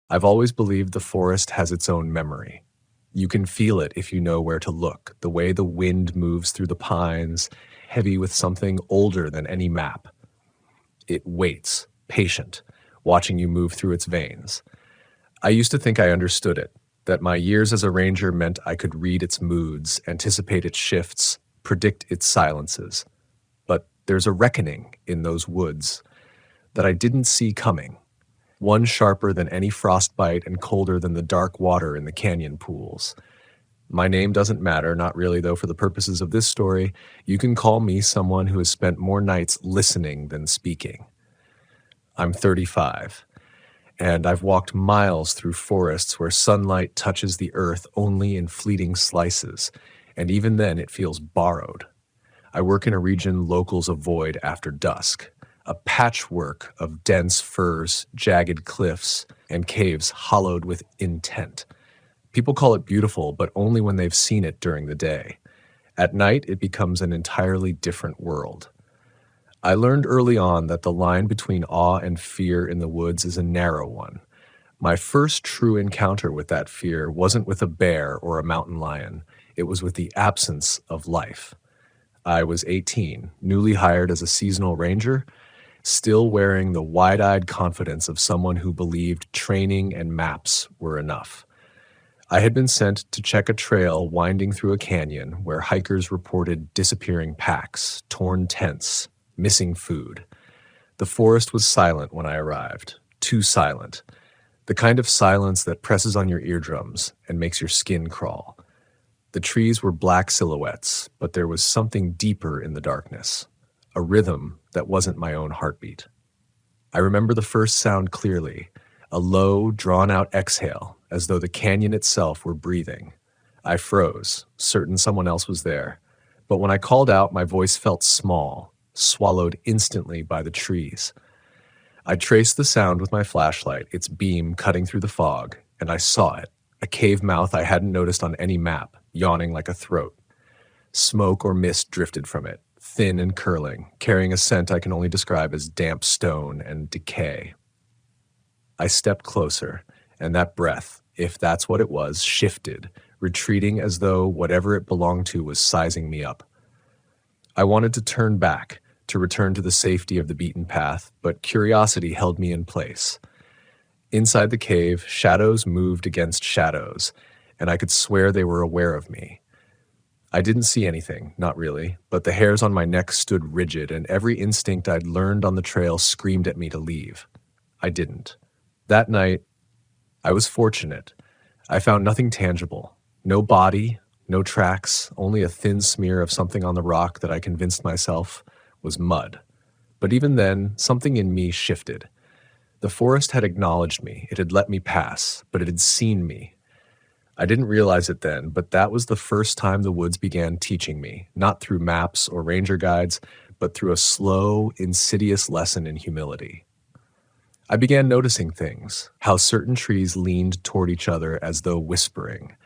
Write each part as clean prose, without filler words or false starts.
I've always believed the forest has its own memory. You can feel it if you know where to look, the way the wind moves through the pines, heavy with something older than any map. It waits, patient, watching you move through its veins. I used to think I understood it, that my years as a ranger meant I could read its moods, anticipate its shifts, predict its silences. But there's a reckoning in those woods that I didn't see coming, one sharper than any frostbite and colder than the dark water in the canyon pools. My name doesn't matter, not really, though for the purposes of this story, you can call me someone who has spent more nights listening than speaking. I'm 35. And I've walked miles through forests where sunlight touches the earth only in fleeting slices, and even then it feels borrowed. I work in a region locals avoid after dusk, a patchwork of dense firs, jagged cliffs, and caves hollowed with intent. People call it beautiful, but only when they've seen it during the day. At night, it becomes an entirely different world. I learned early on that the line between awe and fear in the woods is a narrow one. My first true encounter with that fear wasn't with a bear or a mountain lion. It was with the absence of life. I was 18, newly hired as a seasonal ranger, still wearing the wide-eyed confidence of someone who believed training and maps were enough. I had been sent to check a trail winding through a canyon where hikers reported disappearing packs, torn tents, missing food. The forest was silent when I arrived, too silent, the kind of silence that presses on your eardrums and makes your skin crawl. The trees were black silhouettes, but there was something deeper in the darkness, a rhythm that wasn't my own heartbeat. I remember the first sound clearly, a low, drawn-out exhale, as though the canyon itself were breathing. I froze, certain someone else was there, but when I called out, my voice felt small, swallowed instantly by the trees. I traced the sound with my flashlight, its beam cutting through the fog, and I saw it, a cave mouth I hadn't noticed on any map, yawning like a throat. Smoke or mist drifted from it, thin and curling, carrying a scent I can only describe as damp stone and decay. I stepped closer, and that breath, if that's what it was, shifted, retreating as though whatever it belonged to was sizing me up. I wanted to turn back, to return to the safety of the beaten path, but curiosity held me in place. Inside the cave, shadows moved against shadows, and I could swear they were aware of me. I didn't see anything, not really, but the hairs on my neck stood rigid, and every instinct I'd learned on the trail screamed at me to leave. I didn't. That night, I was fortunate. I found nothing tangible. No body, no tracks, only a thin smear of something on the rock that I convinced myself was mud. But even then, something in me shifted. The forest had acknowledged me. It had let me pass, but it had seen me. I didn't realize it then, but that was the first time the woods began teaching me, not through maps or ranger guides, but through a slow, insidious lesson in humility. I began noticing things, how certain trees leaned toward each other as though whispering,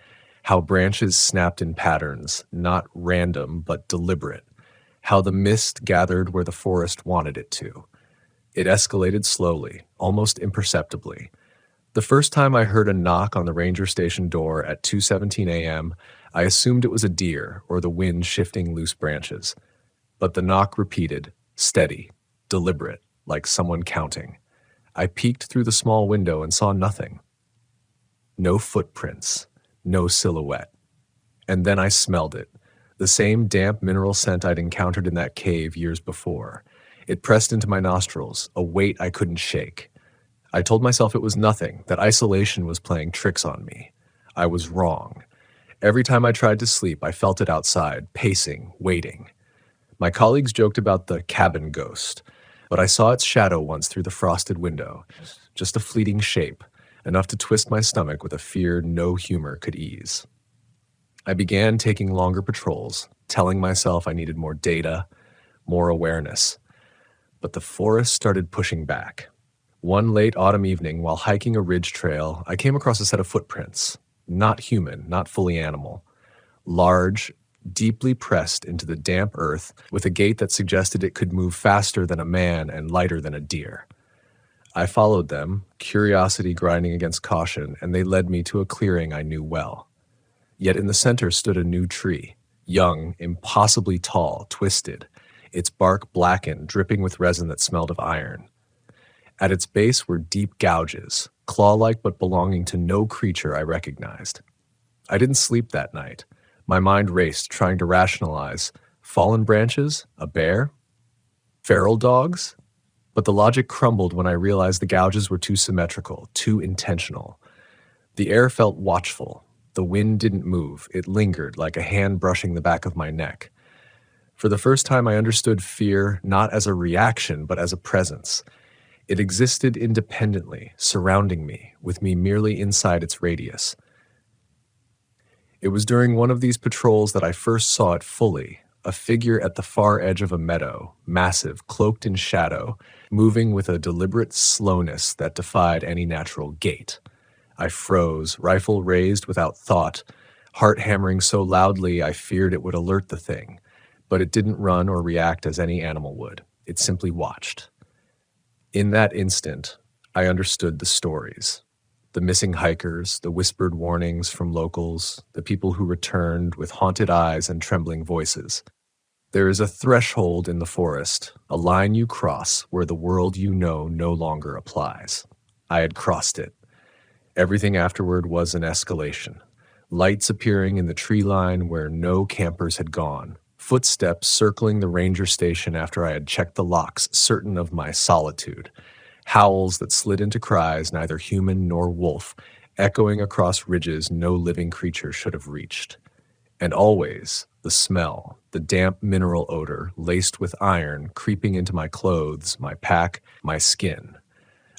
how branches snapped in patterns, not random but deliberate, how the mist gathered where the forest wanted it to. It escalated slowly, almost imperceptibly. The first time I heard a knock on the ranger station door at 2:17 a.m., I assumed it was a deer or the wind shifting loose branches. But the knock repeated, steady, deliberate, like someone counting. I peeked through the small window and saw nothing. No footprints, no silhouette. And then I smelled it, the same damp mineral scent I'd encountered in that cave years before. It pressed into my nostrils, a weight I couldn't shake. I told myself it was nothing, that isolation was playing tricks on me. I was wrong. Every time I tried to sleep, I felt it outside, pacing, waiting. My colleagues joked about the cabin ghost, but I saw its shadow once through the frosted window, just a fleeting shape, enough to twist my stomach with a fear no humor could ease. I began taking longer patrols, telling myself I needed more data, more awareness. But the forest started pushing back. One late autumn evening, while hiking a ridge trail, I came across a set of footprints, not human, not fully animal, large, deeply pressed into the damp earth with a gait that suggested it could move faster than a man and lighter than a deer. I followed them, curiosity grinding against caution, and they led me to a clearing I knew well. Yet in the center stood a new tree, young, impossibly tall, twisted, its bark blackened, dripping with resin that smelled of iron. At its base were deep gouges, claw-like but belonging to no creature I recognized. I didn't sleep that night. My mind raced, trying to rationalize. Fallen branches? A bear? Feral dogs? But the logic crumbled when I realized the gouges were too symmetrical, too intentional. The air felt watchful. The wind didn't move. It lingered, like a hand brushing the back of my neck. For the first time, I understood fear not as a reaction, but as a presence. It existed independently, surrounding me, with me merely inside its radius. It was during one of these patrols that I first saw it fully, a figure at the far edge of a meadow, massive, cloaked in shadow, moving with a deliberate slowness that defied any natural gait. I froze, rifle raised without thought, heart hammering so loudly I feared it would alert the thing, but it didn't run or react as any animal would. It simply watched. In that instant, I understood the stories. The missing hikers, the whispered warnings from locals, the people who returned with haunted eyes and trembling voices. There is a threshold in the forest, a line you cross where the world you know no longer applies. I had crossed it. Everything afterward was an escalation. Lights appearing in the tree line where no campers had gone. Footsteps circling the ranger station after I had checked the locks, certain of my solitude. Howls that slid into cries, neither human nor wolf, echoing across ridges no living creature should have reached. And always, the smell, the damp mineral odor, laced with iron, creeping into my clothes, my pack, my skin.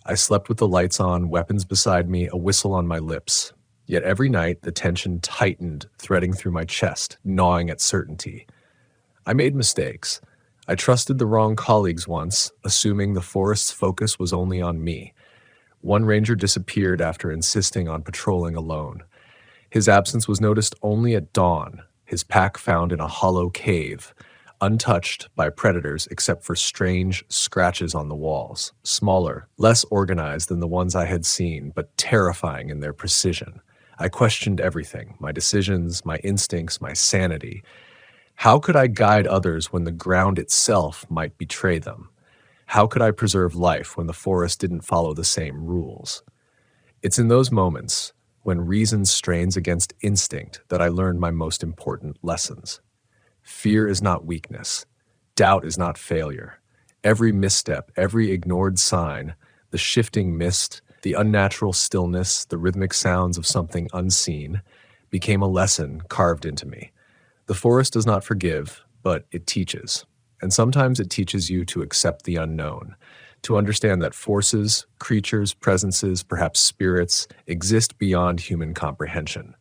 I slept with the lights on, weapons beside me, a whistle on my lips. Yet every night, the tension tightened, threading through my chest, gnawing at certainty. I made mistakes. I trusted the wrong colleagues once, assuming the forest's focus was only on me. One ranger disappeared after insisting on patrolling alone. His absence was noticed only at dawn, his pack found in a hollow cave, untouched by predators except for strange scratches on the walls, smaller, less organized than the ones I had seen, but terrifying in their precision. I questioned everything, my decisions, my instincts, my sanity. How could I guide others when the ground itself might betray them? How could I preserve life when the forest didn't follow the same rules? It's in those moments, when reason strains against instinct, that I learned my most important lessons. Fear is not weakness. Doubt is not failure. Every misstep, every ignored sign, the shifting mist, the unnatural stillness, the rhythmic sounds of something unseen, became a lesson carved into me. The forest does not forgive, but it teaches. And sometimes it teaches you to accept the unknown, to understand that forces, creatures, presences, perhaps spirits, exist beyond human comprehension.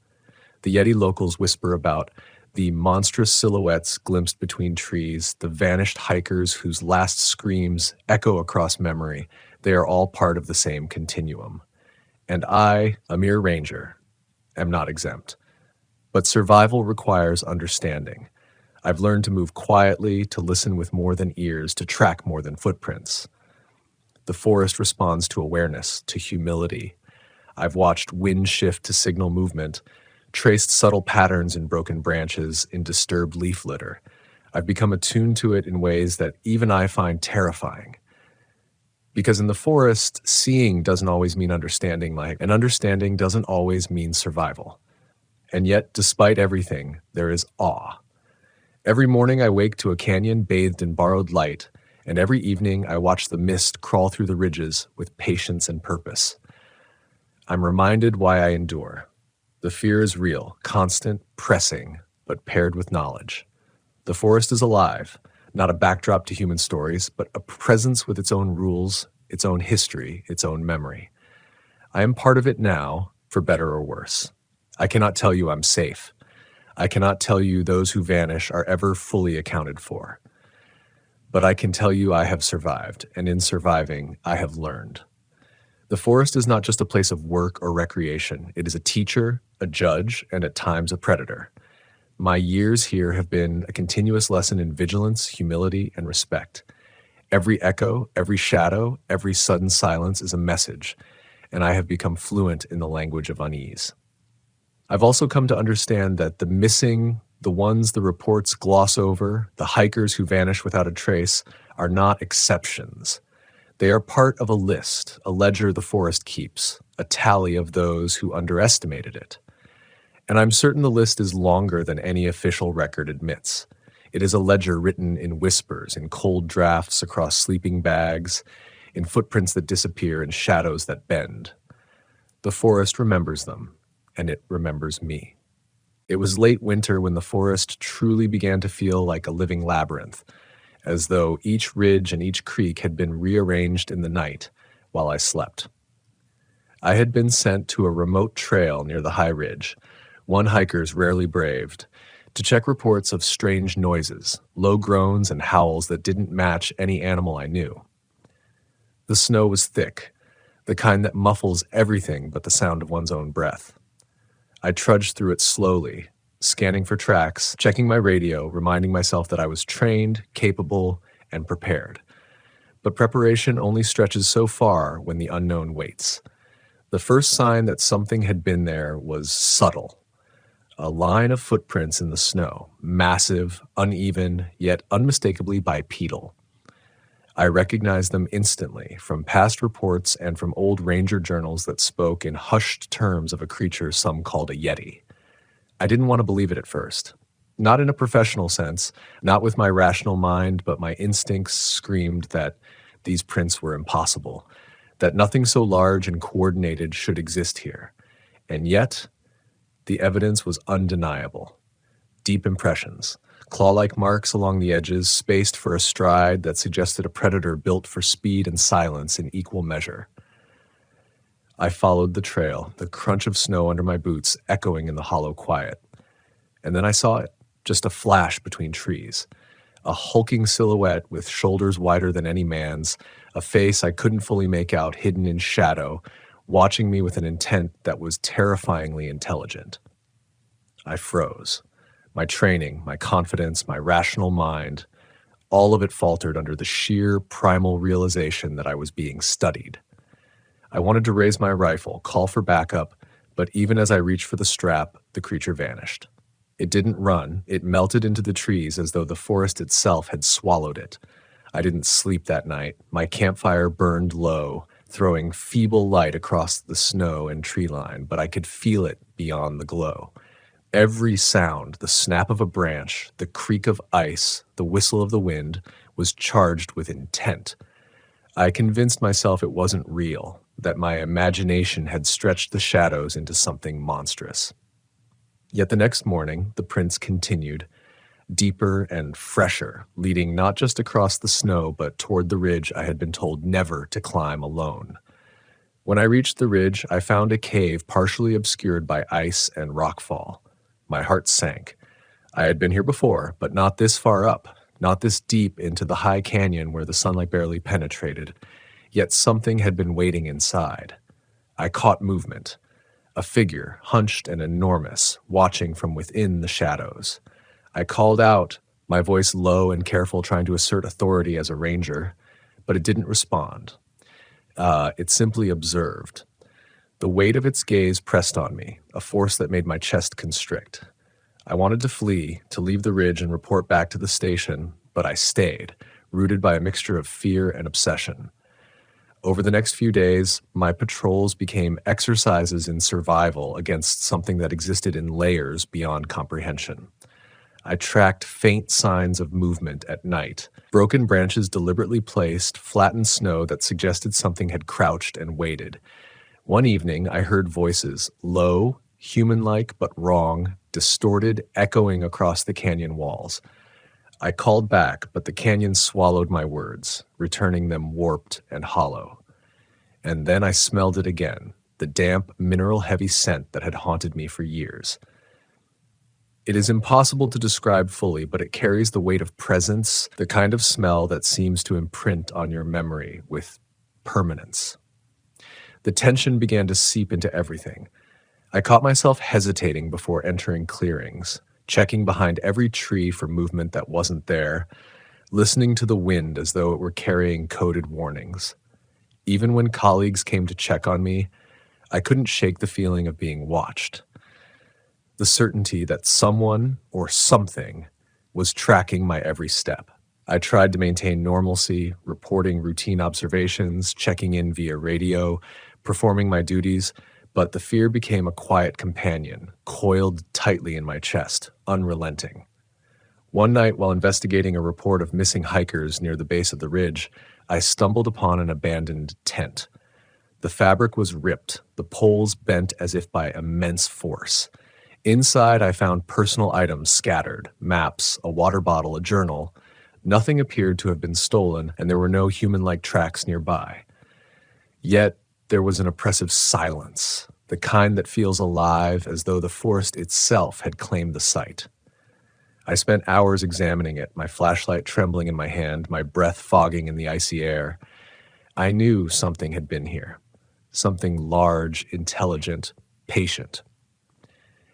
The Yeti locals whisper about the monstrous silhouettes glimpsed between trees, the vanished hikers whose last screams echo across memory. They are all part of the same continuum. And I, a mere ranger, am not exempt. But survival requires understanding. I've learned to move quietly, to listen with more than ears, to track more than footprints. The forest responds to awareness, to humility. I've watched wind shift to signal movement, traced subtle patterns in broken branches, in disturbed leaf litter. I've become attuned to it in ways that even I find terrifying. Because in the forest, seeing doesn't always mean understanding, and understanding doesn't always mean survival. And yet, despite everything, there is awe. Every morning I wake to a canyon bathed in borrowed light, and every evening I watch the mist crawl through the ridges with patience and purpose. I'm reminded why I endure. The fear is real, constant, pressing, but paired with knowledge. The forest is alive, not a backdrop to human stories, but a presence with its own rules, its own history, its own memory. I am part of it now, for better or worse. I cannot tell you I'm safe. I cannot tell you those who vanish are ever fully accounted for. But I can tell you I have survived, and in surviving, I have learned. The forest is not just a place of work or recreation. It is a teacher, a judge, and at times a predator. My years here have been a continuous lesson in vigilance, humility, and respect. Every echo, every shadow, every sudden silence is a message, and I have become fluent in the language of unease. I've also come to understand that the missing, the ones the reports gloss over, the hikers who vanish without a trace, are not exceptions. They are part of a list, a ledger the forest keeps, a tally of those who underestimated it. And I'm certain the list is longer than any official record admits. It is a ledger written in whispers, in cold drafts across sleeping bags, in footprints that disappear and shadows that bend. The forest remembers them, and it remembers me. It was late winter when the forest truly began to feel like a living labyrinth, as though each ridge and each creek had been rearranged in the night while I slept. I had been sent to a remote trail near the high ridge, one hikers rarely braved, to check reports of strange noises, low groans and howls that didn't match any animal I knew. The snow was thick, the kind that muffles everything but the sound of one's own breath. I trudged through it slowly, scanning for tracks, checking my radio, reminding myself that I was trained, capable, and prepared. But preparation only stretches so far when the unknown waits. The first sign that something had been there was subtle. A line of footprints in the snow, massive, uneven, yet unmistakably bipedal. I recognized them instantly from past reports and from old ranger journals that spoke in hushed terms of a creature some called a yeti. I didn't want to believe it at first. Not in a professional sense, not with my rational mind, but my instincts screamed that these prints were impossible, that nothing so large and coordinated should exist here. And yet, the evidence was undeniable. Deep impressions, claw-like marks along the edges, spaced for a stride that suggested a predator built for speed and silence in equal measure. I followed the trail, the crunch of snow under my boots echoing in the hollow quiet. And then I saw it, just a flash between trees. A hulking silhouette with shoulders wider than any man's, a face I couldn't fully make out hidden in shadow, watching me with an intent that was terrifyingly intelligent. I froze. My training, my confidence, my rational mind, all of it faltered under the sheer primal realization that I was being studied. I wanted to raise my rifle, call for backup, but even as I reached for the strap, the creature vanished. It didn't run, it melted into the trees as though the forest itself had swallowed it. I didn't sleep that night. My campfire burned low, throwing feeble light across the snow and tree line, but I could feel it beyond the glow. Every sound, the snap of a branch, the creak of ice, the whistle of the wind, was charged with intent. I convinced myself it wasn't real, that my imagination had stretched the shadows into something monstrous. Yet the next morning, the prints continued, deeper and fresher, leading not just across the snow, but toward the ridge I had been told never to climb alone. When I reached the ridge, I found a cave partially obscured by ice and rockfall. My heart sank. I had been here before, but not this far up, not this deep into the high canyon where the sunlight barely penetrated. Yet something had been waiting inside. I caught movement. A figure, hunched and enormous, watching from within the shadows. I called out, my voice low and careful, trying to assert authority as a ranger, but it didn't respond. It simply observed. The weight of its gaze pressed on me, a force that made my chest constrict. I wanted to flee, to leave the ridge and report back to the station, but I stayed, rooted by a mixture of fear and obsession. Over the next few days, my patrols became exercises in survival against something that existed in layers beyond comprehension. I tracked faint signs of movement at night, broken branches deliberately placed, flattened snow that suggested something had crouched and waited. One evening, I heard voices, low, human-like but wrong, distorted, echoing across the canyon walls. I called back, but the canyon swallowed my words, returning them warped and hollow. And then I smelled it again, the damp, mineral-heavy scent that had haunted me for years. It is impossible to describe fully, but it carries the weight of presence, the kind of smell that seems to imprint on your memory with permanence. The tension began to seep into everything. I caught myself hesitating before entering clearings, checking behind every tree for movement that wasn't there. listening to the wind as though it were carrying coded warnings. Even when colleagues came to check on me, I couldn't shake the feeling of being watched. The certainty that someone or something was tracking my every step. I tried to maintain normalcy, reporting routine observations, checking in via radio, performing my duties, but the fear became a quiet companion, coiled tightly in my chest, unrelenting. One night, while investigating a report of missing hikers near the base of the ridge, I stumbled upon an abandoned tent. The fabric was ripped, the poles bent as if by immense force. Inside, I found personal items scattered, maps, a water bottle, a journal. Nothing appeared to have been stolen, and there were no human-like tracks nearby. Yet, there was an oppressive silence, the kind that feels alive as though the forest itself had claimed the site. I spent hours examining it, my flashlight trembling in my hand, my breath fogging in the icy air. I knew something had been here, something large, intelligent, patient.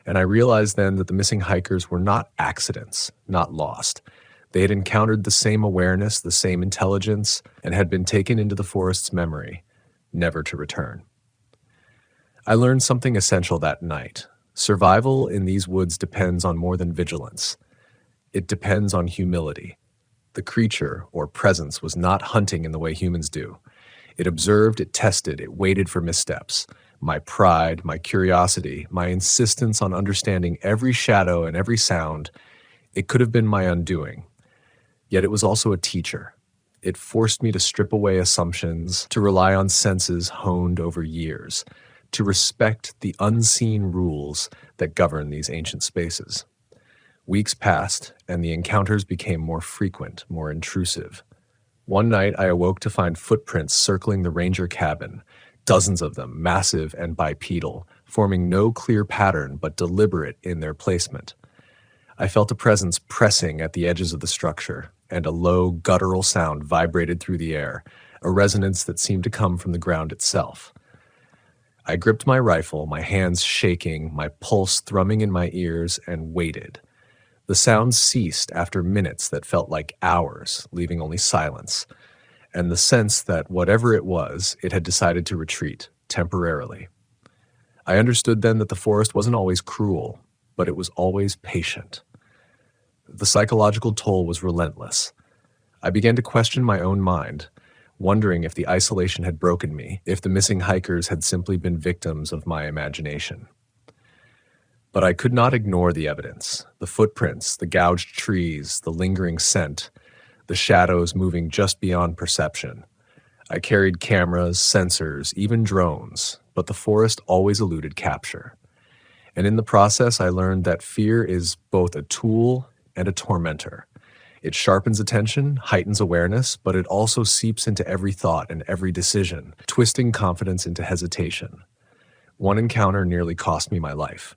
And I realized then that the missing hikers were not accidents, not lost. They had encountered the same awareness, the same intelligence, and had been taken into the forest's memory, never to return. I learned something essential that night. Survival in these woods depends on more than vigilance. It depends on humility. The creature, or presence, was not hunting in the way humans do. It observed, it tested, it waited for missteps. My pride, my curiosity, my insistence on understanding every shadow and every sound, it could have been my undoing. Yet it was also a teacher. It forced me to strip away assumptions, to rely on senses honed over years, to respect the unseen rules that govern these ancient spaces. Weeks passed, and the encounters became more frequent, more intrusive. One night, I awoke to find footprints circling the ranger cabin, dozens of them, massive and bipedal, forming no clear pattern but deliberate in their placement. I felt a presence pressing at the edges of the structure, and a low, guttural sound vibrated through the air, a resonance that seemed to come from the ground itself. I gripped my rifle, my hands shaking, my pulse thrumming in my ears, and waited. The sound ceased after minutes that felt like hours, leaving only silence, and the sense that whatever it was, it had decided to retreat, temporarily. I understood then that the forest wasn't always cruel, but it was always patient. The psychological toll was relentless. I began to question my own mind, wondering if the isolation had broken me, if the missing hikers had simply been victims of my imagination. But I could not ignore the evidence, the footprints, the gouged trees, the lingering scent, the shadows moving just beyond perception. I carried cameras, sensors, even drones, but the forest always eluded capture. And in the process, I learned that fear is both a tool and a tormentor. It sharpens attention, heightens awareness, but it also seeps into every thought and every decision, twisting confidence into hesitation. One encounter nearly cost me my life.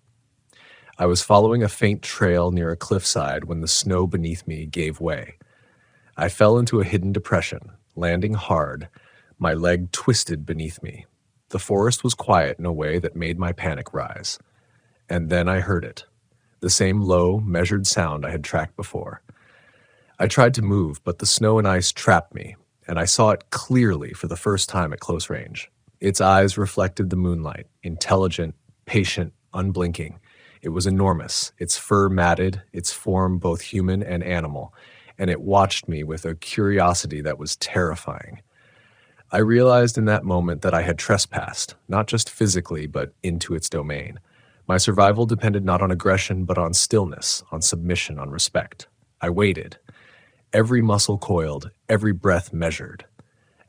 I was following a faint trail near a cliffside when the snow beneath me gave way. I fell into a hidden depression, landing hard, my leg twisted beneath me. The forest was quiet in a way that made my panic rise. And then I heard it, the same low, measured sound I had tracked before. I tried to move, but the snow and ice trapped me, and I saw it clearly for the first time at close range. Its eyes reflected the moonlight, intelligent, patient, unblinking. It was enormous, its fur matted, its form both human and animal, and it watched me with a curiosity that was terrifying. I realized in that moment that I had trespassed, not just physically, but into its domain. My survival depended not on aggression, but on stillness, on submission, on respect. I waited. Every muscle coiled, every breath measured.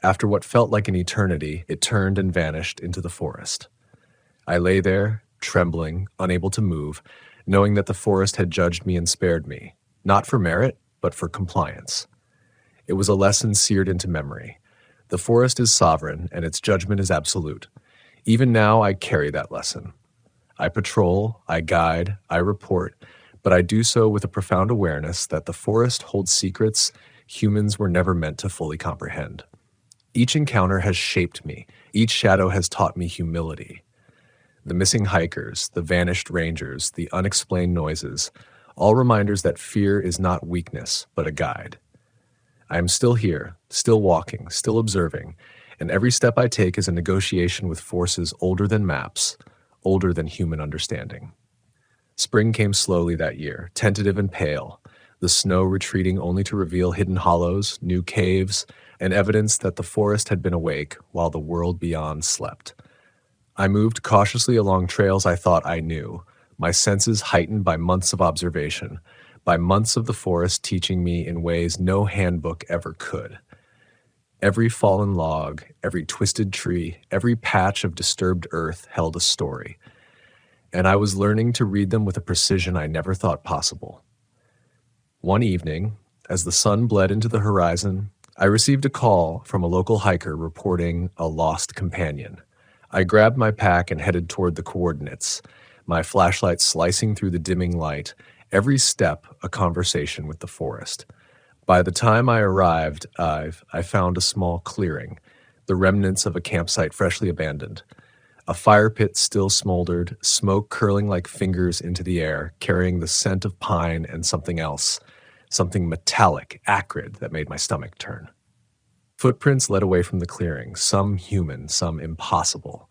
After what felt like an eternity, it turned and vanished into the forest. I lay there, trembling, unable to move, knowing that the forest had judged me and spared me, not for merit, but for compliance. It was a lesson seared into memory. The forest is sovereign, and its judgment is absolute. Even now, I carry that lesson. I patrol, I guide, I report, but I do so with a profound awareness that the forest holds secrets humans were never meant to fully comprehend. Each encounter has shaped me. Each shadow has taught me humility. The missing hikers, the vanished rangers, the unexplained noises, all reminders that fear is not weakness, but a guide. I am still here, still walking, still observing, and every step I take is a negotiation with forces older than maps, older than human understanding. Spring came slowly that year, tentative and pale, the snow retreating only to reveal hidden hollows, new caves, and evidence that the forest had been awake while the world beyond slept. I moved cautiously along trails I thought I knew, my senses heightened by months of observation, by months of the forest teaching me in ways no handbook ever could. Every fallen log, every twisted tree, every patch of disturbed earth held a story, and I was learning to read them with a precision I never thought possible. One evening, as the sun bled into the horizon, I received a call from a local hiker reporting a lost companion. I grabbed my pack and headed toward the coordinates, my flashlight slicing through the dimming light, every step a conversation with the forest. By the time I arrived, I found a small clearing, the remnants of a campsite freshly abandoned. A fire pit still smoldered, smoke curling like fingers into the air, carrying the scent of pine and something else, something metallic, acrid, that made my stomach turn. Footprints led away from the clearing, some human, some impossible.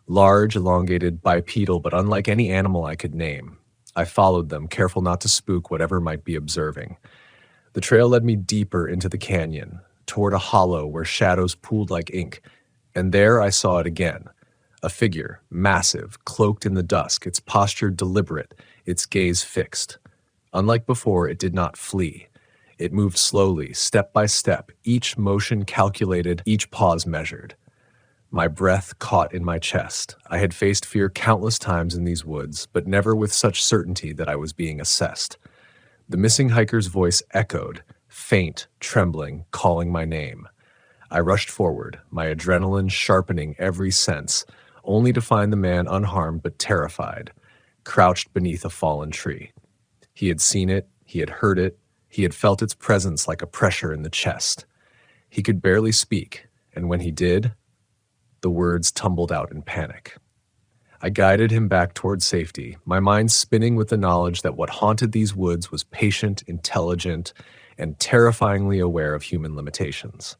Large, elongated, bipedal, but unlike any animal I could name. I followed them, careful not to spook whatever might be observing. The trail led me deeper into the canyon, toward a hollow where shadows pooled like ink, and there I saw it again. A figure, massive, cloaked in the dusk, its posture deliberate, its gaze fixed. Unlike before, it did not flee. It moved slowly, step by step, each motion calculated, each pause measured. My breath caught in my chest. I had faced fear countless times in these woods, but never with such certainty that I was being assessed. The missing hiker's voice echoed, faint, trembling, calling my name. I rushed forward, my adrenaline sharpening every sense, only to find the man unharmed but terrified, crouched beneath a fallen tree. He had seen it, he had heard it, he had felt its presence like a pressure in the chest. He could barely speak, and when he did, the words tumbled out in panic. I guided him back toward safety, my mind spinning with the knowledge that what haunted these woods was patient, intelligent, and terrifyingly aware of human limitations.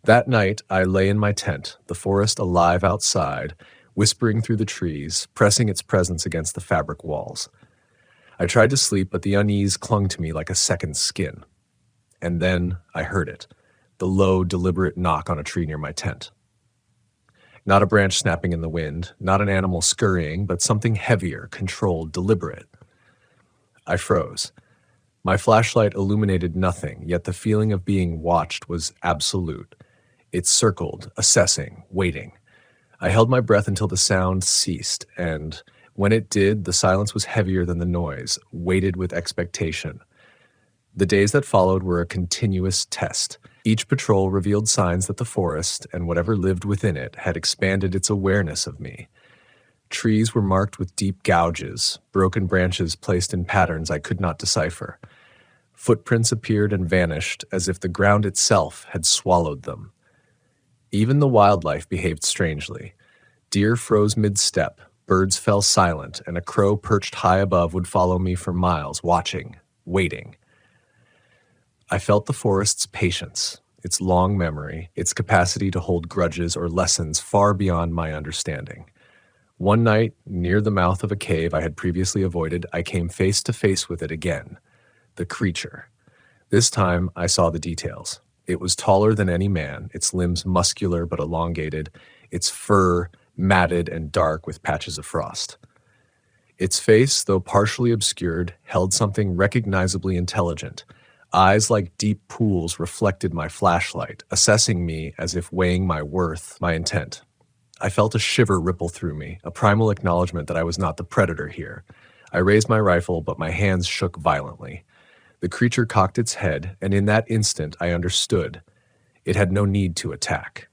That night, I lay in my tent, the forest alive outside, whispering through the trees, pressing its presence against the fabric walls. I tried to sleep, but the unease clung to me like a second skin. And then I heard it, the low, deliberate knock on a tree near my tent. Not a branch snapping in the wind, not an animal scurrying, but something heavier, controlled, deliberate. I froze. My flashlight illuminated nothing, yet the feeling of being watched was absolute. It circled, assessing, waiting. I held my breath until the sound ceased, and when it did, the silence was heavier than the noise, weighted with expectation. The days that followed were a continuous test. Each patrol revealed signs that the forest, and whatever lived within it, had expanded its awareness of me. Trees were marked with deep gouges, broken branches placed in patterns I could not decipher. Footprints appeared and vanished as if the ground itself had swallowed them. Even the wildlife behaved strangely. Deer froze mid-step, birds fell silent, and a crow perched high above would follow me for miles, watching, waiting. I felt the forest's patience, its long memory, its capacity to hold grudges or lessons far beyond my understanding. One night, near the mouth of a cave I had previously avoided, I came face to face with it again. The creature. This time, I saw the details. It was taller than any man, its limbs muscular but elongated, its fur matted and dark with patches of frost. Its face, though partially obscured, held something recognizably intelligent. Eyes like deep pools reflected my flashlight, assessing me as if weighing my worth, my intent. I felt a shiver ripple through me, a primal acknowledgement that I was not the predator here. I raised my rifle, but my hands shook violently. The creature cocked its head, and in that instant I understood. It had no need to attack.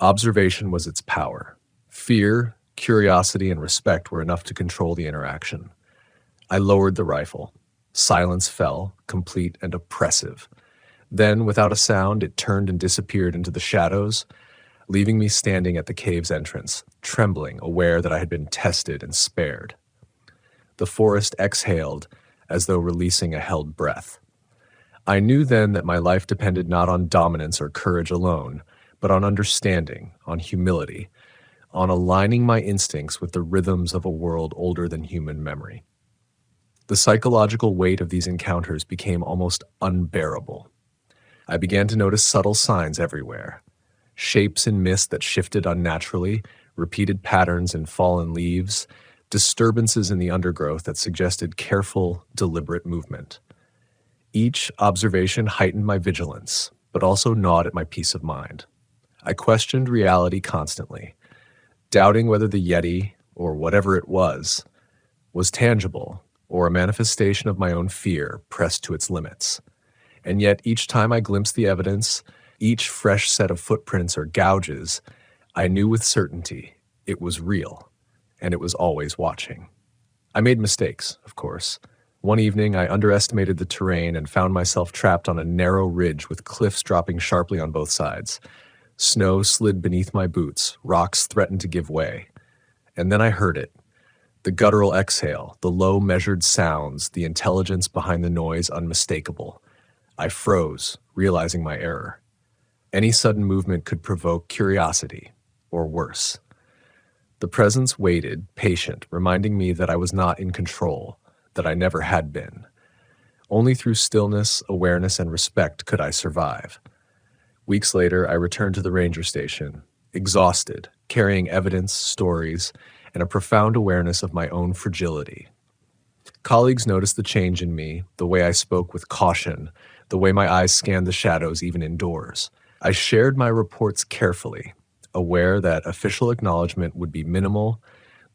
Observation was its power. Fear, curiosity, and respect were enough to control the interaction. I lowered the rifle. Silence fell, complete and oppressive. Then, without a sound, it turned and disappeared into the shadows, leaving me standing at the cave's entrance, trembling, aware that I had been tested and spared. The forest exhaled, as though releasing a held breath. I knew then that my life depended not on dominance or courage alone, but on understanding, on humility, on aligning my instincts with the rhythms of a world older than human memory. The psychological weight of these encounters became almost unbearable. I began to notice subtle signs everywhere. Shapes in mist that shifted unnaturally, repeated patterns in fallen leaves, disturbances in the undergrowth that suggested careful, deliberate movement. Each observation heightened my vigilance, but also gnawed at my peace of mind. I questioned reality constantly, doubting whether the Yeti, or whatever it was tangible, or a manifestation of my own fear pressed to its limits. And yet each time I glimpsed the evidence, each fresh set of footprints or gouges, I knew with certainty it was real, and it was always watching. I made mistakes, of course. One evening, I underestimated the terrain and found myself trapped on a narrow ridge with cliffs dropping sharply on both sides. Snow slid beneath my boots, rocks threatened to give way. And then I heard it. The guttural exhale, the low measured sounds, the intelligence behind the noise unmistakable. I froze, realizing my error. Any sudden movement could provoke curiosity, or worse. The presence waited, patient, reminding me that I was not in control, that I never had been. Only through stillness, awareness, and respect could I survive. Weeks later, I returned to the ranger station, exhausted, carrying evidence, stories, and a profound awareness of my own fragility. Colleagues noticed the change in me, the way I spoke with caution, the way my eyes scanned the shadows even indoors. I shared my reports carefully, aware that official acknowledgement would be minimal,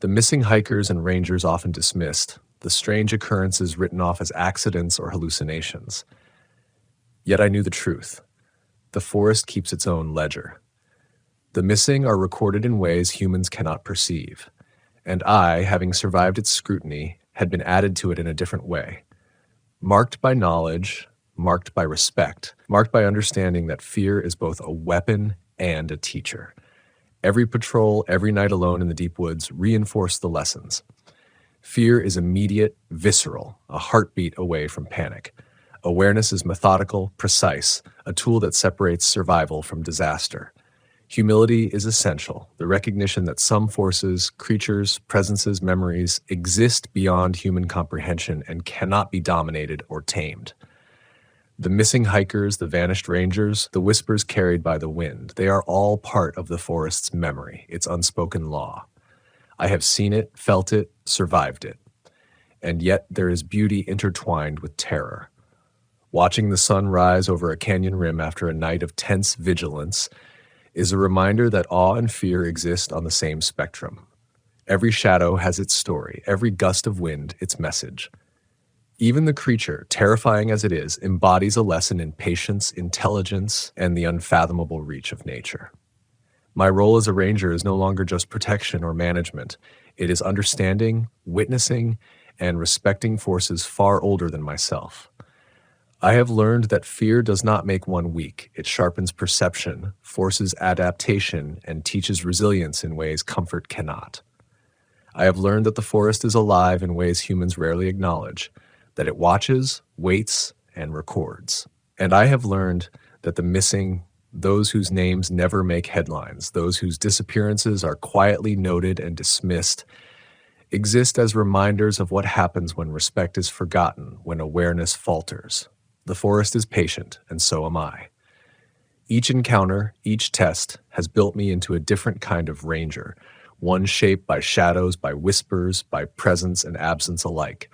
the missing hikers and rangers often dismissed, the strange occurrences written off as accidents or hallucinations. Yet I knew the truth. The forest keeps its own ledger. The missing are recorded in ways humans cannot perceive, and I, having survived its scrutiny, had been added to it in a different way. Marked by knowledge, marked by respect, marked by understanding that fear is both a weapon and a teacher. Every patrol, every night alone in the deep woods reinforced the lessons. Fear is immediate, visceral, a heartbeat away from panic. Awareness is methodical, precise, a tool that separates survival from disaster. Humility is essential, the recognition that some forces, creatures, presences, memories exist beyond human comprehension and cannot be dominated or tamed. The missing hikers, the vanished rangers, the whispers carried by the wind, they are all part of the forest's memory, its unspoken law. I have seen it, felt it, survived it. And yet there is beauty intertwined with terror. Watching the sun rise over a canyon rim after a night of tense vigilance is a reminder that awe and fear exist on the same spectrum. Every shadow has its story, every gust of wind its message. Even the creature, terrifying as it is, embodies a lesson in patience, intelligence, and the unfathomable reach of nature. My role as a ranger is no longer just protection or management. It is understanding, witnessing, and respecting forces far older than myself. I have learned that fear does not make one weak. It sharpens perception, forces adaptation, and teaches resilience in ways comfort cannot. I have learned that the forest is alive in ways humans rarely acknowledge, that it watches, waits, and records. And I have learned that the missing, those whose names never make headlines, those whose disappearances are quietly noted and dismissed, exist as reminders of what happens when respect is forgotten, when awareness falters. The forest is patient, and so am I. Each encounter, each test, has built me into a different kind of ranger, one shaped by shadows, by whispers, by presence and absence alike.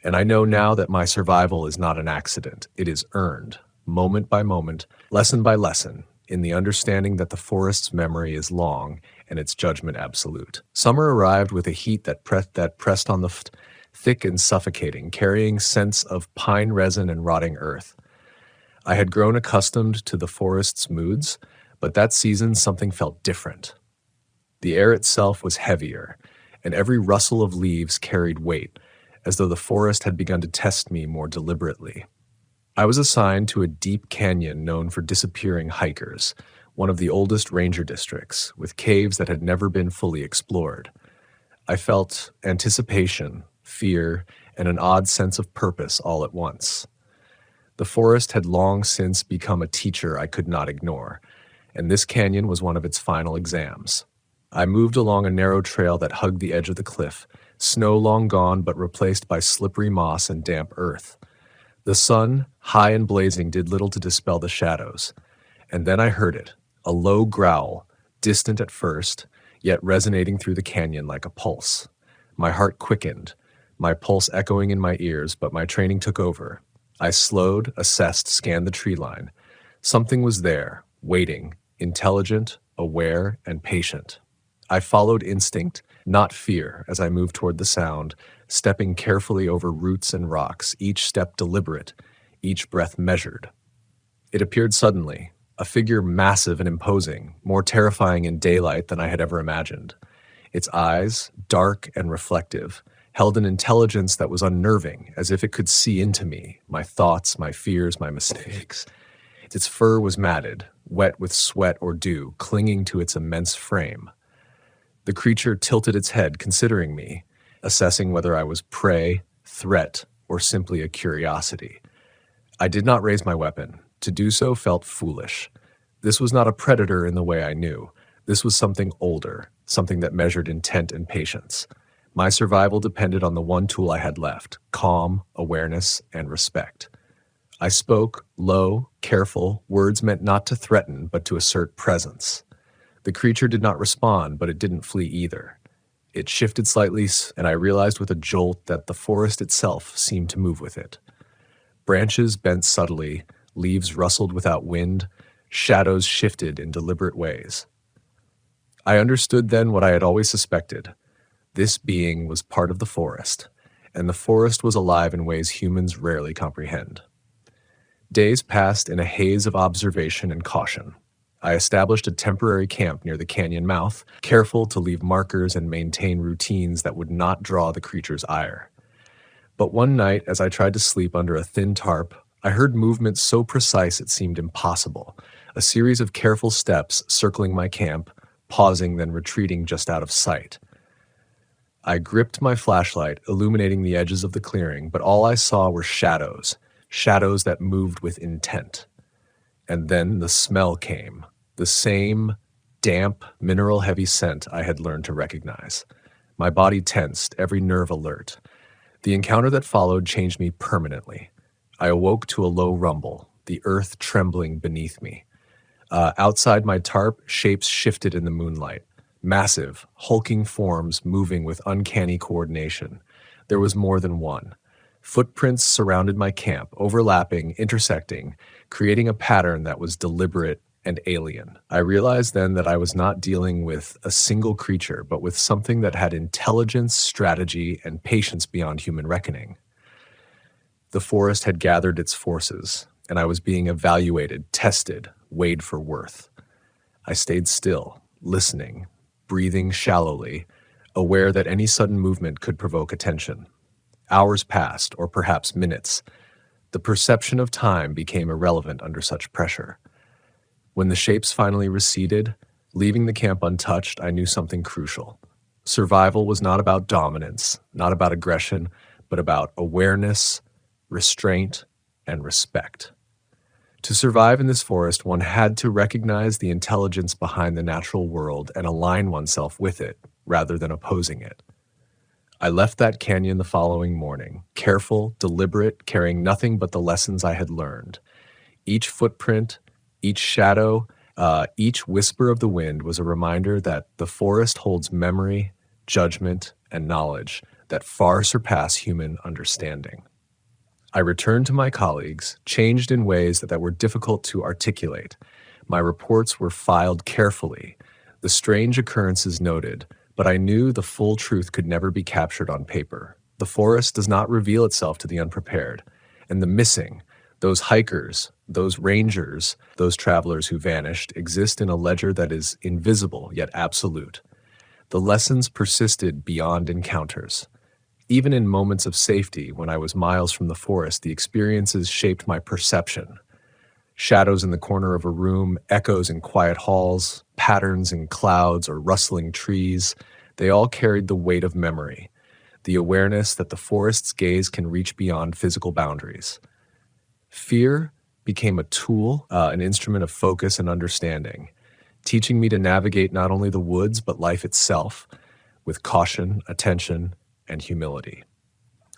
And I know now that my survival is not an accident. It is earned, moment by moment, lesson by lesson, in the understanding that the forest's memory is long and its judgment absolute. Summer arrived with a heat that pressed on the thick and suffocating, carrying scents of pine resin and rotting earth. I had grown accustomed to the forest's moods, but that season something felt different. The air itself was heavier, and every rustle of leaves carried weight, as though the forest had begun to test me more deliberately. I was assigned to a deep canyon known for disappearing hikers, one of the oldest ranger districts, with caves that had never been fully explored. I felt anticipation, fear, and an odd sense of purpose all at once. The forest had long since become a teacher I could not ignore, and this canyon was one of its final exams. I moved along a narrow trail that hugged the edge of the cliff, snow long gone but replaced by slippery moss and damp earth. The sun, high and blazing, did little to dispel the shadows. And then I heard it, a low growl, distant at first, yet resonating through the canyon like a pulse. My heart quickened, my pulse echoing in my ears, but my training took over. I slowed, assessed, scanned the tree line. Something was there, waiting, intelligent, aware, and patient. I followed instinct, not fear, as I moved toward the sound, stepping carefully over roots and rocks, each step deliberate, each breath measured. It appeared suddenly, a figure massive and imposing, more terrifying in daylight than I had ever imagined. Its eyes, dark and reflective, held an intelligence that was unnerving, as if it could see into me, my thoughts, my fears, my mistakes. Its fur was matted, wet with sweat or dew, clinging to its immense frame. The creature tilted its head, considering me, assessing whether I was prey, threat, or simply a curiosity. I did not raise my weapon. To do so felt foolish. This was not a predator in the way I knew. This was something older, something that measured intent and patience. My survival depended on the one tool I had left: calm, awareness, and respect. I spoke, low, careful, words meant not to threaten, but to assert presence. The creature did not respond, but it didn't flee either. It shifted slightly, and I realized with a jolt that the forest itself seemed to move with it. Branches bent subtly, leaves rustled without wind, shadows shifted in deliberate ways. I understood then what I had always suspected. This being was part of the forest, and the forest was alive in ways humans rarely comprehend. Days passed in a haze of observation and caution. I established a temporary camp near the canyon mouth, careful to leave markers and maintain routines that would not draw the creature's ire. But one night, as I tried to sleep under a thin tarp, I heard movement so precise it seemed impossible, a series of careful steps circling my camp, pausing then retreating just out of sight. I gripped my flashlight, illuminating the edges of the clearing, but all I saw were shadows, shadows that moved with intent. And then the smell came, the same damp, mineral-heavy scent I had learned to recognize. My body tensed, every nerve alert. The encounter that followed changed me permanently. I awoke to a low rumble, the earth trembling beneath me. Outside my tarp, shapes shifted in the moonlight. Massive, hulking forms moving with uncanny coordination. There was more than one. Footprints surrounded my camp, overlapping, intersecting, creating a pattern that was deliberate and alien. I realized then that I was not dealing with a single creature, but with something that had intelligence, strategy, and patience beyond human reckoning. The forest had gathered its forces, and I was being evaluated, tested, weighed for worth. I stayed still, listening, breathing shallowly, aware that any sudden movement could provoke attention. Hours passed, or perhaps minutes. The perception of time became irrelevant under such pressure. When the shapes finally receded, leaving the camp untouched, I knew something crucial. Survival was not about dominance, not about aggression, but about awareness, restraint, and respect. To survive in this forest, one had to recognize the intelligence behind the natural world and align oneself with it, rather than opposing it. I left that canyon the following morning, careful, deliberate, carrying nothing but the lessons I had learned. Each footprint, each shadow, each whisper of the wind was a reminder that the forest holds memory, judgment, and knowledge that far surpass human understanding. I returned to my colleagues, changed in ways that were difficult to articulate. My reports were filed carefully, the strange occurrences noted, but I knew the full truth could never be captured on paper. The forest does not reveal itself to the unprepared, and the missing, those hikers, those rangers, those travelers who vanished, exist in a ledger that is invisible yet absolute. The lessons persisted beyond encounters. Even in moments of safety, when I was miles from the forest, the experiences shaped my perception. Shadows in the corner of a room, echoes in quiet halls, patterns in clouds or rustling trees, they all carried the weight of memory, the awareness that the forest's gaze can reach beyond physical boundaries. Fear became a tool, an instrument of focus and understanding, teaching me to navigate not only the woods but life itself with caution, attention, and humility.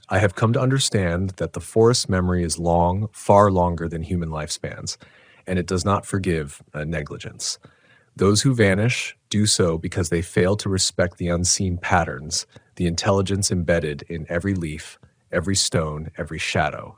I have come to understand that the forest's memory is long, far longer than human lifespans, and it does not forgive negligence. Those who vanish do so because they fail to respect the unseen patterns, the intelligence embedded in every leaf, every stone, every shadow.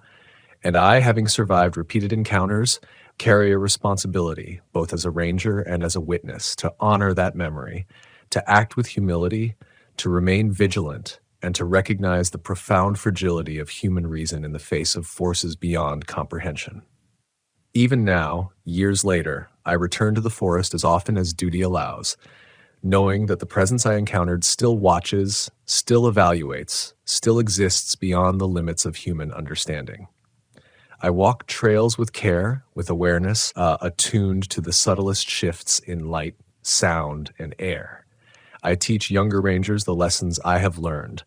And I, having survived repeated encounters, carry a responsibility, both as a ranger and as a witness, to honor that memory, to act with humility, to remain vigilant, and to recognize the profound fragility of human reason in the face of forces beyond comprehension. Even now, years later, I return to the forest as often as duty allows, knowing that the presence I encountered still watches, still evaluates, still exists beyond the limits of human understanding. I walk trails with care, with awareness, attuned to the subtlest shifts in light, sound, and air. I teach younger rangers the lessons I have learned,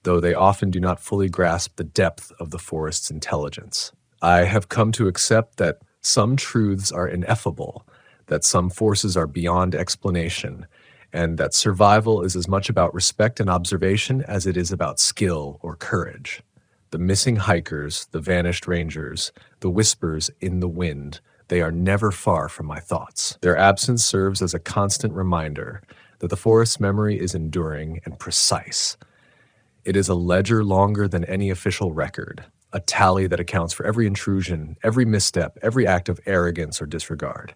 though they often do not fully grasp the depth of the forest's intelligence. I have come to accept that some truths are ineffable, that some forces are beyond explanation, and that survival is as much about respect and observation as it is about skill or courage. The missing hikers, the vanished rangers, the whispers in the wind, they are never far from my thoughts. Their absence serves as a constant reminder that the forest's memory is enduring and precise. It is a ledger longer than any official record, a tally that accounts for every intrusion, every misstep, every act of arrogance or disregard.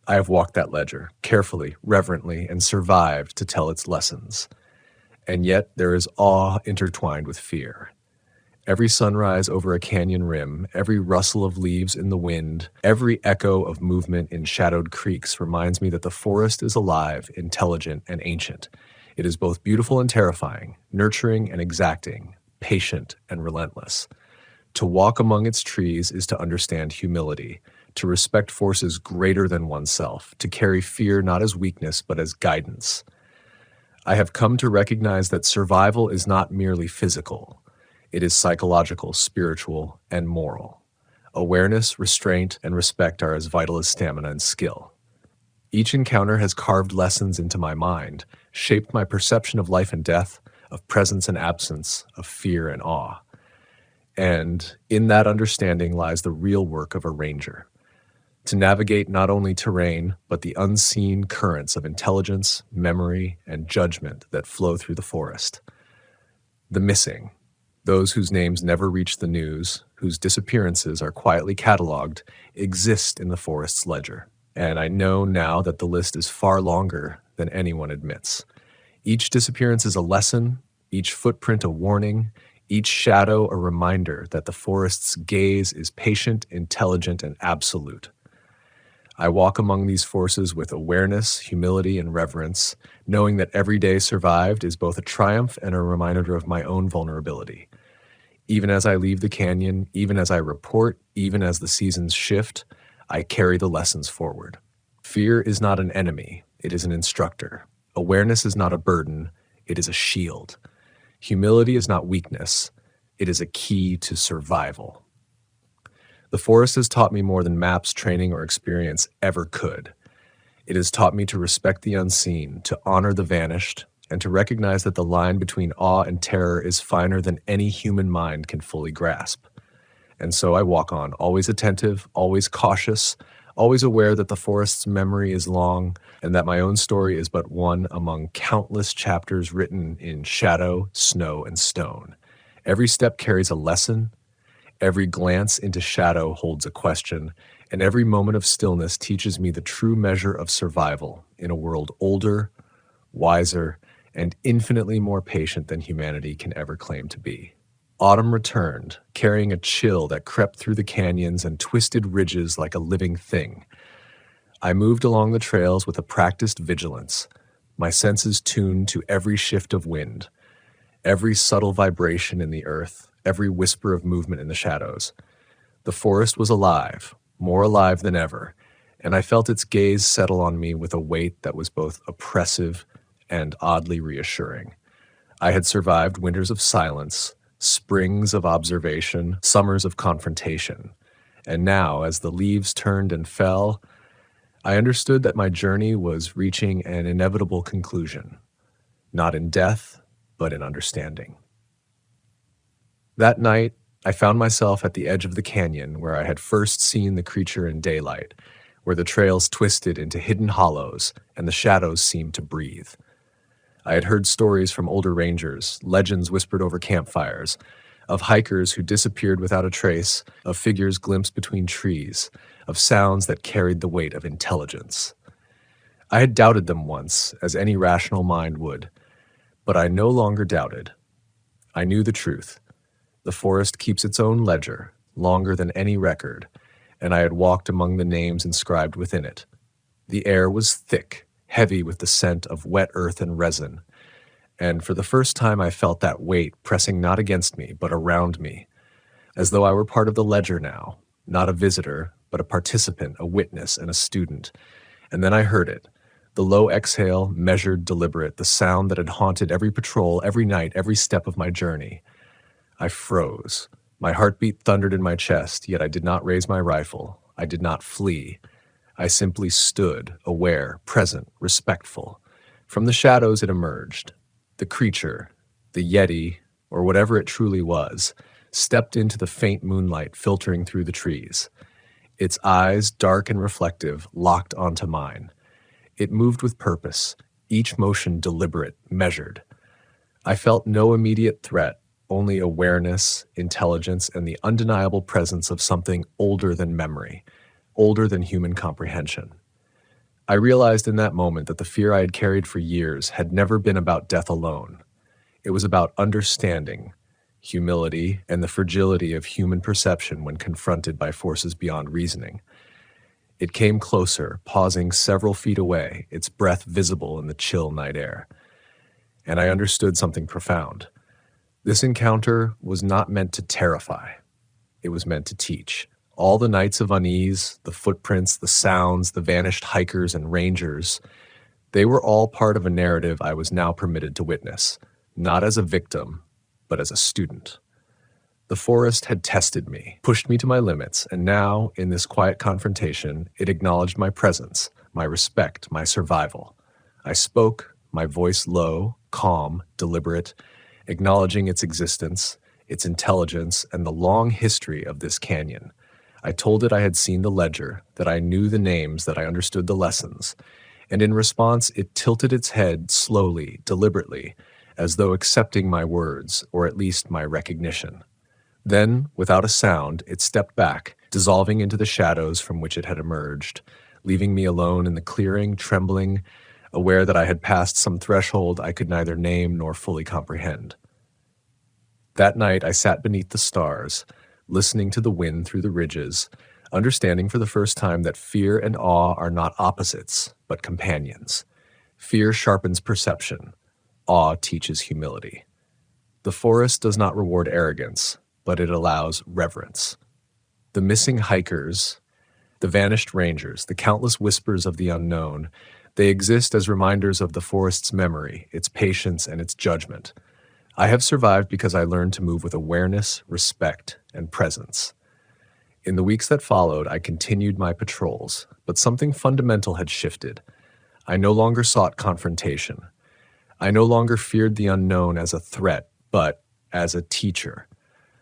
I have walked that ledger carefully, reverently, and survived to tell its lessons. And yet there is awe intertwined with fear. Every sunrise over a canyon rim, every rustle of leaves in the wind, every echo of movement in shadowed creeks reminds me that the forest is alive, intelligent, and ancient. It is both beautiful and terrifying, nurturing and exacting, patient and relentless. To walk among its trees is to understand humility, to respect forces greater than oneself, to carry fear not as weakness but as guidance. I have come to recognize that survival is not merely physical. It is psychological, spiritual, and moral. Awareness, restraint, and respect are as vital as stamina and skill. Each encounter has carved lessons into my mind, shaped my perception of life and death, of presence and absence, of fear and awe. And in that understanding lies the real work of a ranger. To navigate not only terrain, but the unseen currents of intelligence, memory, and judgment that flow through the forest. The missing, those whose names never reach the news, whose disappearances are quietly cataloged, exist in the forest's ledger. And I know now that the list is far longer than anyone admits. Each disappearance is a lesson, each footprint a warning, each shadow a reminder that the forest's gaze is patient, intelligent, and absolute. I walk among these forces with awareness, humility, and reverence, knowing that every day survived is both a triumph and a reminder of my own vulnerability. Even as I leave the canyon, even as I report, even as the seasons shift, I carry the lessons forward. Fear is not an enemy, it is an instructor. Awareness is not a burden, it is a shield. Humility is not weakness, it is a key to survival. The forest has taught me more than maps, training, or experience ever could. It has taught me to respect the unseen, to honor the vanished, and to recognize that the line between awe and terror is finer than any human mind can fully grasp. And so I walk on, always attentive, always cautious, always aware that the forest's memory is long, and that my own story is but one among countless chapters written in shadow, snow, and stone. Every step carries a lesson. Every glance into shadow holds a question, and every moment of stillness teaches me the true measure of survival in a world older, wiser, and infinitely more patient than humanity can ever claim to be. Autumn returned, carrying a chill that crept through the canyons and twisted ridges like a living thing. I moved along the trails with a practiced vigilance, my senses tuned to every shift of wind, every subtle vibration in the earth, every whisper of movement in the shadows. The forest was alive, more alive than ever, and I felt its gaze settle on me with a weight that was both oppressive and oddly reassuring. I had survived winters of silence, springs of observation, summers of confrontation. And now, as the leaves turned and fell, I understood that my journey was reaching an inevitable conclusion, not in death, but in understanding. That night, I found myself at the edge of the canyon where I had first seen the creature in daylight, where the trails twisted into hidden hollows and the shadows seemed to breathe. I had heard stories from older rangers, legends whispered over campfires, of hikers who disappeared without a trace, of figures glimpsed between trees, of sounds that carried the weight of intelligence. I had doubted them once, as any rational mind would, but I no longer doubted. I knew the truth. The forest keeps its own ledger, longer than any record, and I had walked among the names inscribed within it. The air was thick, heavy with the scent of wet earth and resin, and for the first time I felt that weight pressing not against me, but around me, as though I were part of the ledger now, not a visitor, but a participant, a witness, and a student. And then I heard it, the low exhale, measured, deliberate, the sound that had haunted every patrol, every night, every step of my journey. I froze. My heartbeat thundered in my chest, yet I did not raise my rifle. I did not flee. I simply stood, aware, present, respectful. From the shadows it emerged. The creature, the Yeti, or whatever it truly was, stepped into the faint moonlight filtering through the trees. Its eyes, dark and reflective, locked onto mine. It moved with purpose, each motion deliberate, measured. I felt no immediate threat, only awareness, intelligence, and the undeniable presence of something older than memory, older than human comprehension. I realized in that moment that the fear I had carried for years had never been about death alone. It was about understanding, humility, and the fragility of human perception when confronted by forces beyond reasoning. It came closer, pausing several feet away, its breath visible in the chill night air. And I understood something profound. This encounter was not meant to terrify. It was meant to teach. All the nights of unease, the footprints, the sounds, the vanished hikers and rangers, they were all part of a narrative I was now permitted to witness, not as a victim, but as a student. The forest had tested me, pushed me to my limits, and now, in this quiet confrontation, it acknowledged my presence, my respect, my survival. I spoke, my voice low, calm, deliberate, acknowledging its existence, its intelligence, and the long history of this canyon. I told it I had seen the ledger, that I knew the names, that I understood the lessons, and in response it tilted its head slowly, deliberately, as though accepting my words, or at least my recognition. Then, without a sound, it stepped back, dissolving into the shadows from which it had emerged, leaving me alone in the clearing, trembling, aware that I had passed some threshold I could neither name nor fully comprehend. That night I sat beneath the stars, listening to the wind through the ridges, understanding for the first time that fear and awe are not opposites, but companions. Fear sharpens perception. Awe teaches humility. The forest does not reward arrogance, but it allows reverence. The missing hikers, the vanished rangers, the countless whispers of the unknown, they exist as reminders of the forest's memory, its patience, and its judgment. I have survived because I learned to move with awareness, respect, and presence. In the weeks that followed, I continued my patrols, but something fundamental had shifted. I no longer sought confrontation. I no longer feared the unknown as a threat, but as a teacher.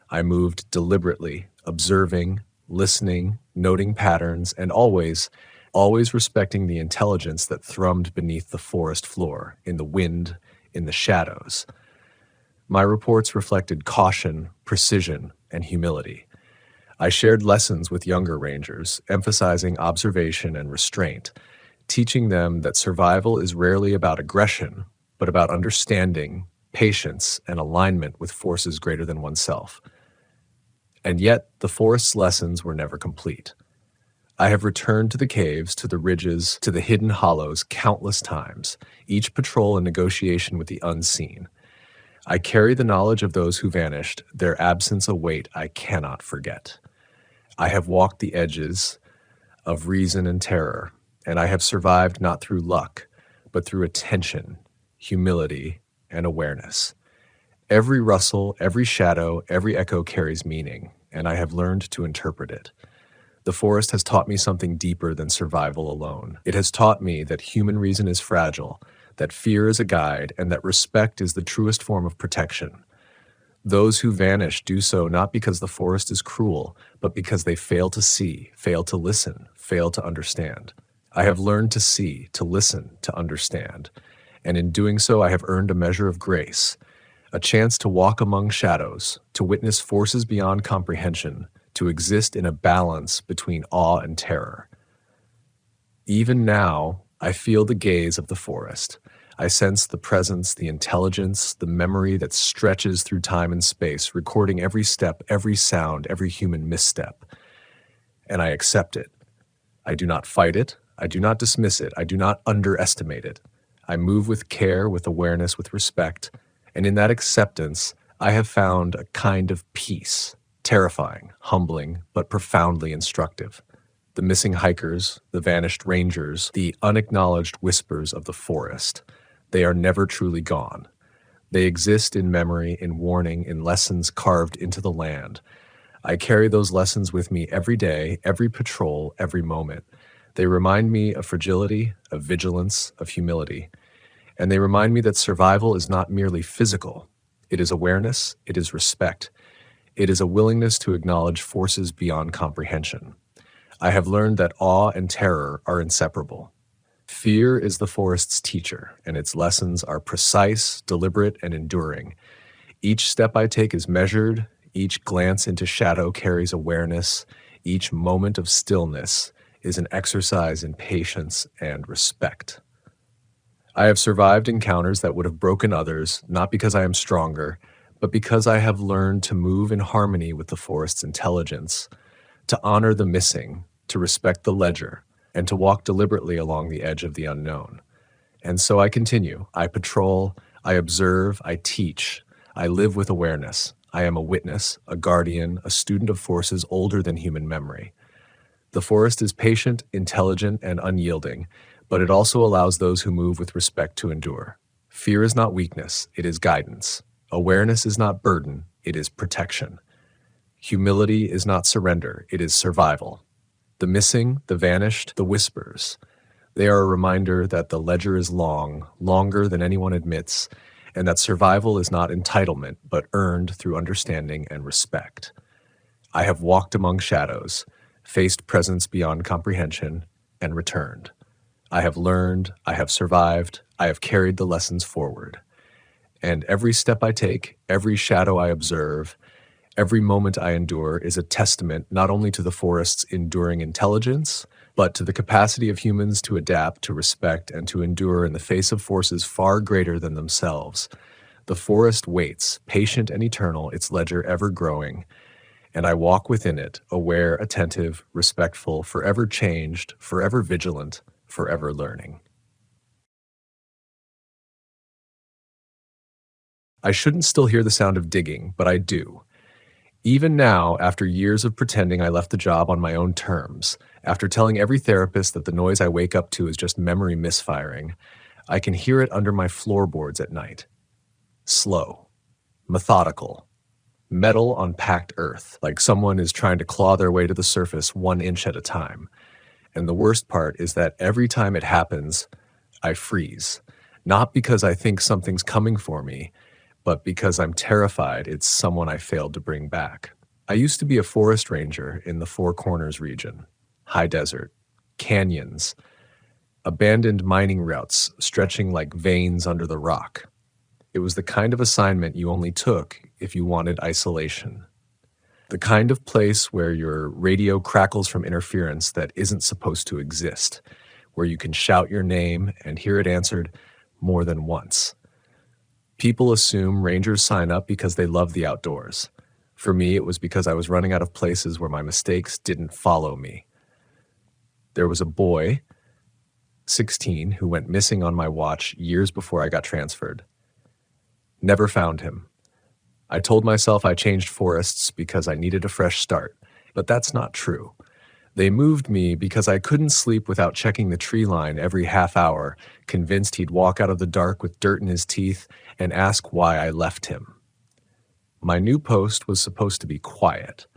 I moved deliberately, observing, listening, noting patterns, and always respecting the intelligence that thrummed beneath the forest floor, in the wind, in the shadows. My reports reflected caution, precision, and humility. I shared lessons with younger rangers, emphasizing observation and restraint, teaching them that survival is rarely about aggression, but about understanding, patience, and alignment with forces greater than oneself. And yet, the forest's lessons were never complete. I have returned to the caves, to the ridges, to the hidden hollows countless times, each patrol a negotiation with the unseen. I carry the knowledge of those who vanished, their absence a weight I cannot forget. I have walked the edges of reason and terror, and I have survived not through luck, but through attention, humility, and awareness. Every rustle, every shadow, every echo carries meaning, and I have learned to interpret it. The forest has taught me something deeper than survival alone. It has taught me that human reason is fragile, that fear is a guide, and that respect is the truest form of protection. Those who vanish do so not because the forest is cruel, but because they fail to see, fail to listen, fail to understand. I have learned to see, to listen, to understand, and in doing so I have earned a measure of grace, a chance to walk among shadows, to witness forces beyond comprehension, to exist in a balance between awe and terror. Even now, I feel the gaze of the forest. I sense the presence, the intelligence, the memory that stretches through time and space, recording every step, every sound, every human misstep. And I accept it. I do not fight it. I do not dismiss it. I do not underestimate it. I move with care, with awareness, with respect. And in that acceptance, I have found a kind of peace, terrifying, humbling, but profoundly instructive. The missing hikers, the vanished rangers, the unacknowledged whispers of the forest. They are never truly gone. They exist in memory, in warning, in lessons carved into the land. I carry those lessons with me every day, every patrol, every moment. They remind me of fragility, of vigilance, of humility. And they remind me that survival is not merely physical. It is awareness, it is respect. It is a willingness to acknowledge forces beyond comprehension. I have learned that awe and terror are inseparable. Fear is the forest's teacher, and its lessons are precise, deliberate, and enduring. Each step I take is measured, each glance into shadow carries awareness, each moment of stillness is an exercise in patience and respect. I have survived encounters that would have broken others, not because I am stronger, but because I have learned to move in harmony with the forest's intelligence, to honor the missing, to respect the ledger, and to walk deliberately along the edge of the unknown. And so I continue. I patrol, I observe, I teach, I live with awareness. I am a witness, a guardian, a student of forces older than human memory. The forest is patient, intelligent, and unyielding, but it also allows those who move with respect to endure. Fear is not weakness, it is guidance. Awareness is not burden, it is protection. Humility is not surrender, it is survival. The missing, the vanished, the whispers. They are a reminder that the ledger is long, longer than anyone admits, and that survival is not entitlement, but earned through understanding and respect. I have walked among shadows, faced presence beyond comprehension, and returned. I have learned, I have survived, I have carried the lessons forward. And every step I take, every shadow I observe, every moment I endure is a testament not only to the forest's enduring intelligence, but to the capacity of humans to adapt, to respect, and to endure in the face of forces far greater than themselves. The forest waits, patient and eternal, its ledger ever growing, and I walk within it, aware, attentive, respectful, forever changed, forever vigilant, forever learning. I shouldn't still hear the sound of digging, but I do. Even now, after years of pretending I left the job on my own terms, after telling every therapist that the noise I wake up to is just memory misfiring, I can hear it under my floorboards at night. Slow, methodical, metal on packed earth, like someone is trying to claw their way to the surface 1 inch at a time. And the worst part is that every time it happens, I freeze. Not because I think something's coming for me, but because I'm terrified it's someone I failed to bring back. I used to be a forest ranger in the Four Corners region. High desert, canyons, abandoned mining routes stretching like veins under the rock. It was the kind of assignment you only took if you wanted isolation. The kind of place where your radio crackles from interference that isn't supposed to exist, where you can shout your name and hear it answered more than once. People assume rangers sign up because they love the outdoors. For me, it was because I was running out of places where my mistakes didn't follow me. There was a boy, 16, who went missing on my watch years before I got transferred. Never found him. I told myself I changed forests because I needed a fresh start, but that's not true. They moved me because I couldn't sleep without checking the tree line every half hour, convinced he'd walk out of the dark with dirt in his teeth and ask why I left him. My new post was supposed to be quiet,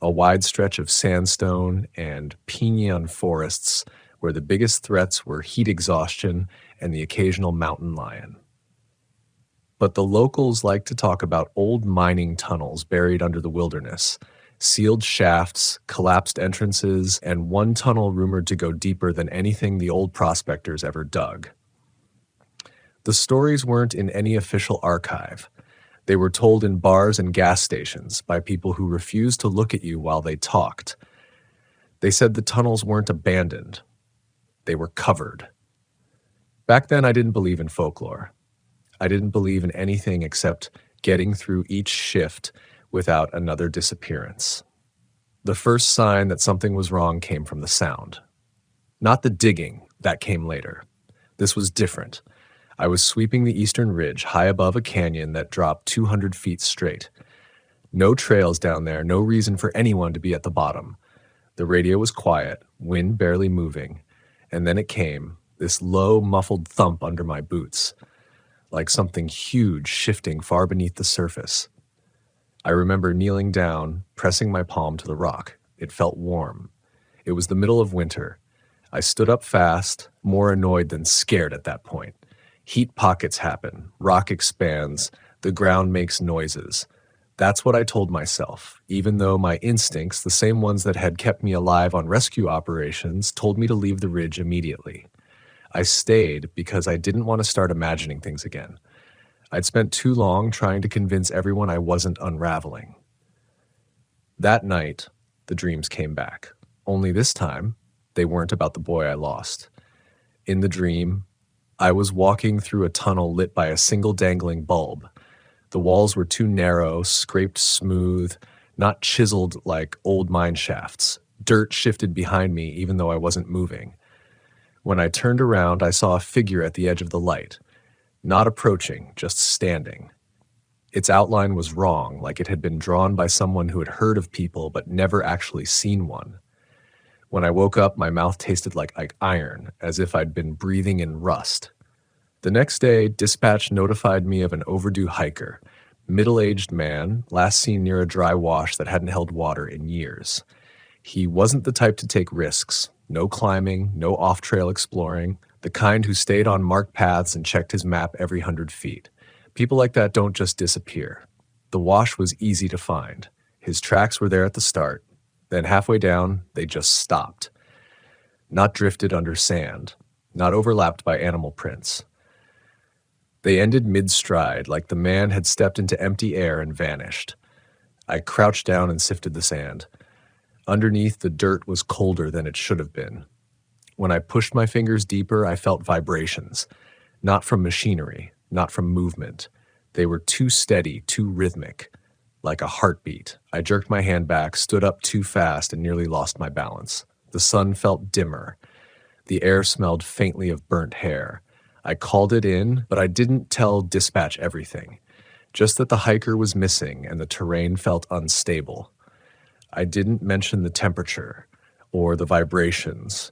a wide stretch of sandstone and piñon forests where the biggest threats were heat exhaustion and the occasional mountain lion. But the locals like to talk about old mining tunnels buried under the wilderness, sealed shafts, collapsed entrances, and one tunnel rumored to go deeper than anything the old prospectors ever dug. The stories weren't in any official archive. They were told in bars and gas stations by people who refused to look at you while they talked. They said the tunnels weren't abandoned. They were covered. Back then, I didn't believe in folklore. I didn't believe in anything except getting through each shift without another disappearance. The first sign that something was wrong came from the sound. Not the digging, that came later. This was different. I was sweeping the eastern ridge high above a canyon that dropped 200 feet straight. No trails down there, no reason for anyone to be at the bottom. The radio was quiet, wind barely moving, and then it came, this low, muffled thump under my boots, like something huge shifting far beneath the surface. I remember kneeling down, pressing my palm to the rock. It felt warm. It was the middle of winter. I stood up fast, more annoyed than scared at that point. Heat pockets happen, rock expands, the ground makes noises. That's what I told myself, even though my instincts, the same ones that had kept me alive on rescue operations, told me to leave the ridge immediately. I stayed because I didn't want to start imagining things again. I'd spent too long trying to convince everyone I wasn't unraveling. That night, the dreams came back. Only this time, they weren't about the boy I lost. In the dream, I was walking through a tunnel lit by a single dangling bulb. The walls were too narrow, scraped smooth, not chiseled like old mine shafts. Dirt shifted behind me even though I wasn't moving. When I turned around, I saw a figure at the edge of the light. Not approaching, just standing. Its outline was wrong, like it had been drawn by someone who had heard of people but never actually seen one. When I woke up, my mouth tasted like iron, as if I'd been breathing in rust. The next day, dispatch notified me of an overdue hiker, middle-aged man, last seen near a dry wash that hadn't held water in years. He wasn't the type to take risks. No climbing, no off-trail exploring, the kind who stayed on marked paths and checked his map every 100 feet. People like that don't just disappear. The wash was easy to find. His tracks were there at the start. Then halfway down, they just stopped. Not drifted under sand, not overlapped by animal prints. They ended mid-stride, like the man had stepped into empty air and vanished. I crouched down and sifted the sand. Underneath, the dirt was colder than it should have been. When I pushed my fingers deeper, I felt vibrations. Not from machinery, not from movement. They were too steady, too rhythmic. Like a heartbeat, I jerked my hand back, stood up too fast, and nearly lost my balance. The sun felt dimmer. The air smelled faintly of burnt hair. I called it in, but I didn't tell dispatch everything. Just that the hiker was missing and the terrain felt unstable. I didn't mention the temperature, or the vibrations,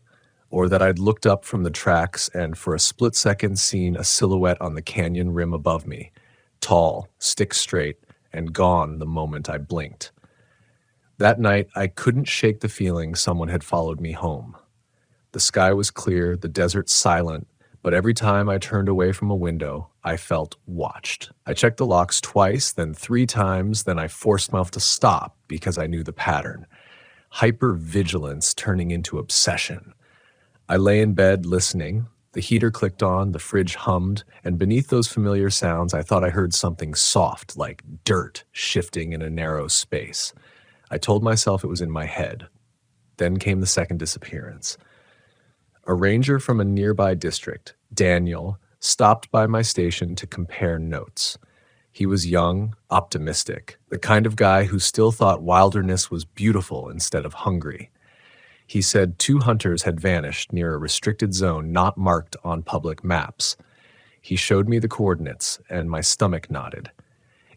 or that I'd looked up from the tracks and for a split second seen a silhouette on the canyon rim above me, tall, stick straight, and gone the moment I blinked. That night, I couldn't shake the feeling someone had followed me home. The sky was clear, the desert silent, but every time I turned away from a window, I felt watched. I checked the locks twice, then 3 times, then I forced myself to stop because I knew the pattern. Hypervigilance turning into obsession. I lay in bed listening. The heater clicked on, the fridge hummed, and beneath those familiar sounds, I thought I heard something soft, like dirt, shifting in a narrow space. I told myself it was in my head. Then came the second disappearance. A ranger from a nearby district, Daniel, stopped by my station to compare notes. He was young, optimistic, the kind of guy who still thought wilderness was beautiful instead of hungry. He said 2 hunters had vanished near a restricted zone not marked on public maps. He showed me the coordinates, and my stomach knotted.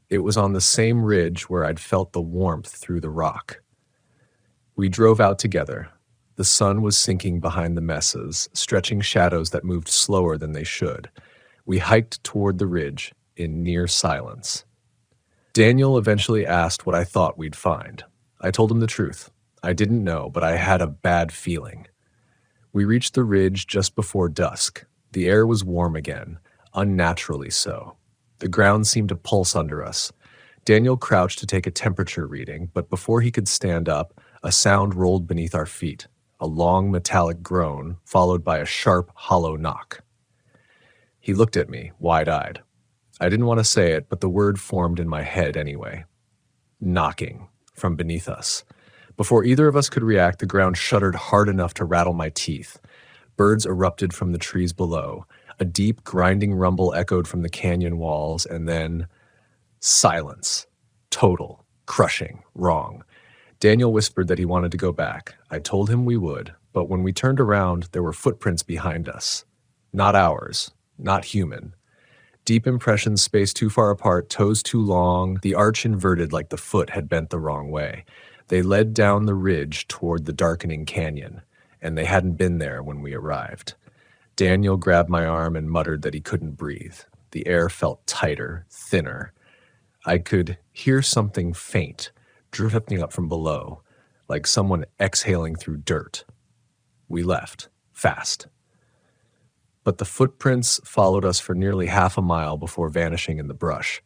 It was on the same ridge where I'd felt the warmth through the rock. We drove out together. The sun was sinking behind the mesas, stretching shadows that moved slower than they should. We hiked toward the ridge in near silence. Daniel eventually asked what I thought we'd find. I told him the truth. I didn't know, but I had a bad feeling. We reached the ridge just before dusk. The air was warm again, unnaturally so. The ground seemed to pulse under us. Daniel crouched to take a temperature reading, but before he could stand up, a sound rolled beneath our feet, a long metallic groan, followed by a sharp, hollow knock. He looked at me, wide-eyed. I didn't want to say it, but the word formed in my head anyway. Knocking, from beneath us. Before either of us could react, the ground shuddered hard enough to rattle my teeth. Birds erupted from the trees below. A deep, grinding rumble echoed from the canyon walls, and then silence. Total. Crushing. Wrong. Daniel whispered that he wanted to go back. I told him we would, but when we turned around, there were footprints behind us. Not ours. Not human. Deep impressions spaced too far apart, toes too long, the arch inverted like the foot had bent the wrong way. They led down the ridge toward the darkening canyon, and they hadn't been there when we arrived. Daniel grabbed my arm and muttered that he couldn't breathe. The air felt tighter, thinner. I could hear something faint, drifting up from below, like someone exhaling through dirt. We left, fast. But the footprints followed us for nearly half a mile before vanishing in the brush.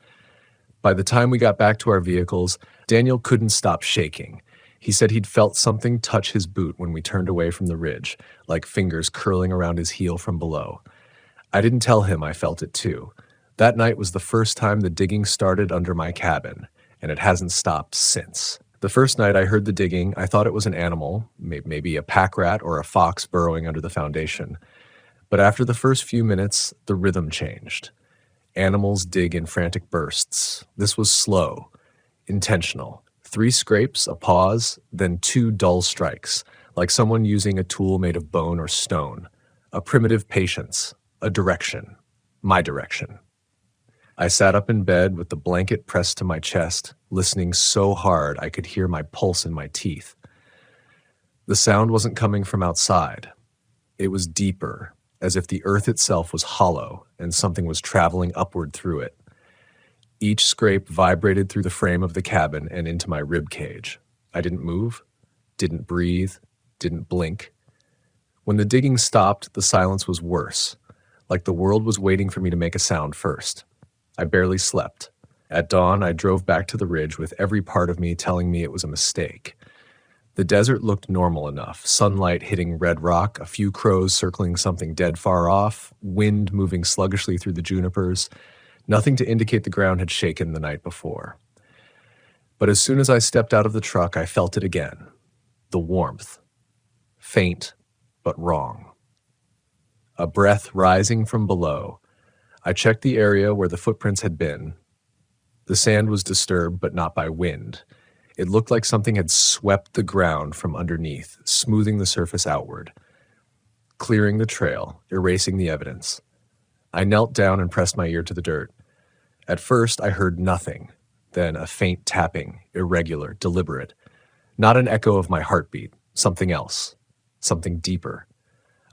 By the time we got back to our vehicles, Daniel couldn't stop shaking. He said he'd felt something touch his boot when we turned away from the ridge, like fingers curling around his heel from below. I didn't tell him I felt it too. That night was the first time the digging started under my cabin, and it hasn't stopped since. The first night I heard the digging, I thought it was an animal, maybe a pack rat or a fox burrowing under the foundation. But after the first few minutes, the rhythm changed. Animals dig in frantic bursts. This was slow, intentional. 3 scrapes, a pause, then 2 dull strikes, like someone using a tool made of bone or stone. A primitive patience, a direction, my direction. I sat up in bed with the blanket pressed to my chest, listening so hard I could hear my pulse in my teeth. The sound wasn't coming from outside. It was deeper, as if the earth itself was hollow and something was traveling upward through it. Each scrape vibrated through the frame of the cabin and into my rib cage. I didn't move, didn't breathe, didn't blink. When the digging stopped, the silence was worse, like the world was waiting for me to make a sound first. I barely slept. At dawn, I drove back to the ridge with every part of me telling me it was a mistake. The desert looked normal enough, sunlight hitting red rock, a few crows circling something dead far off, wind moving sluggishly through the junipers, nothing to indicate the ground had shaken the night before. But as soon as I stepped out of the truck, I felt it again. The warmth. Faint, but wrong. A breath rising from below. I checked the area where the footprints had been. The sand was disturbed, but not by wind. It looked like something had swept the ground from underneath, smoothing the surface outward, clearing the trail, erasing the evidence. I knelt down and pressed my ear to the dirt. At first, I heard nothing, then a faint tapping, irregular, deliberate. Not an echo of my heartbeat, something else, something deeper.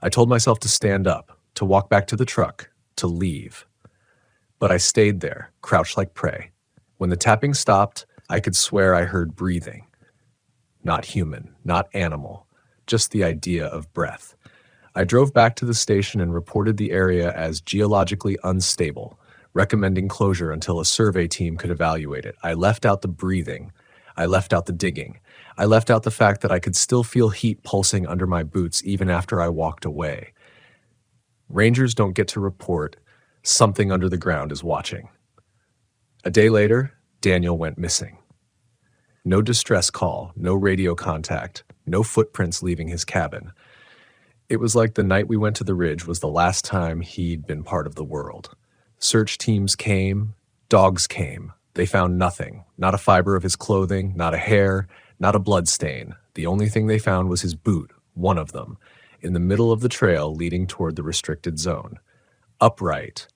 I told myself to stand up, to walk back to the truck, to leave. But I stayed there, crouched like prey. When the tapping stopped, I could swear I heard breathing. Not human, not animal, just the idea of breath. I drove back to the station and reported the area as geologically unstable, recommending closure until a survey team could evaluate it. I left out the breathing. I left out the digging. I left out the fact that I could still feel heat pulsing under my boots even after I walked away. Rangers don't get to report something under the ground is watching. A day later, Daniel went missing. No distress call, no radio contact, no footprints leaving his cabin. It was like the night we went to the ridge was the last time he'd been part of the world. Search teams came, dogs came. They found nothing, not a fiber of his clothing, not a hair, not a blood stain. The only thing they found was his boot, one of them, in the middle of the trail leading toward the restricted zone. Upright,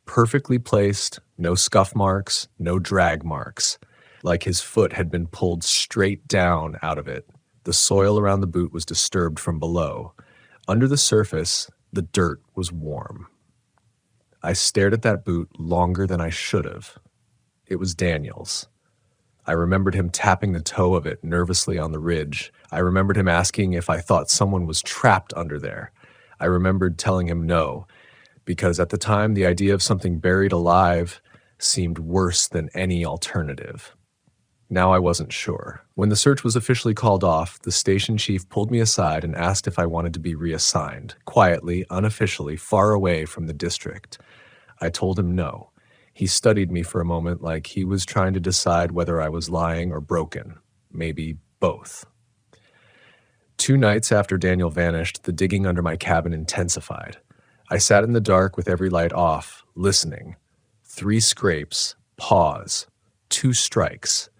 perfectly placed, no scuff marks, no drag marks, like his foot had been pulled straight down out of it. The soil around the boot was disturbed from below. Under the surface, the dirt was warm. I stared at that boot longer than I should have. It was Daniel's. I remembered him tapping the toe of it nervously on the ridge. I remembered him asking if I thought someone was trapped under there. I remembered telling him no, because at the time the idea of something buried alive seemed worse than any alternative. Now I wasn't sure. When the search was officially called off, the station chief pulled me aside and asked if I wanted to be reassigned, quietly, unofficially, far away from the district. I told him no. He studied me for a moment like he was trying to decide whether I was lying or broken. Maybe both. 2 nights after Daniel vanished, the digging under my cabin intensified. I sat in the dark with every light off, listening. 3 scrapes, pause, 2 strikes,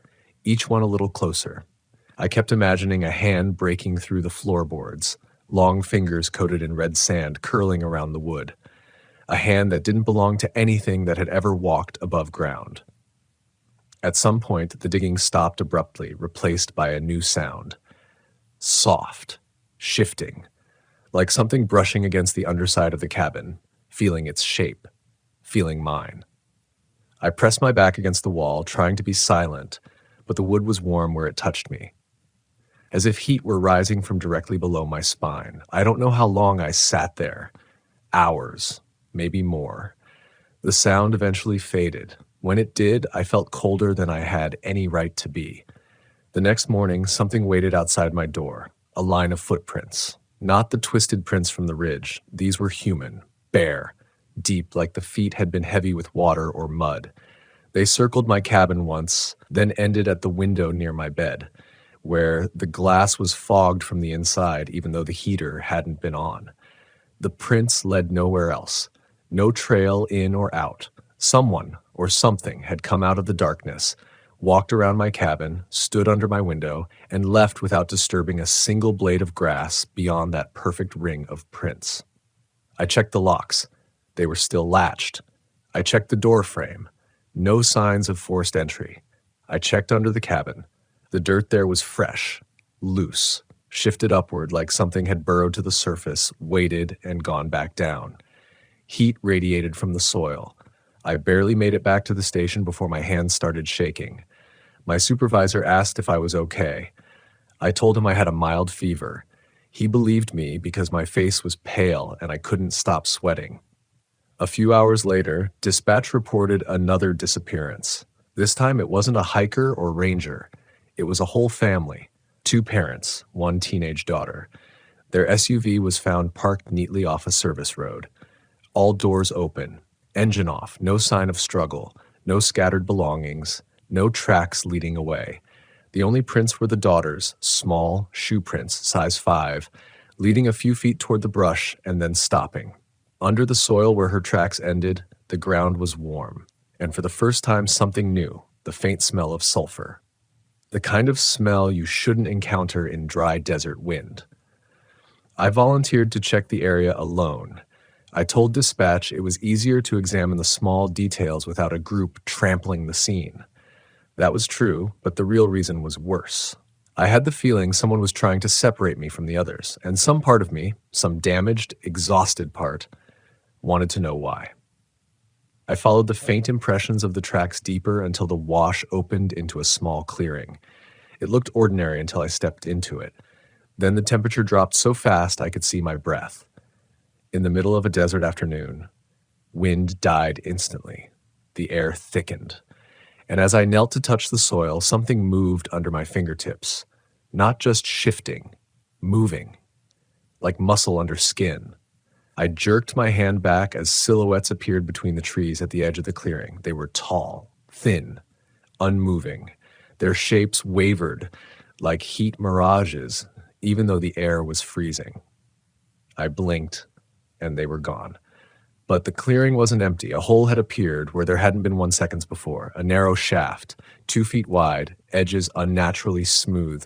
each one a little closer. I kept imagining a hand breaking through the floorboards, long fingers coated in red sand curling around the wood. A hand that didn't belong to anything that had ever walked above ground. At some point, the digging stopped abruptly, replaced by a new sound. Soft, shifting, like something brushing against the underside of the cabin, feeling its shape, feeling mine. I pressed my back against the wall, trying to be silent, but the wood was warm where it touched me, as if heat were rising from directly below my spine. I don't know how long I sat there. Hours, maybe more. The sound eventually faded. When it did, I felt colder than I had any right to be. The next morning, something waited outside my door, a line of footprints. Not the twisted prints from the ridge. These were human, bare, deep like the feet had been heavy with water or mud. They circled my cabin once, then ended at the window near my bed, where the glass was fogged from the inside even though the heater hadn't been on. The prints led nowhere else. No trail in or out. Someone or something had come out of the darkness, walked around my cabin, stood under my window, and left without disturbing a single blade of grass beyond that perfect ring of prints. I checked the locks. They were still latched. I checked the door frame. No signs of forced entry. I checked under the cabin. The dirt there was fresh, loose, shifted upward like something had burrowed to the surface, waited, and gone back down. Heat radiated from the soil. I barely made it back to the station before my hands started shaking. My supervisor asked if I was okay. I told him I had a mild fever. He believed me because my face was pale and I couldn't stop sweating. A few hours later, dispatch reported another disappearance. This time it wasn't a hiker or ranger. It was a whole family. 2 parents, 1 teenage daughter. Their SUV was found parked neatly off a service road. All doors open, engine off, no sign of struggle, no scattered belongings, no tracks leading away. The only prints were the daughter's, small shoe prints, size 5, leading a few feet toward the brush and then stopping. Under the soil where her tracks ended, the ground was warm, and for the first time something new, the faint smell of sulfur. The kind of smell you shouldn't encounter in dry desert wind. I volunteered to check the area alone. I told dispatch it was easier to examine the small details without a group trampling the scene. That was true, but the real reason was worse. I had the feeling someone was trying to separate me from the others, and some part of me, some damaged, exhausted part, wanted to know why. I followed the faint impressions of the tracks deeper until the wash opened into a small clearing. It looked ordinary until I stepped into it. Then the temperature dropped so fast I could see my breath. In the middle of a desert afternoon, wind died instantly. The air thickened. And as I knelt to touch the soil, something moved under my fingertips. Not just shifting, moving, like muscle under skin. I jerked my hand back as silhouettes appeared between the trees at the edge of the clearing. They were tall, thin, unmoving. Their shapes wavered like heat mirages, even though the air was freezing. I blinked, and they were gone. But the clearing wasn't empty. A hole had appeared where there hadn't been 1 second before. A narrow shaft, 2 feet wide, edges unnaturally smooth.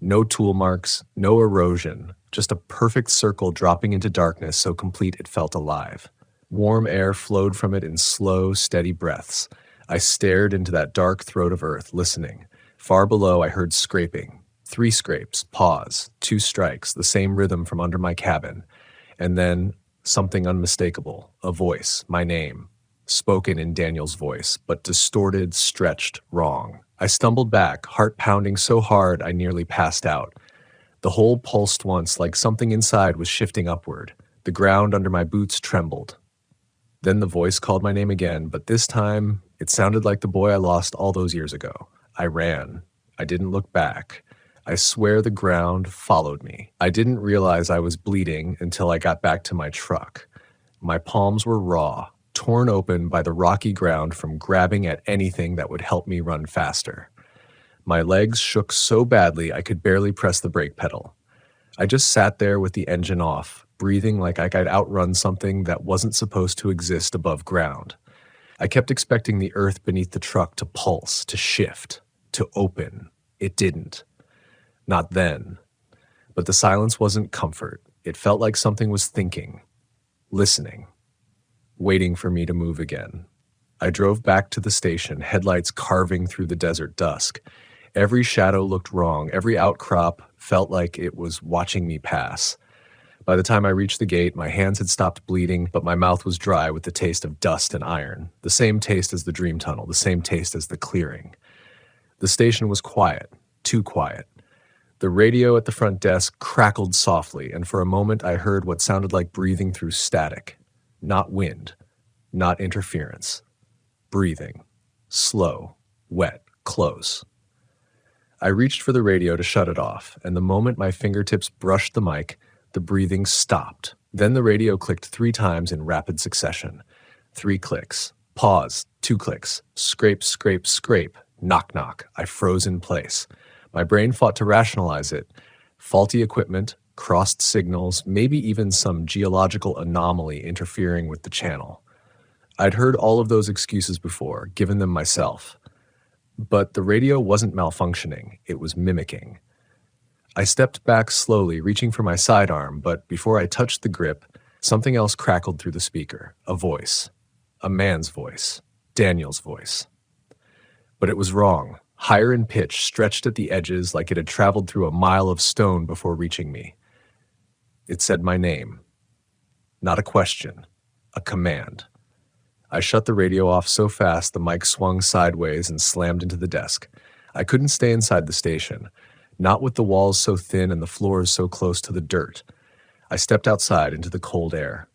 No tool marks, no erosion, just a perfect circle dropping into darkness so complete it felt alive. Warm air flowed from it in slow, steady breaths. I stared into that dark throat of earth, listening. Far below, I heard scraping. 3 scrapes, pause, 2 strikes, the same rhythm from under my cabin. And then something unmistakable, a voice, my name. spoken in Daniel's voice, but distorted, stretched, wrong. I stumbled back, heart pounding so hard I nearly passed out. The hole pulsed once, like something inside was shifting upward. The ground under my boots trembled. Then the voice called my name again, but this time it sounded like the boy I lost all those years ago. I ran. I didn't look back. I swear the ground followed me. I didn't realize I was bleeding until I got back to my truck. My palms were raw, torn open by the rocky ground from grabbing at anything that would help me run faster. My legs shook so badly I could barely press the brake pedal. I just sat there with the engine off, breathing like I could outrun something that wasn't supposed to exist above ground. I kept expecting the earth beneath the truck to pulse, to shift, to open. It didn't. Not then. But the silence wasn't comfort. It felt like something was thinking, listening, waiting for me to move again. I drove back to the station, headlights carving through the desert dusk. Every shadow looked wrong. Every outcrop felt like it was watching me pass. By the time I reached the gate, my hands had stopped bleeding, but my mouth was dry with the taste of dust and iron. The same taste as the dream tunnel, the same taste as the clearing. The station was quiet, too quiet. The radio at the front desk crackled softly, and for a moment I heard what sounded like breathing through static. Not wind, not interference. Breathing. Slow, wet, close. I reached for the radio to shut it off, and the moment my fingertips brushed the mic, the breathing stopped. Then the radio clicked 3 times in rapid succession. 3 clicks. Pause. 2 clicks. Scrape, scrape, scrape. Knock, knock. I froze in place. My brain fought to rationalize it. Faulty equipment, crossed signals, maybe even some geological anomaly interfering with the channel. I'd heard all of those excuses before, given them myself. But the radio wasn't malfunctioning, it was mimicking. I stepped back slowly, reaching for my sidearm, but before I touched the grip, something else crackled through the speaker. A voice. A man's voice. Daniel's voice. But it was wrong. Higher in pitch, stretched at the edges like it had traveled through a mile of stone before reaching me. It said my name. Not a question. A command. I shut the radio off so fast the mic swung sideways and slammed into the desk. I couldn't stay inside the station, not with the walls so thin and the floors so close to the dirt. I stepped outside into the cold air.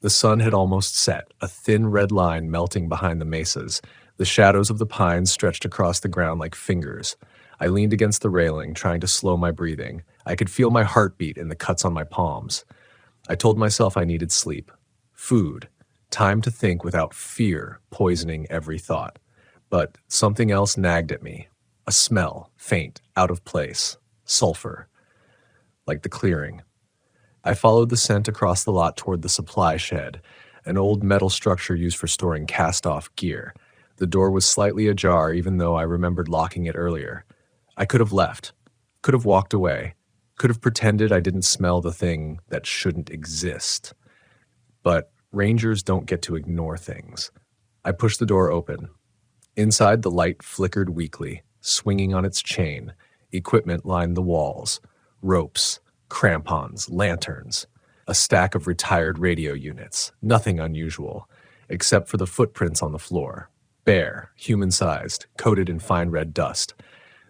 The sun had almost set, a thin red line melting behind the mesas. The shadows of the pines stretched across the ground like fingers. I leaned against the railing, trying to slow my breathing. I could feel my heartbeat in the cuts on my palms. I told myself I needed sleep, food, time to think without fear poisoning every thought. But something else nagged at me. A smell, faint, out of place. Sulfur. Like the clearing. I followed the scent across the lot toward the supply shed, an old metal structure used for storing cast-off gear. The door was slightly ajar, even though I remembered locking it earlier. I could have left, could have walked away, could have pretended I didn't smell the thing that shouldn't exist. But rangers don't get to ignore things. I pushed the door open. Inside, the light flickered weakly, swinging on its chain. Equipment lined the walls. Ropes, crampons, lanterns. A stack of retired radio units. Nothing unusual, except for the footprints on the floor. Bare, human-sized, coated in fine red dust.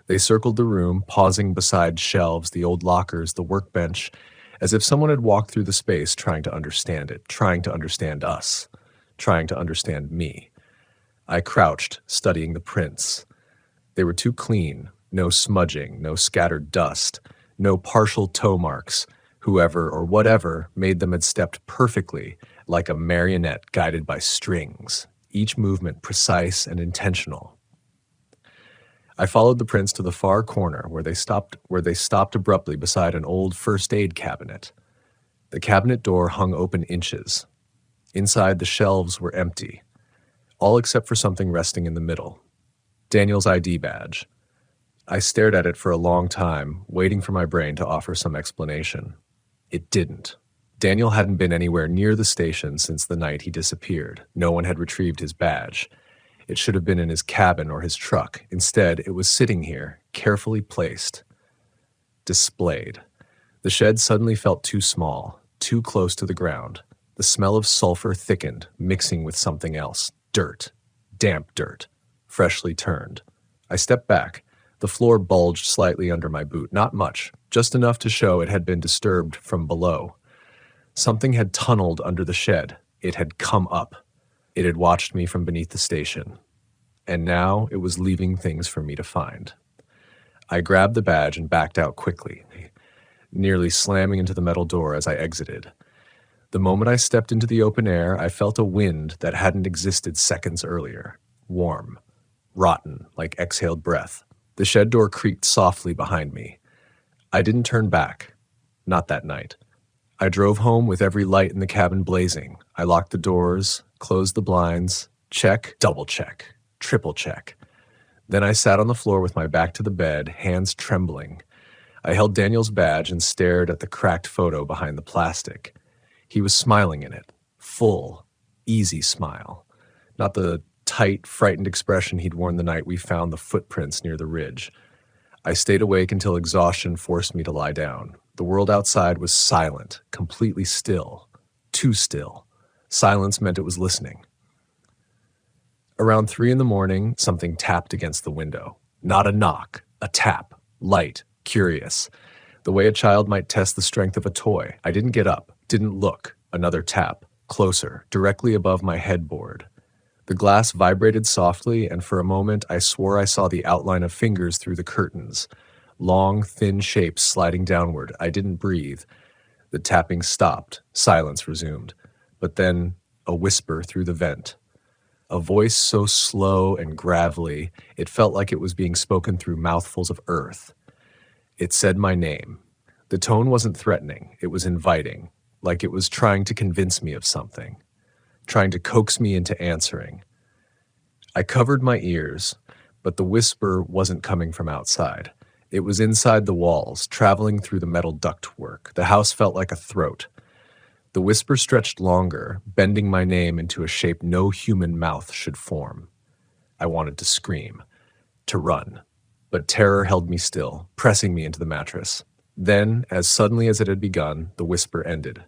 They circled the room, pausing beside shelves, the old lockers, the workbench, as if someone had walked through the space trying to understand it, trying to understand us, trying to understand me. I crouched, studying the prints. They were too clean, no smudging, no scattered dust, no partial toe marks. Whoever or whatever made them had stepped perfectly, like a marionette guided by strings, each movement precise and intentional. I followed the prints to the far corner where they stopped abruptly beside an old first aid cabinet. The cabinet door hung open inches. Inside, the shelves were empty, all except for something resting in the middle. Daniel's ID badge. I stared at it for a long time, waiting for my brain to offer some explanation. It didn't. Daniel hadn't been anywhere near the station since the night he disappeared. No one had retrieved his badge. It should have been in his cabin or his truck. Instead, it was sitting here, carefully placed, displayed. The shed suddenly felt too small, too close to the ground. The smell of sulfur thickened, mixing with something else. Dirt. Damp dirt. Freshly turned. I stepped back. The floor bulged slightly under my boot, not much, just enough to show it had been disturbed from below. Something had tunneled under the shed. It had come up. It had watched me from beneath the station. And now it was leaving things for me to find. I grabbed the badge and backed out quickly, nearly slamming into the metal door as I exited. The moment I stepped into the open air, I felt a wind that hadn't existed seconds earlier. Warm. Rotten, like exhaled breath. The shed door creaked softly behind me. I didn't turn back. Not that night. I drove home with every light in the cabin blazing. I locked the doors, closed the blinds, check, double check, triple check. Then I sat on the floor with my back to the bed, hands trembling. I held Daniel's badge and stared at the cracked photo behind the plastic. He was smiling in it. Full, easy smile. Not the tight, frightened expression he'd worn the night we found the footprints near the ridge. I stayed awake until exhaustion forced me to lie down. The world outside was silent, completely still. Too still. Silence meant it was listening. Around 3 a.m, something tapped against the window. Not a knock, a tap, light, curious. The way a child might test the strength of a toy. I didn't get up, didn't look. Another tap, closer, directly above my headboard. The glass vibrated softly, and for a moment I swore I saw the outline of fingers through the curtains. Long, thin shapes sliding downward. I didn't breathe. The tapping stopped. Silence resumed. But then a whisper through the vent. A voice so slow and gravelly, it felt like it was being spoken through mouthfuls of earth. It said my name. The tone wasn't threatening. It was inviting, like it was trying to convince me of something, trying to coax me into answering. I covered my ears, but the whisper wasn't coming from outside. It was inside the walls, traveling through the metal ductwork. The house felt like a throat. The whisper stretched longer, bending my name into a shape no human mouth should form. I wanted to scream, to run, but terror held me still, pressing me into the mattress. Then, as suddenly as it had begun, the whisper ended.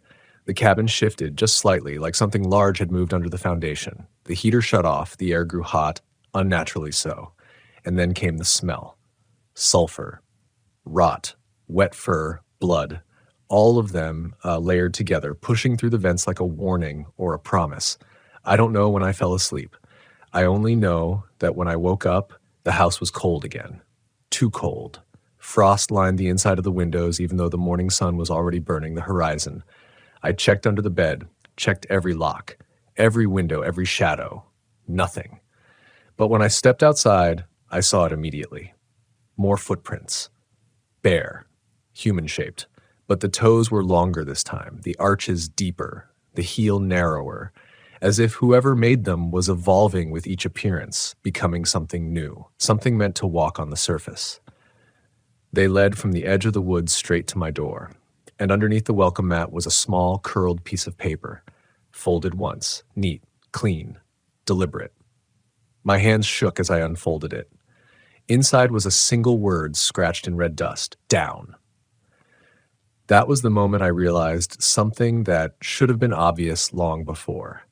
The cabin shifted just slightly, like something large had moved under the foundation. The heater shut off, the air grew hot, unnaturally so. And then came the smell. Sulfur, rot, wet fur, blood, all of them layered together, pushing through the vents like a warning or a promise. I don't know when I fell asleep. I only know that when I woke up, the house was cold again. Too cold. Frost lined the inside of the windows, even though the morning sun was already burning the horizon. I checked under the bed, checked every lock, every window, every shadow. Nothing. But when I stepped outside, I saw it immediately. More footprints. Bare. Human-shaped. But the toes were longer this time, the arches deeper, the heel narrower, as if whoever made them was evolving with each appearance, becoming something new, something meant to walk on the surface. They led from the edge of the woods straight to my door, and underneath the welcome mat was a small, curled piece of paper, folded once, neat, clean, deliberate. My hands shook as I unfolded it. Inside was a single word scratched in red dust, down. That was the moment I realized something that should have been obvious long before.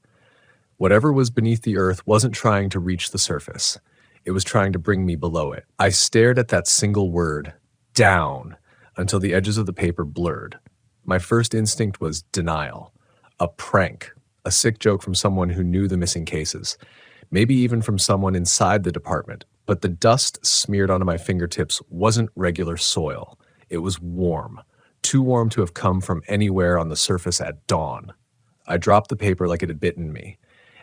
Whatever was beneath the earth wasn't trying to reach the surface. It was trying to bring me below it. I stared at that single word, down, until the edges of the paper blurred. My first instinct was denial. A prank. A sick joke from someone who knew the missing cases. Maybe even from someone inside the department. But the dust smeared onto my fingertips wasn't regular soil. It was warm. Too warm to have come from anywhere on the surface at dawn. I dropped the paper like it had bitten me.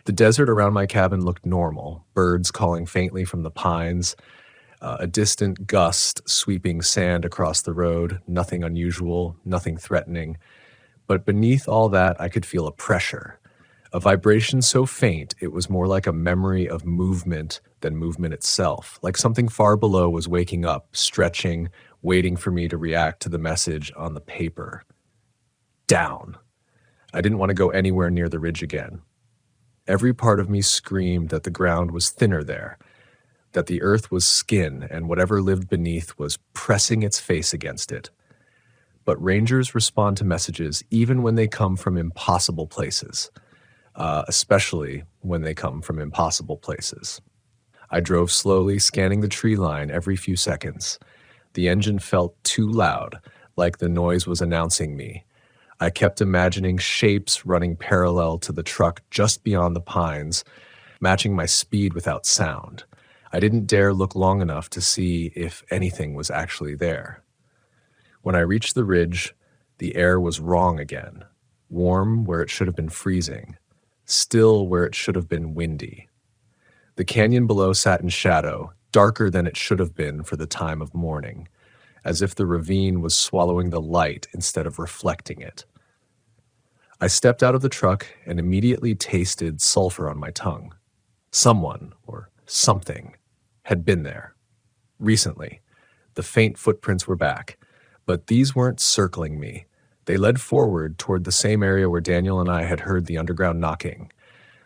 The desert around my cabin looked normal, birds calling faintly from the pines, a distant gust sweeping sand across the road, nothing unusual, nothing threatening. But beneath all that, I could feel a pressure, a vibration so faint it was more like a memory of movement than movement itself, like something far below was waking up, stretching, waiting for me to react to the message on the paper. Down. I didn't want to go anywhere near the ridge again. Every part of me screamed that the ground was thinner there, that the earth was skin and whatever lived beneath was pressing its face against it. But rangers respond to messages even when they come from impossible places. especially when they come from impossible places. I drove slowly, scanning the tree line every few seconds. The engine felt too loud, like the noise was announcing me. I kept imagining shapes running parallel to the truck just beyond the pines, matching my speed without sound. I didn't dare look long enough to see if anything was actually there. When I reached the ridge, the air was wrong again. Warm where it should have been freezing. Still where it should have been windy. The canyon below sat in shadow, darker than it should have been for the time of morning, as if the ravine was swallowing the light instead of reflecting it. I stepped out of the truck and immediately tasted sulfur on my tongue. Someone, or something, had been there. Recently. The faint footprints were back, but these weren't circling me. They led forward toward the same area where Daniel and I had heard the underground knocking.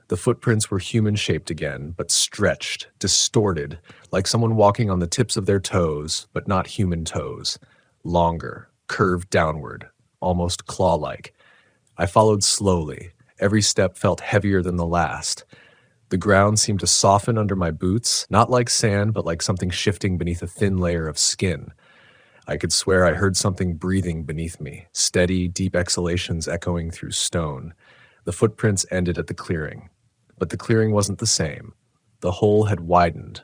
The footprints were human-shaped again, but stretched, distorted, like someone walking on the tips of their toes, but not human toes. Longer, curved downward, almost claw-like. I followed slowly. Every step felt heavier than the last. The ground seemed to soften under my boots, not like sand, but like something shifting beneath a thin layer of skin. I could swear I heard something breathing beneath me, steady, deep exhalations echoing through stone. The footprints ended at the clearing. But the clearing wasn't the same. The hole had widened.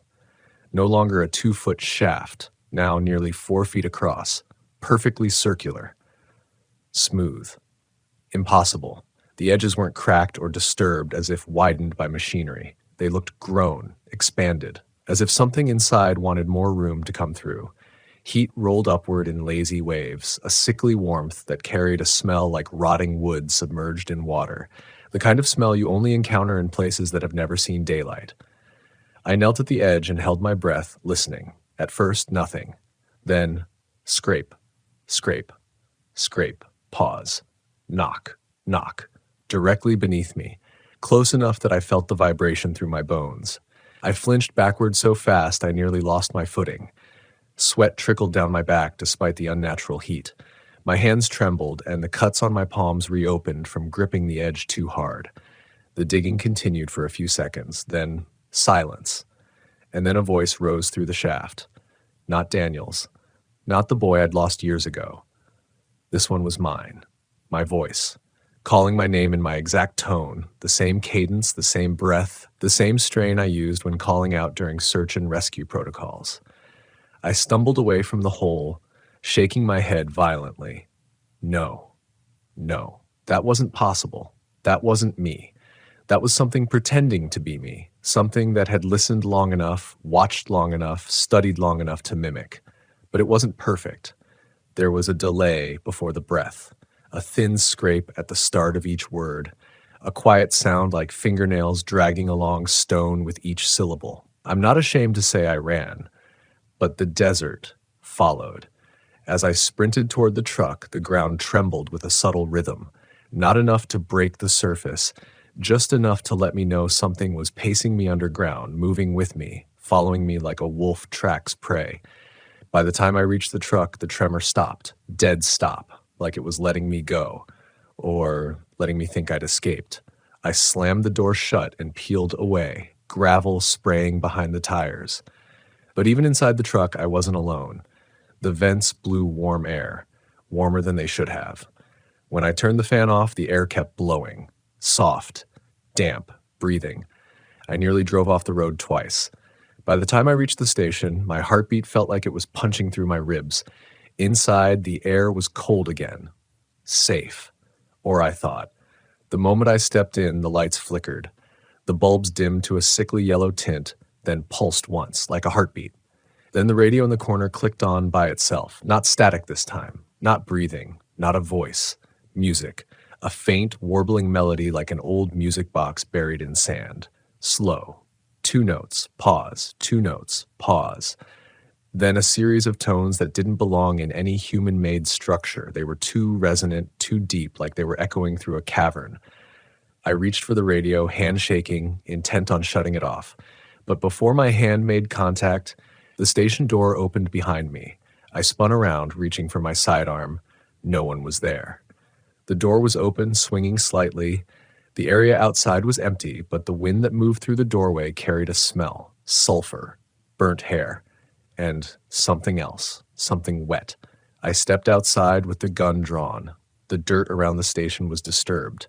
No longer a 2-foot shaft, now nearly 4 feet across, perfectly circular. Smooth. Impossible. The edges weren't cracked or disturbed as if widened by machinery. They looked grown, expanded, as if something inside wanted more room to come through. Heat rolled upward in lazy waves, a sickly warmth that carried a smell like rotting wood submerged in water, the kind of smell you only encounter in places that have never seen daylight. I knelt at the edge and held my breath, listening. At first, nothing. Then, scrape, scrape, scrape, pause, knock, knock, directly beneath me, close enough that I felt the vibration through my bones. I flinched backward so fast I nearly lost my footing. Sweat trickled down my back despite the unnatural heat. My hands trembled, and the cuts on my palms reopened from gripping the edge too hard. The digging continued for a few seconds, then silence. And then a voice rose through the shaft. Not Daniel's. Not the boy I'd lost years ago. This one was mine. My voice. Calling my name in my exact tone, the same cadence, the same breath, the same strain I used when calling out during search and rescue protocols. I stumbled away from the hole, shaking my head violently. No, that wasn't possible. That wasn't me. That was something pretending to be me, something that had listened long enough, watched long enough, studied long enough to mimic. But it wasn't perfect. There was a delay before the breath, a thin scrape at the start of each word, a quiet sound like fingernails dragging along stone with each syllable. I'm not ashamed to say I ran, but the desert followed. As I sprinted toward the truck, the ground trembled with a subtle rhythm, not enough to break the surface, just enough to let me know something was pacing me underground, moving with me, following me like a wolf tracks prey. By the time I reached the truck, the tremor stopped, dead stop, like it was letting me go, or letting me think I'd escaped. I slammed the door shut and peeled away, gravel spraying behind the tires. But even inside the truck, I wasn't alone. The vents blew warm air, warmer than they should have. When I turned the fan off, the air kept blowing. Soft, damp, breathing. I nearly drove off the road twice. By the time I reached the station, my heartbeat felt like it was punching through my ribs. Inside, the air was cold again. Safe. Or I thought. The moment I stepped in, the lights flickered. The bulbs dimmed to a sickly yellow tint, then pulsed once, like a heartbeat. Then the radio in the corner clicked on by itself, not static this time, not breathing, not a voice. Music. A faint, warbling melody like an old music box buried in sand. Slow. 2 notes, pause, 2 notes, pause. Then a series of tones that didn't belong in any human-made structure. They were too resonant, too deep, like they were echoing through a cavern. I reached for the radio, hand shaking, intent on shutting it off. But before my hand made contact, the station door opened behind me. I spun around, reaching for my sidearm. No one was there. The door was open, swinging slightly. The area outside was empty, but the wind that moved through the doorway carried a smell: sulfur, burnt hair, and something else, something wet. I stepped outside with the gun drawn. The dirt around the station was disturbed.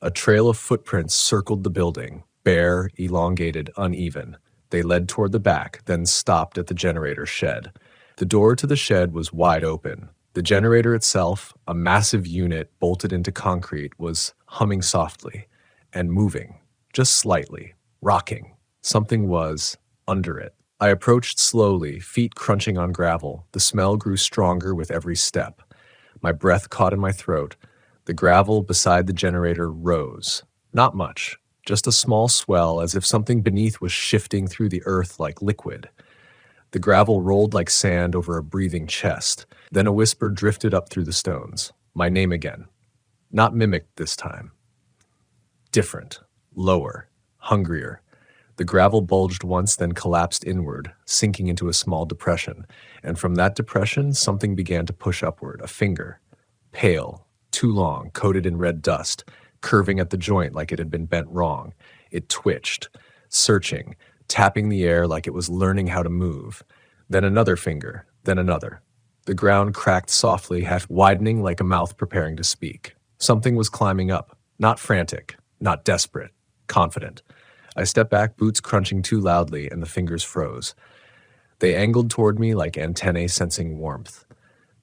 A trail of footprints circled the building, bare, elongated, uneven. They led toward the back, then stopped at the generator shed. The door to the shed was wide open. The generator itself, a massive unit bolted into concrete, was humming softly and moving, just slightly, rocking. Something was under it. I approached slowly, feet crunching on gravel. The smell grew stronger with every step. My breath caught in my throat. The gravel beside the generator rose. Not much, just a small swell, as if something beneath was shifting through the earth like liquid. The gravel rolled like sand over a breathing chest. Then a whisper drifted up through the stones. My name again. Not mimicked this time. Different, lower, hungrier. The gravel bulged once, then collapsed inward, sinking into a small depression. And from that depression, something began to push upward, a finger. Pale, too long, coated in red dust, curving at the joint like it had been bent wrong. It twitched, searching, tapping the air like it was learning how to move. Then another finger, then another. The ground cracked softly, half widening like a mouth preparing to speak. Something was climbing up, not frantic, not desperate, confident. I stepped back, boots crunching too loudly, and the fingers froze. They angled toward me like antennae sensing warmth.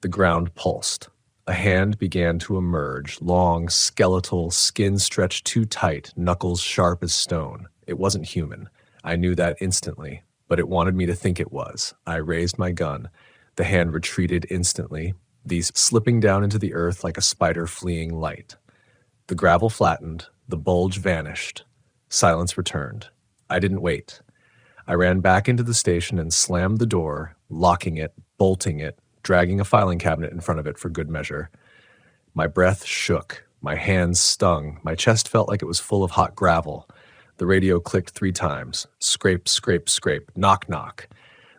The ground pulsed. A hand began to emerge, long, skeletal, skin stretched too tight, knuckles sharp as stone. It wasn't human. I knew that instantly, but it wanted me to think it was. I raised my gun. The hand retreated instantly, these slipping down into the earth like a spider fleeing light. The gravel flattened, the bulge vanished. Silence returned. I didn't wait. I ran back into the station and slammed the door, locking it, bolting it, dragging a filing cabinet in front of it for good measure. My breath shook. My hands stung. My chest felt like it was full of hot gravel. The radio clicked 3 times. Scrape, scrape, scrape. Knock, knock.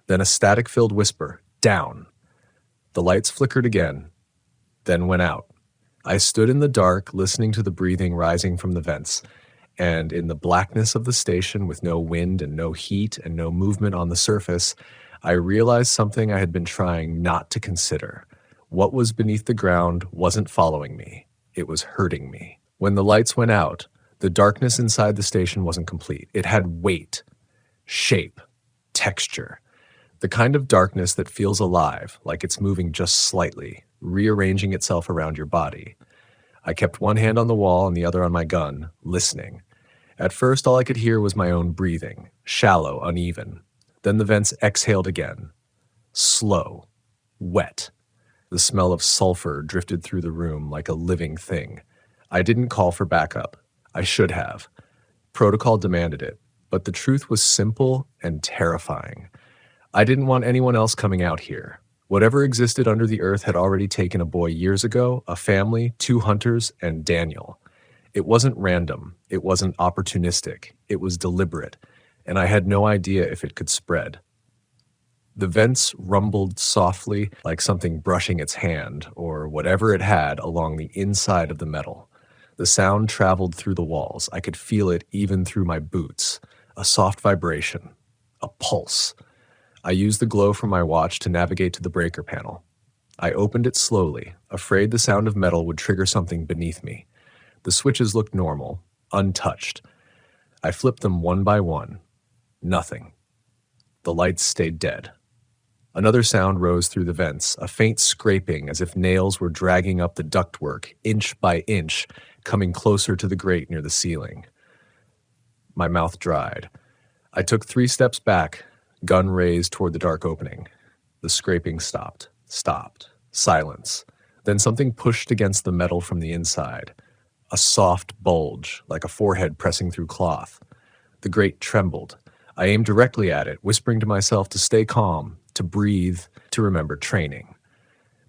Then a static-filled whisper. Down. The lights flickered again, then went out. I stood in the dark, listening to the breathing rising from the vents. And in the blackness of the station, with no wind and no heat and no movement on the surface, I realized something I had been trying not to consider. What was beneath the ground wasn't following me. It was hurting me. When the lights went out, the darkness inside the station wasn't complete. It had weight, shape, texture. The kind of darkness that feels alive, like it's moving just slightly, rearranging itself around your body. I kept one hand on the wall and the other on my gun, listening. At first, all I could hear was my own breathing, shallow, uneven. Then the vents exhaled again. Slow. Wet. The smell of sulfur drifted through the room like a living thing. I didn't call for backup. I should have. Protocol demanded it, but the truth was simple and terrifying. I didn't want anyone else coming out here. Whatever existed under the earth had already taken a boy years ago, a family, 2 hunters, and Daniel. It wasn't random. It wasn't opportunistic. It was deliberate, and I had no idea if it could spread. The vents rumbled softly like something brushing its hand, or whatever it had, along the inside of the metal. The sound traveled through the walls. I could feel it even through my boots. A soft vibration. A pulse. I used the glow from my watch to navigate to the breaker panel. I opened it slowly, afraid the sound of metal would trigger something beneath me. The switches looked normal, untouched. I flipped them one by one. Nothing. The lights stayed dead. Another sound rose through the vents, a faint scraping as if nails were dragging up the ductwork, inch by inch, coming closer to the grate near the ceiling. My mouth dried. I took 3 steps back, gun raised toward the dark opening. The scraping stopped. Silence. Then something pushed against the metal from the inside. A soft bulge, like a forehead pressing through cloth. The grate trembled. I aimed directly at it, whispering to myself to stay calm, to breathe, to remember training.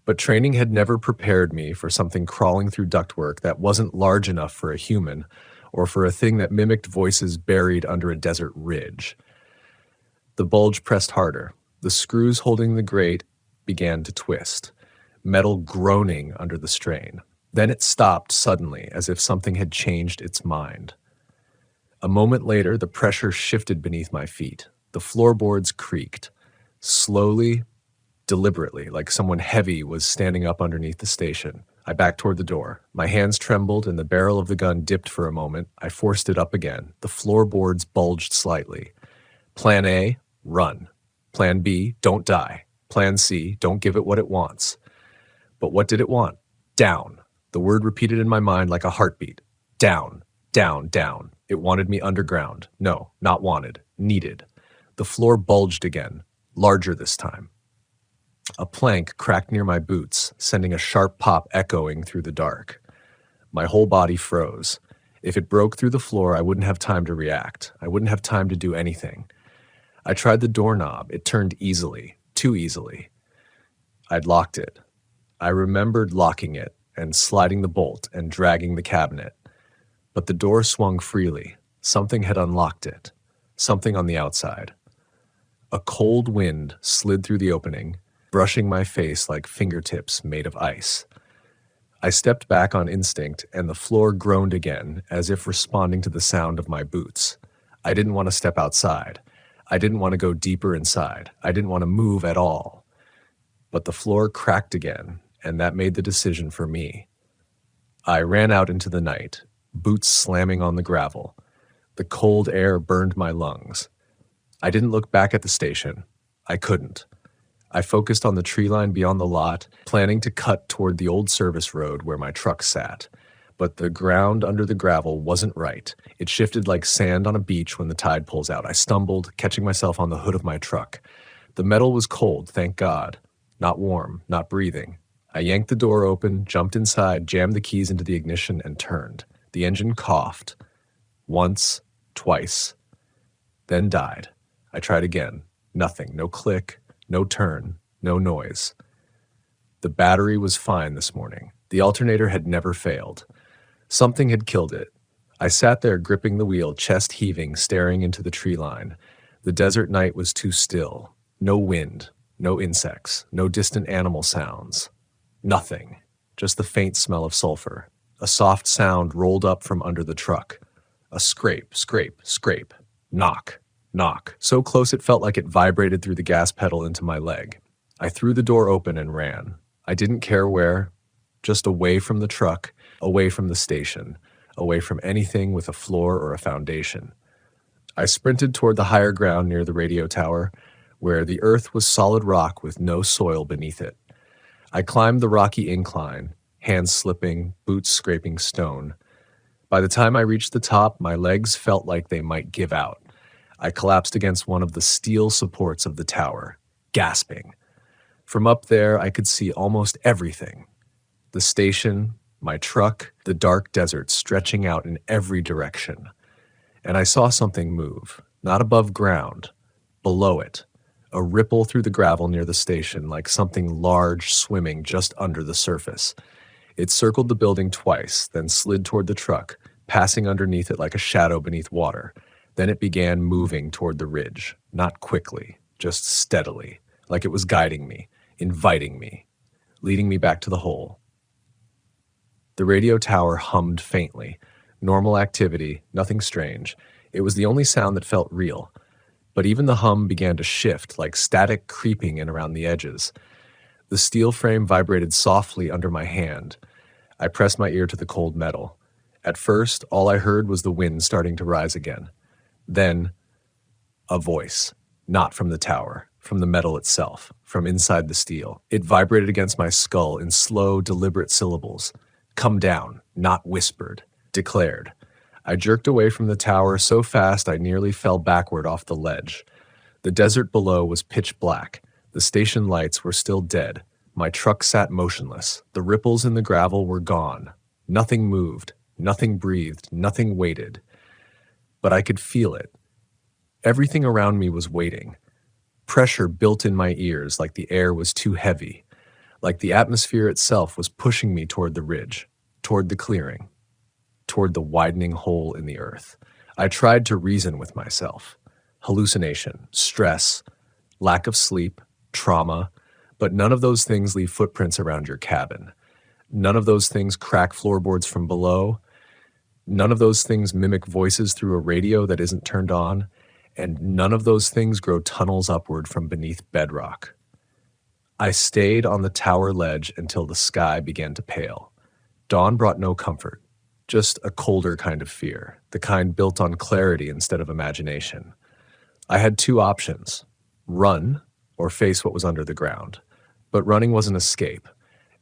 But training had never prepared me for something crawling through ductwork that wasn't large enough for a human, or for a thing that mimicked voices buried under a desert ridge. The bulge pressed harder. The screws holding the grate began to twist, metal groaning under the strain. Then it stopped suddenly, as if something had changed its mind. A moment later, the pressure shifted beneath my feet. The floorboards creaked. Slowly, deliberately, like someone heavy was standing up underneath the station. I backed toward the door. My hands trembled and the barrel of the gun dipped for a moment. I forced it up again. The floorboards bulged slightly. Plan A, run. Plan B, don't die. Plan C, don't give it what it wants. But what did it want? Down. The word repeated in my mind like a heartbeat. Down, down, down. It wanted me underground. No, not wanted. Needed. The floor bulged again, larger this time. A plank cracked near my boots, sending a sharp pop echoing through the dark. My whole body froze. If it broke through the floor, I wouldn't have time to react. I wouldn't have time to do anything. I tried the doorknob. It turned easily, too easily. I'd locked it. I remembered locking it and sliding the bolt and dragging the cabinet. But the door swung freely. Something had unlocked it. Something on the outside. A cold wind slid through the opening, brushing my face like fingertips made of ice. I stepped back on instinct, and the floor groaned again, as if responding to the sound of my boots. I didn't want to step outside. I didn't want to go deeper inside. I didn't want to move at all. But the floor cracked again, and that made the decision for me. I ran out into the night, boots slamming on the gravel. The cold air burned my lungs. I didn't look back at the station. I couldn't. I focused on the tree line beyond the lot, planning to cut toward the old service road where my truck sat. But the ground under the gravel wasn't right. It shifted like sand on a beach when the tide pulls out. I stumbled, catching myself on the hood of my truck. The metal was cold, thank God. Not warm, not breathing. I yanked the door open, jumped inside, jammed the keys into the ignition, and turned. The engine coughed. Once, twice. Then died. I tried again. Nothing. No click. No turn, no noise. The battery was fine this morning. The alternator had never failed. Something had killed it. I sat there gripping the wheel, chest heaving, staring into the tree line. The desert night was too still. No wind, no insects, no distant animal sounds. Nothing. Just the faint smell of sulfur. A soft sound rolled up from under the truck. A scrape, scrape, scrape. Knock. Knock, so close it felt like it vibrated through the gas pedal into my leg. I threw the door open and ran. I didn't care where, just away from the truck, away from the station, away from anything with a floor or a foundation. I sprinted toward the higher ground near the radio tower, where the earth was solid rock with no soil beneath it. I climbed the rocky incline, hands slipping, boots scraping stone. By the time I reached the top, my legs felt like they might give out. I collapsed against one of the steel supports of the tower, gasping. From up there, I could see almost everything. The station, my truck, the dark desert stretching out in every direction. And I saw something move, not above ground, below it, a ripple through the gravel near the station like something large swimming just under the surface. It circled the building twice, then slid toward the truck, passing underneath it like a shadow beneath water. Then it began moving toward the ridge, not quickly, just steadily, like it was guiding me, inviting me, leading me back to the hole. The radio tower hummed faintly. Normal activity, nothing strange. It was the only sound that felt real. But even the hum began to shift, like static creeping in around the edges. The steel frame vibrated softly under my hand. I pressed my ear to the cold metal. At first, all I heard was the wind starting to rise again. Then, a voice, not from the tower, from the metal itself, from inside the steel. It vibrated against my skull in slow, deliberate syllables. Come down, not whispered, declared. I jerked away from the tower so fast I nearly fell backward off the ledge. The desert below was pitch black. The station lights were still dead. My truck sat motionless. The ripples in the gravel were gone. Nothing moved, nothing breathed, nothing waited. But I could feel it. Everything around me was waiting. Pressure built in my ears like the air was too heavy, like the atmosphere itself was pushing me toward the ridge, toward the clearing, toward the widening hole in the earth. I tried to reason with myself. Hallucination, stress, lack of sleep, trauma, but none of those things leave footprints around your cabin. None of those things crack floorboards from below. None of those things mimic voices through a radio that isn't turned on. And none of those things grow tunnels upward from beneath bedrock. I stayed on the tower ledge until the sky began to pale. Dawn brought no comfort, just a colder kind of fear, the kind built on clarity instead of imagination. I had two options: run or face what was under the ground. But running was an escape.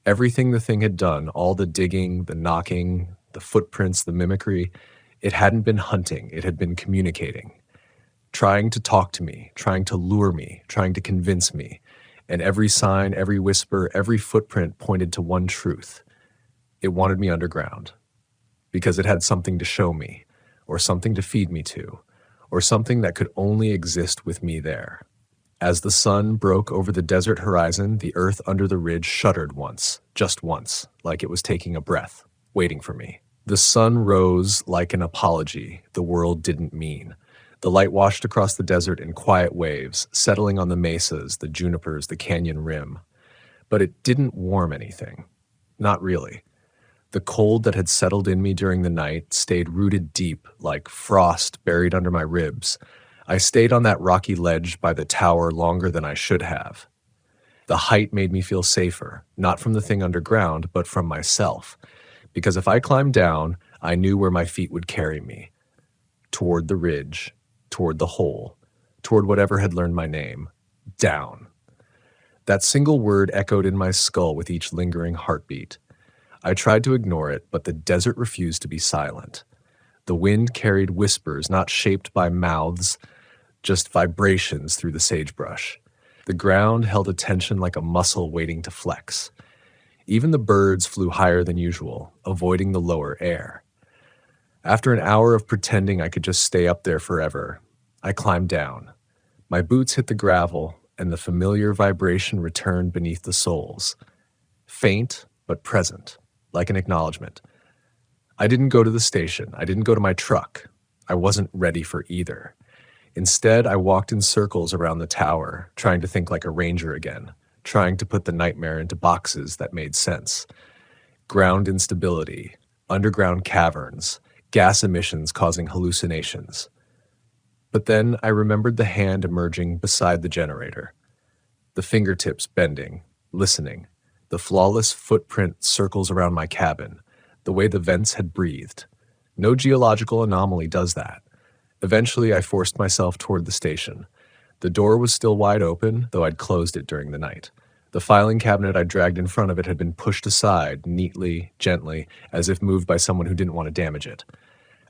Everything the thing had done, all the digging, the knocking, the footprints, the mimicry, it hadn't been hunting, it had been communicating. Trying to talk to me, trying to lure me, trying to convince me. And every sign, every whisper, every footprint pointed to one truth. It wanted me underground. Because it had something to show me, or something to feed me to, or something that could only exist with me there. As the sun broke over the desert horizon, the earth under the ridge shuddered once, just once, like it was taking a breath, waiting for me. The sun rose like an apology the world didn't mean. The light washed across the desert in quiet waves, settling on the mesas, the junipers, the canyon rim. But it didn't warm anything. Not really. The cold that had settled in me during the night stayed rooted deep, like frost buried under my ribs. I stayed on that rocky ledge by the tower longer than I should have. The height made me feel safer, not from the thing underground, but from myself. Because if I climbed down, I knew where my feet would carry me. Toward the ridge, toward the hole, toward whatever had learned my name. Down. That single word echoed in my skull with each lingering heartbeat. I tried to ignore it, but the desert refused to be silent. The wind carried whispers not shaped by mouths, just vibrations through the sagebrush. The ground held a tension like a muscle waiting to flex. Even the birds flew higher than usual, avoiding the lower air. After an hour of pretending I could just stay up there forever, I climbed down. My boots hit the gravel, and the familiar vibration returned beneath the soles. Faint, but present, like an acknowledgement. I didn't go to the station. I didn't go to my truck. I wasn't ready for either. Instead, I walked in circles around the tower, trying to think like a ranger again, trying to put the nightmare into boxes that made sense. Ground instability, underground caverns, gas emissions causing hallucinations. But then I remembered the hand emerging beside the generator, the fingertips bending, listening, the flawless footprint circles around my cabin, the way the vents had breathed. No geological anomaly does that. Eventually, I forced myself toward the station. The door was still wide open, though I'd closed it during the night. The filing cabinet I'd dragged in front of it had been pushed aside, neatly, gently, as if moved by someone who didn't want to damage it.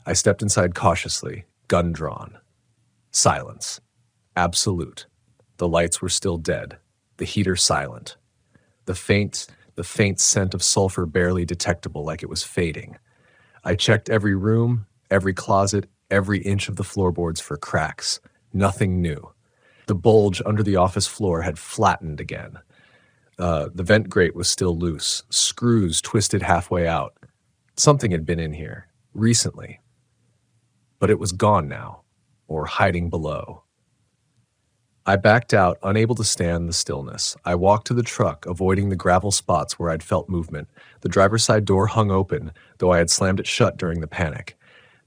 I stepped inside cautiously, gun drawn. Silence. Absolute. The lights were still dead. The heater silent. The faint scent of sulfur barely detectable, like it was fading. I checked every room, every closet, every inch of the floorboards for cracks. Nothing new. The bulge under the office floor had flattened again. The vent grate was still loose, screws twisted halfway out. Something had been in here, recently. But it was gone now, or hiding below. I backed out, unable to stand the stillness. I walked to the truck, avoiding the gravel spots where I'd felt movement. The driver's side door hung open, though I had slammed it shut during the panic.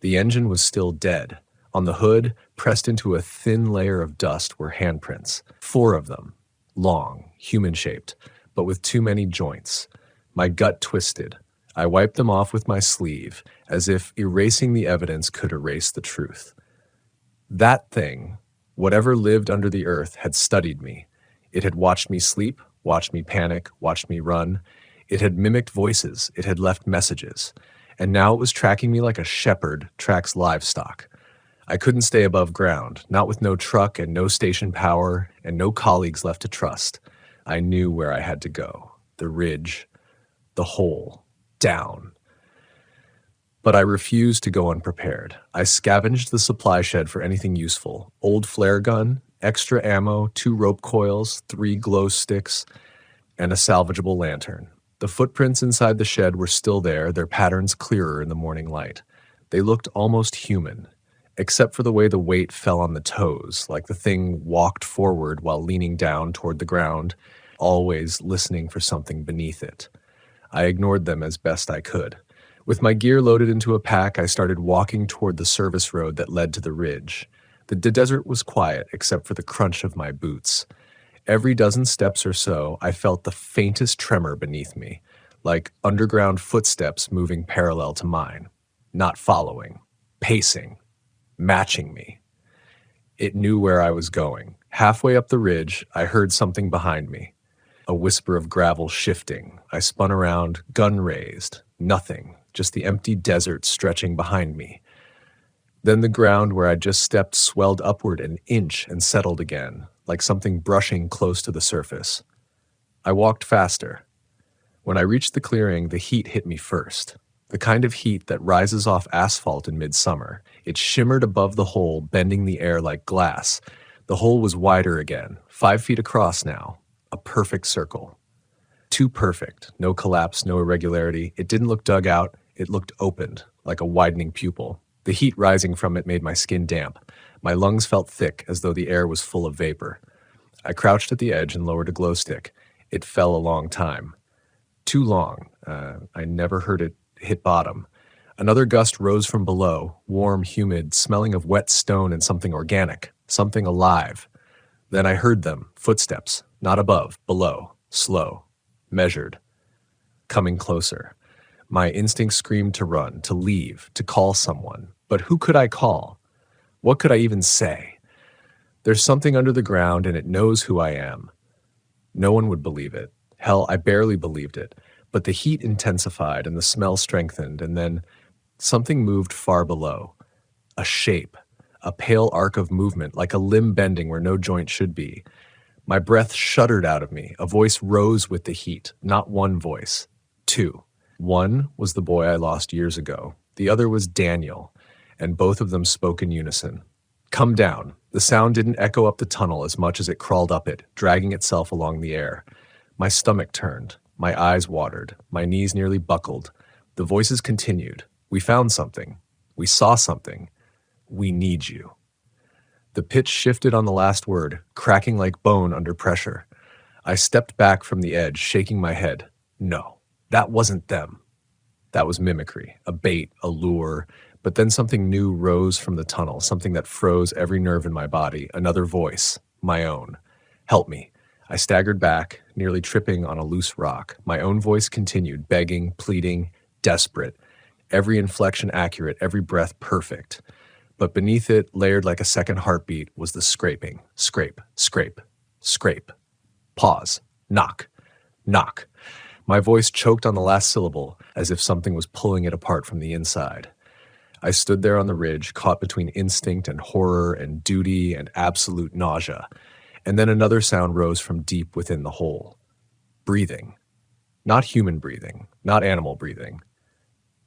The engine was still dead. On the hood, pressed into a thin layer of dust, were handprints. 4 of them. Long, human-shaped, but with too many joints. My gut twisted. I wiped them off with my sleeve, as if erasing the evidence could erase the truth. That thing, whatever lived under the earth, had studied me. It had watched me sleep, watched me panic, watched me run. It had mimicked voices. It had left messages. And now it was tracking me like a shepherd tracks livestock. I couldn't stay above ground, not with no truck and no station power and no colleagues left to trust. I knew where I had to go. The ridge, the hole, down. But I refused to go unprepared. I scavenged the supply shed for anything useful. Old flare gun, extra ammo, 2 rope coils, 3 glow sticks, and a salvageable lantern. The footprints inside the shed were still there, their patterns clearer in the morning light. They looked almost human, except for the way the weight fell on the toes, like the thing walked forward while leaning down toward the ground, always listening for something beneath it. I ignored them as best I could. With my gear loaded into a pack, I started walking toward the service road that led to the ridge. The desert was quiet except for the crunch of my boots. Every dozen steps or so, I felt the faintest tremor beneath me, like underground footsteps moving parallel to mine, not following, pacing, matching me. It knew where I was going. Halfway up the ridge, I heard something behind me. A whisper of gravel shifting. I spun around, gun raised. Nothing, just the empty desert stretching behind me. Then the ground where I just stepped swelled upward an inch and settled again, like something brushing close to the surface. I walked faster. When I reached the clearing, the heat hit me first. The kind of heat that rises off asphalt in midsummer. It shimmered above the hole, bending the air like glass. The hole was wider again, 5 feet across now. A perfect circle. Too perfect. No collapse, no irregularity. It didn't look dug out. It looked opened, like a widening pupil. The heat rising from it made my skin damp. My lungs felt thick, as though the air was full of vapor. I crouched at the edge and lowered a glow stick. It fell a long time. Too long. I never heard it hit bottom. Another gust rose from below, warm, humid, smelling of wet stone and something organic, something alive. Then I heard them, footsteps, not above, below, slow, measured, coming closer. My instinct screamed to run, to leave, to call someone. But who could I call? What could I even say? There's something under the ground and it knows who I am. No one would believe it. Hell, I barely believed it. But the heat intensified and the smell strengthened, and then something moved far below. A shape, a pale arc of movement, like a limb bending where no joint should be. My breath shuddered out of me. A voice rose with the heat, not one voice, two. One was the boy I lost years ago. The other was Daniel, and both of them spoke in unison. Come down. The sound didn't echo up the tunnel as much as it crawled up it, dragging itself along the air. My stomach turned. My eyes watered. My knees nearly buckled. The voices continued. We found something. We saw something. We need you. The pitch shifted on the last word, cracking like bone under pressure. I stepped back from the edge, shaking my head. No, that wasn't them. That was mimicry, a bait, a lure. But then something new rose from the tunnel, something that froze every nerve in my body, another voice, my own. Help me. I staggered back, nearly tripping on a loose rock. My own voice continued, begging, pleading, desperate. Every inflection accurate, every breath perfect. But beneath it, layered like a second heartbeat, was the scraping. Scrape, scrape, scrape. Pause. Knock. Knock. My voice choked on the last syllable, as if something was pulling it apart from the inside. I stood there on the ridge, caught between instinct and horror and duty and absolute nausea. And then another sound rose from deep within the hole. Breathing. Not human breathing, not animal breathing.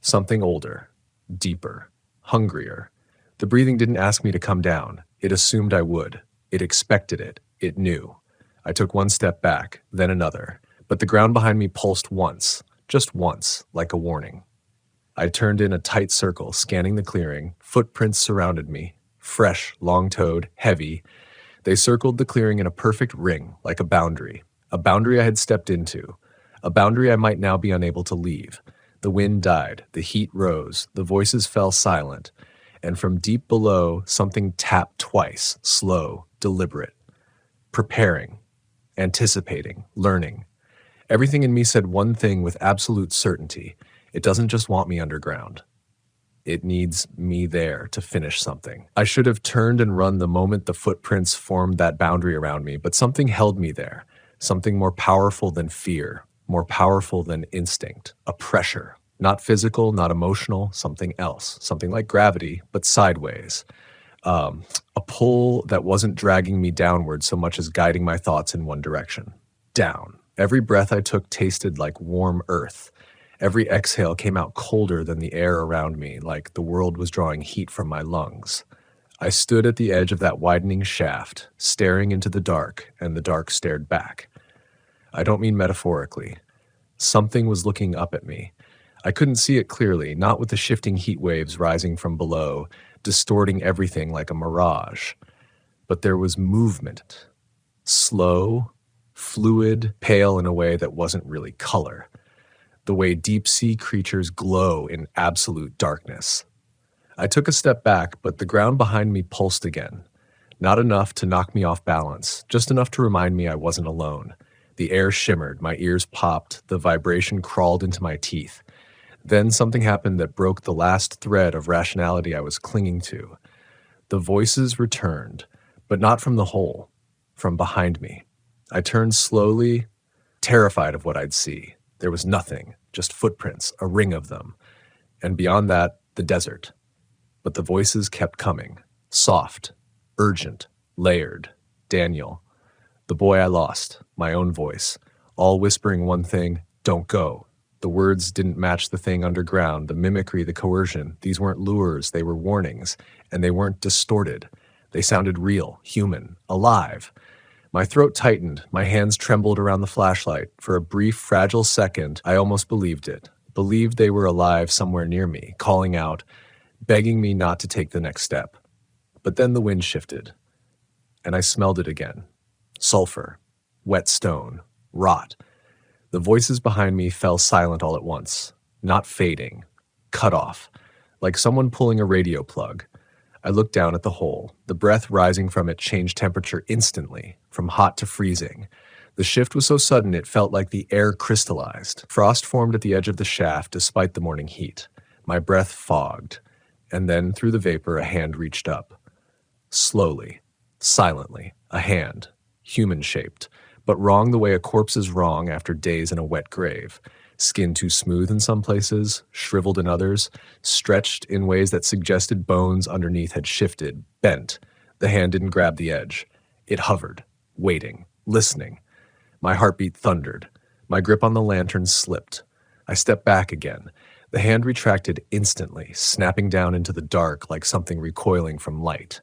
Something older, deeper, hungrier. The breathing didn't ask me to come down. It assumed I would. It expected it. It knew. I took one step back, then another. But the ground behind me pulsed once, just once, like a warning. I turned in a tight circle, scanning the clearing. Footprints surrounded me, fresh, long-toed, heavy. They circled the clearing in a perfect ring, like a boundary I had stepped into, a boundary I might now be unable to leave. The wind died, the heat rose, the voices fell silent, and from deep below, something tapped twice, slow, deliberate, preparing, anticipating, learning. Everything in me said one thing with absolute certainty. It doesn't just want me underground. It needs me there to finish something. I should have turned and run the moment the footprints formed that boundary around me, but something held me there, something more powerful than fear, more powerful than instinct, a pressure, not physical, not emotional, something else, something like gravity, but sideways. A pull that wasn't dragging me downward so much as guiding my thoughts in one direction. Down. Every breath I took tasted like warm earth. Every exhale came out colder than the air around me, like the world was drawing heat from my lungs. I stood at the edge of that widening shaft, staring into the dark, and the dark stared back. I don't mean metaphorically. Something was looking up at me. I couldn't see it clearly, not with the shifting heat waves rising from below, distorting everything like a mirage. But there was movement. Slow, fluid, pale in a way that wasn't really color. the way deep-sea creatures glow in absolute darkness. I took a step back, but the ground behind me pulsed again. Not enough to knock me off balance, just enough to remind me I wasn't alone. The air shimmered, my ears popped, the vibration crawled into my teeth. Then something happened that broke the last thread of rationality I was clinging to. The voices returned, but not from the hole, from behind me. I turned slowly, terrified of what I'd see. There was nothing, just footprints, a ring of them. And beyond that, the desert. But the voices kept coming, soft, urgent, layered. Daniel, the boy I lost, my own voice, all whispering one thing, don't go. The words didn't match the thing underground, the mimicry, the coercion. These weren't lures, they were warnings, and they weren't distorted. They sounded real, human, alive. My throat tightened, my hands trembled around the flashlight. For a brief, fragile second, I almost believed it. Believed they were alive somewhere near me, calling out, begging me not to take the next step. But then the wind shifted, and I smelled it again. Sulfur, wet stone, rot. The voices behind me fell silent all at once, not fading, cut off, like someone pulling a radio plug. I looked down at the hole. The breath rising from it changed temperature instantly, from hot to freezing. The shift was so sudden it felt like the air crystallized. Frost formed at the edge of the shaft despite the morning heat. My breath fogged, and then through the vapor a hand reached up. Slowly, silently, a hand, human-shaped, but wrong the way a corpse is wrong after days in a wet grave. Skin too smooth in some places, shriveled in others, stretched in ways that suggested bones underneath had shifted, bent. The hand didn't grab the edge. It hovered, waiting, listening. My heartbeat thundered. My grip on the lantern slipped. I stepped back again. The hand retracted instantly, snapping down into the dark like something recoiling from light.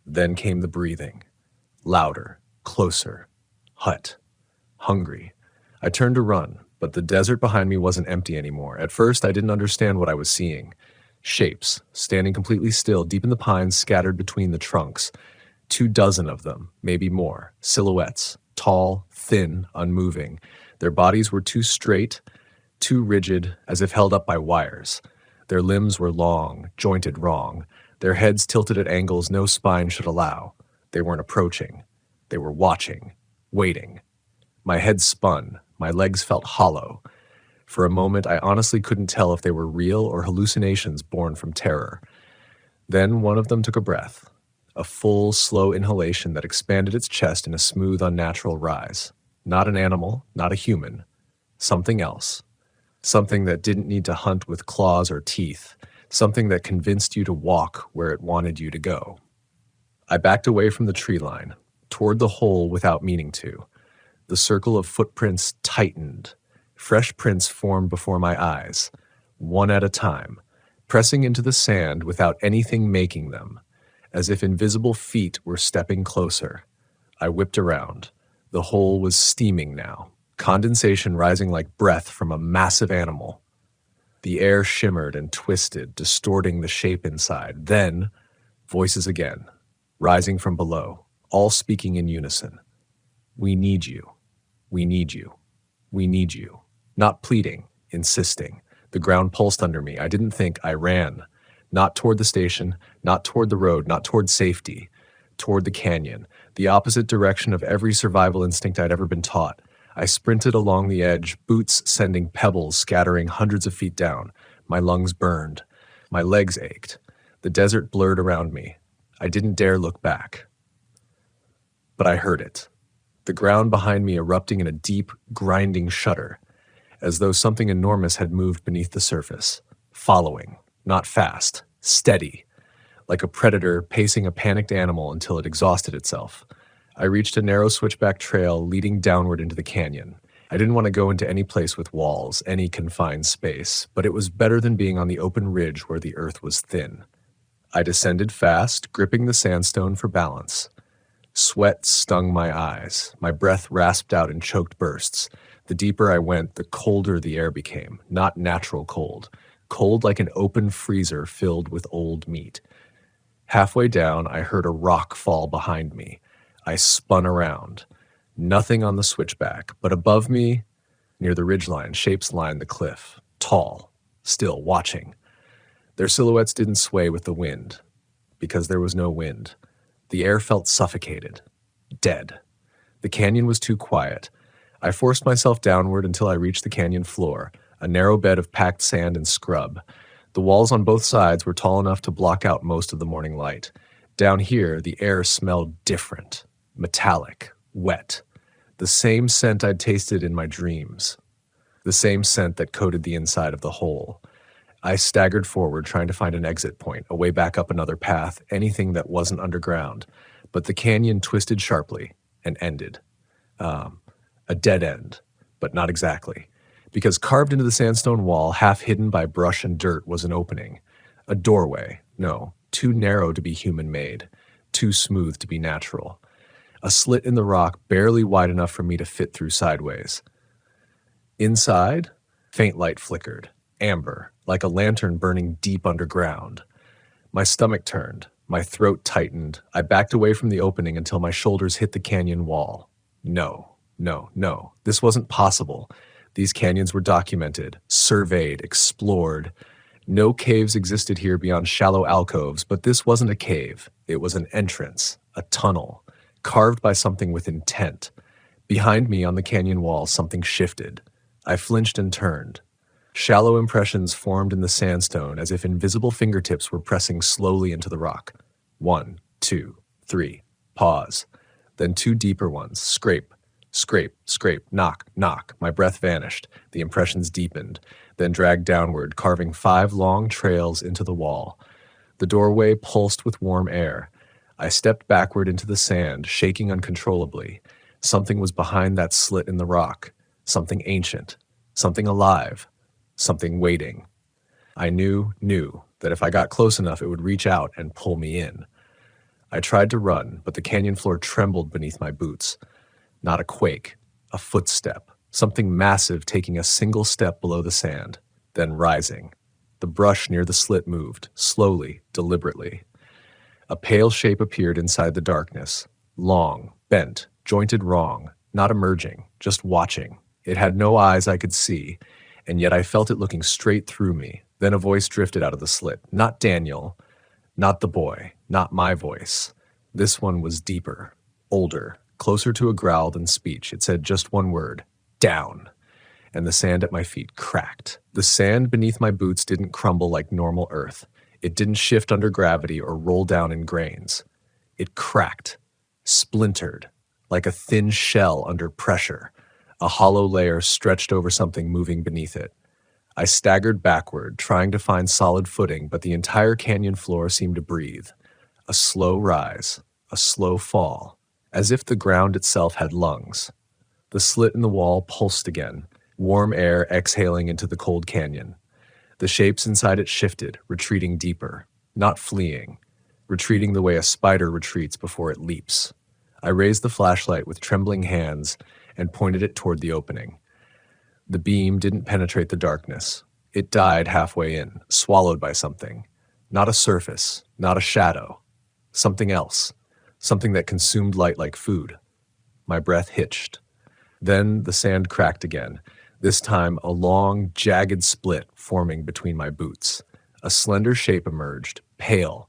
Then came the breathing. Louder, closer. Hut. Hungry. I turned to run, but the desert behind me wasn't empty anymore. At first, I didn't understand what I was seeing. Shapes, standing completely still, deep in the pines scattered between the trunks. 24 of them, maybe more. Silhouettes. Tall, thin, unmoving. Their bodies were too straight, too rigid, as if held up by wires. Their limbs were long, jointed wrong. Their heads tilted at angles no spine should allow. They weren't approaching. They were watching. Waiting. My head spun. My legs felt hollow. For a moment, I honestly couldn't tell if they were real or hallucinations born from terror. Then one of them took a breath. A full, slow inhalation that expanded its chest in a smooth, unnatural rise. Not an animal, not a human. Something else. Something that didn't need to hunt with claws or teeth. Something that convinced you to walk where it wanted you to go. I backed away from the tree line, toward the hole without meaning to. The circle of footprints tightened. Fresh prints formed before my eyes, one at a time, pressing into the sand without anything making them, as if invisible feet were stepping closer. I whipped around. The hole was steaming now, condensation rising like breath from a massive animal. The air shimmered and twisted, distorting the shape inside. Then, voices again, rising from below, all speaking in unison. We need you. We need you. We need you. Not pleading, insisting. The ground pulsed under me. I didn't think. I ran. Not toward the station, not toward the road, not toward safety. Toward the canyon, the opposite direction of every survival instinct I'd ever been taught. I sprinted along the edge, boots sending pebbles scattering hundreds of feet down. My lungs burned. My legs ached. The desert blurred around me. I didn't dare look back. But I heard it. The ground behind me erupting in a deep, grinding shudder, as though something enormous had moved beneath the surface, following, not fast, steady, like a predator pacing a panicked animal until it exhausted itself. I reached a narrow switchback trail leading downward into the canyon. I didn't want to go into any place with walls, any confined space, but it was better than being on the open ridge where the earth was thin. I descended fast, gripping the sandstone for balance. Sweat stung my eyes. My breath rasped out in choked bursts. The deeper I went, the colder the air became. Not natural cold. Cold like an open freezer filled with old meat. Halfway down, I heard a rock fall behind me. I spun around. Nothing on the switchback, but above me, Near the ridgeline, shapes lined the cliff, tall, still watching. Their silhouettes didn't sway with the wind, because there was no wind. The air felt suffocated, dead. The canyon was too quiet. I forced myself downward until I reached the canyon floor, a narrow bed of packed sand and scrub. The walls on both sides were tall enough to block out most of the morning light. Down here, the air smelled different, metallic, wet. The same scent I'd tasted in my dreams. The same scent that coated the inside of the hole. I staggered forward, trying to find an exit point, a way back up another path, anything that wasn't underground. But the canyon twisted sharply and ended. A dead end, but not exactly. Because carved into the sandstone wall, half hidden by brush and dirt, was an opening. A doorway. No, too narrow to be human-made. Too smooth to be natural. A slit in the rock barely wide enough for me to fit through sideways. Inside, faint light flickered. Amber, like a lantern burning deep underground. My stomach turned. My throat tightened. I backed away from the opening until my shoulders hit the canyon wall. No. This wasn't possible. These canyons were documented, surveyed, explored. No caves existed here beyond shallow alcoves, but this wasn't a cave. It was an entrance, a tunnel, carved by something with intent. Behind me on the canyon wall, something shifted. I flinched and turned. Shallow impressions formed in the sandstone as if invisible fingertips were pressing slowly into the rock. 1, 2, 3. Pause. Then 2 deeper ones. Scrape. Scrape, scrape, knock, knock. My breath vanished. The impressions deepened, then dragged downward, carving 5 long trails into the wall. The doorway pulsed with warm air. I stepped backward into the sand, shaking uncontrollably. Something was behind that slit in the rock. Something ancient. Something alive. Something waiting. I knew that if I got close enough, it would reach out and pull me in. I tried to run, but the canyon floor trembled beneath my boots. Not a quake, a footstep, something massive taking a single step below the sand, then rising. The brush near the slit moved, slowly, deliberately. A pale shape appeared inside the darkness, long, bent, jointed wrong, not emerging, just watching. It had no eyes I could see, and yet I felt it looking straight through me. Then a voice drifted out of the slit. Not Daniel, not the boy, not my voice. This one was deeper, older, closer to a growl than speech. It said just one word, down. And the sand at my feet cracked. The sand beneath my boots didn't crumble like normal earth. It didn't shift under gravity or roll down in grains. It cracked, splintered, like a thin shell under pressure. A hollow layer stretched over something moving beneath it. I staggered backward, trying to find solid footing, but the entire canyon floor seemed to breathe. A slow rise, a slow fall, as if the ground itself had lungs. The slit in the wall pulsed again, warm air exhaling into the cold canyon. The shapes inside it shifted, retreating deeper, not fleeing, retreating the way a spider retreats before it leaps. I raised the flashlight with trembling hands and pointed it toward the opening. The beam didn't penetrate the darkness. It died halfway in, swallowed by something. Not a surface, not a shadow. Something else. Something that consumed light like food. My breath hitched. Then the sand cracked again, this time a long, jagged split forming between my boots. A slender shape emerged, pale,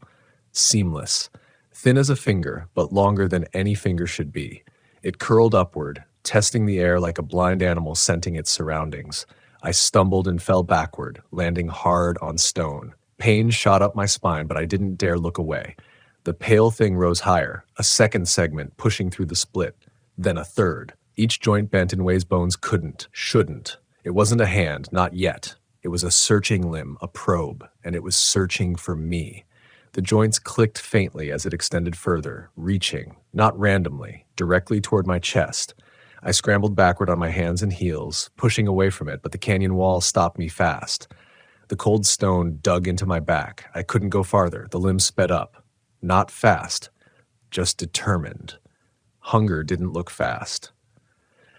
seamless, thin as a finger, but longer than any finger should be. It curled upward, testing the air like a blind animal scenting its surroundings. I stumbled and fell backward, landing hard on stone. Pain shot up my spine, but I didn't dare look away. The pale thing rose higher, a second segment pushing through the split, then a third. Each joint bent in ways bones couldn't, shouldn't. It wasn't a hand, not yet. It was a searching limb, a probe, and it was searching for me. The joints clicked faintly as it extended further, reaching, not randomly, directly toward my chest. I scrambled backward on my hands and heels, pushing away from it, but the canyon wall stopped me fast. The cold stone dug into my back. I couldn't go farther. The limb sped up. Not fast, just determined. Hunger didn't look fast.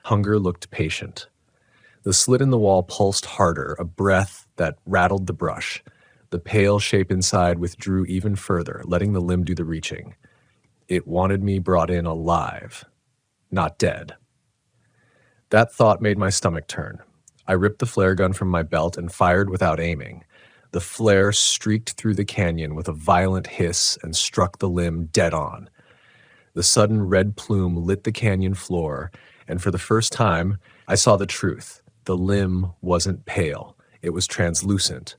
Hunger looked patient. The slit in the wall pulsed harder, a breath that rattled the brush. The pale shape inside withdrew even further, letting the limb do the reaching. It wanted me brought in alive, not dead. That thought made my stomach turn. I ripped the flare gun from my belt and fired without aiming. The flare streaked through the canyon with a violent hiss and struck the limb dead on. The sudden red plume lit the canyon floor, and for the first time, I saw the truth. The limb wasn't pale. It was translucent.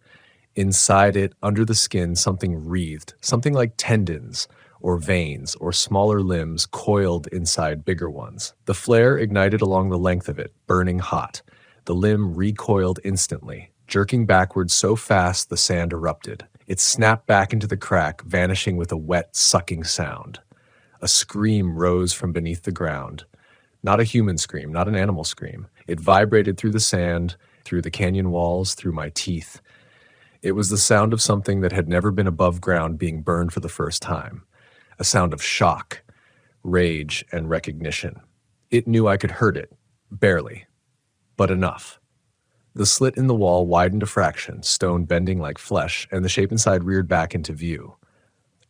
Inside it, under the skin, something wreathed, something like tendons or veins or smaller limbs coiled inside bigger ones. The flare ignited along the length of it, burning hot. The limb recoiled instantly, jerking backwards so fast the sand erupted. It snapped back into the crack, vanishing with a wet, sucking sound. A scream rose from beneath the ground. Not a human scream, not an animal scream. It vibrated through the sand, through the canyon walls, through my teeth. It was the sound of something that had never been above ground being burned for the first time. A sound of shock, rage, and recognition. It knew I could hurt it, barely, but enough. The slit in the wall widened a fraction, stone bending like flesh, and the shape inside reared back into view.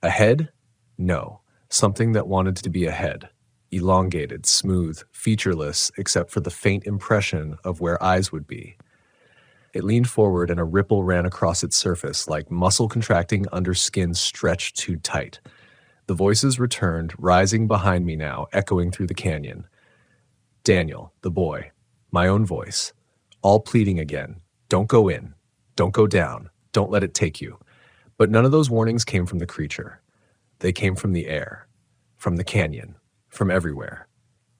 A head? No. Something that wanted to be a head. Elongated, smooth, featureless, except for the faint impression of where eyes would be. It leaned forward and a ripple ran across its surface, like muscle contracting under skin stretched too tight. The voices returned, rising behind me now, echoing through the canyon. Daniel, the boy, my own voice, all pleading again. Don't go in. Don't go down. Don't let it take you. But none of those warnings came from the creature. They came from the air, from the canyon, from everywhere.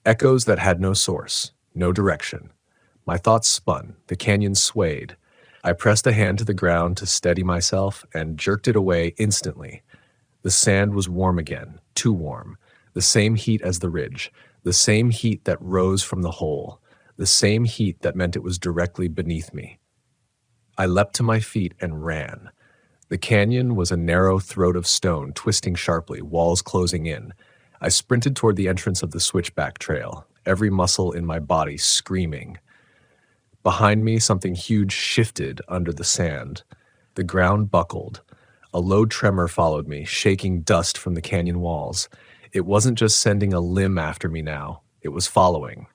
Echoes that had no source, no direction. My thoughts spun. The canyon swayed. I pressed a hand to the ground to steady myself and jerked it away instantly. The sand was warm again, too warm. The same heat as the ridge. The same heat that rose from the hole. The same heat that meant it was directly beneath me. I leapt to my feet and ran. The canyon was a narrow throat of stone, twisting sharply, walls closing in. I sprinted toward the entrance of the switchback trail, every muscle in my body screaming. Behind me, something huge shifted under the sand. The ground buckled. A low tremor followed me, shaking dust from the canyon walls. It wasn't just sending a limb after me now. It was following,